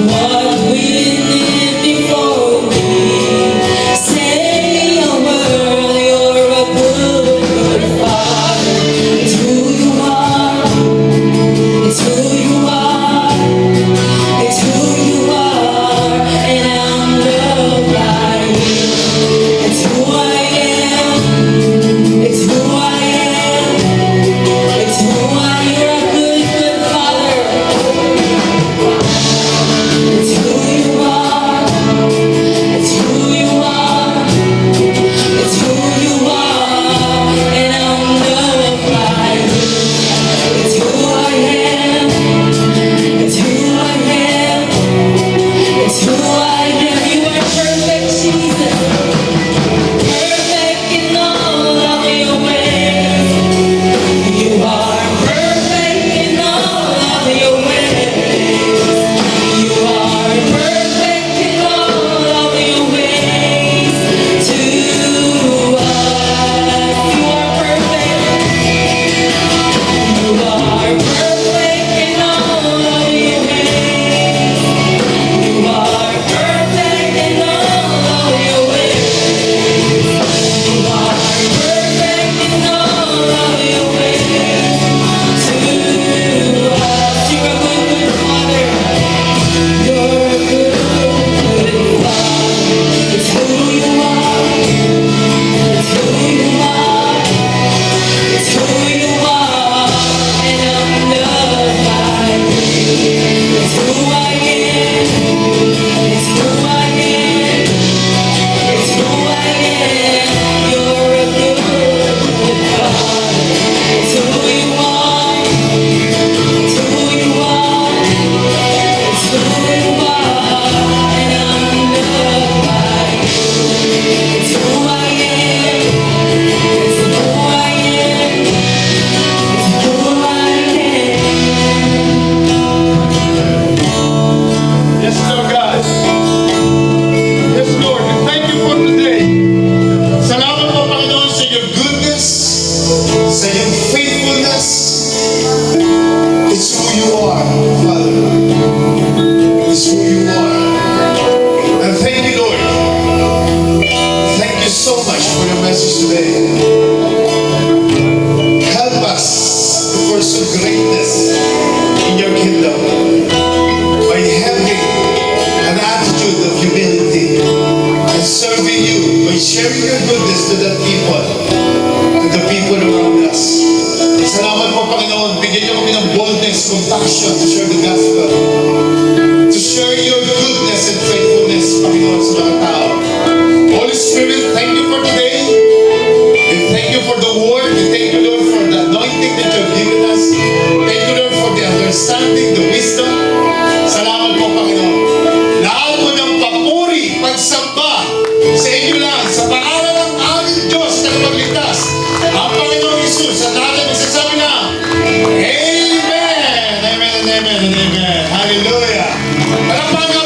what we need before we say a word. You're a good, good Father. It's who you are. It's who you are. It's who you are. And I'm loved by you. It's who I am. It's who I am. It's who I am. You're a good, good Father. It's who you are. It's who you are. It's who you are. And I'm loved by you. It's who I am. It's who I am. It's who I am. You are perfect, Jesus. Perfect in all of your ways. You are perfect in all of your ways. You are perfect in all of your ways to us. You are perfect. You are perfect in all of your ways. You are perfect in all of your ways. You are perfect in all of your ways to us. You're a good, good Father. You're a good, good Father. It's who you are. It's who you are. It's who you are. And I'm loved by you. It's who I am. It's who I am. It's who I am. You're a good, good Father. It's who you are. It's who you are. It's who you are. And I'm loved by you. It's who I am. It's who I am. It's who I am. Yes, Lord God. Yes, Lord. We thank you for today. Salamat po, Panginoon, sa iyong goodness, sa iyong faithfulness. It's who you are, Father. It's who you are. And thank you, Lord. Thank you so much for your message today. Help us to pursue greatness in your kingdom by having an attitude of humility and serving you by sharing Salamat po, Panginoon. Bigyan niyo kami ng boldness, compassion to share the gospel. To share your goodness and faithfulness, Panginoon, sa mga tao. Holy Spirit, thank you for today. We thank you for the word. We thank you, Lord, for the anointing that you have given us. Thank you, Lord, for the understanding, the wisdom. Salamat po, Panginoon. Lahat po ng papuri, pagsamba sa inyo lang, sa pangalan ng aming Diyos na magligtas, ang Panginoong Isus, at lahat ay magsasabi na, Amen! Amen and amen and amen. Hallelujah! Palakpakan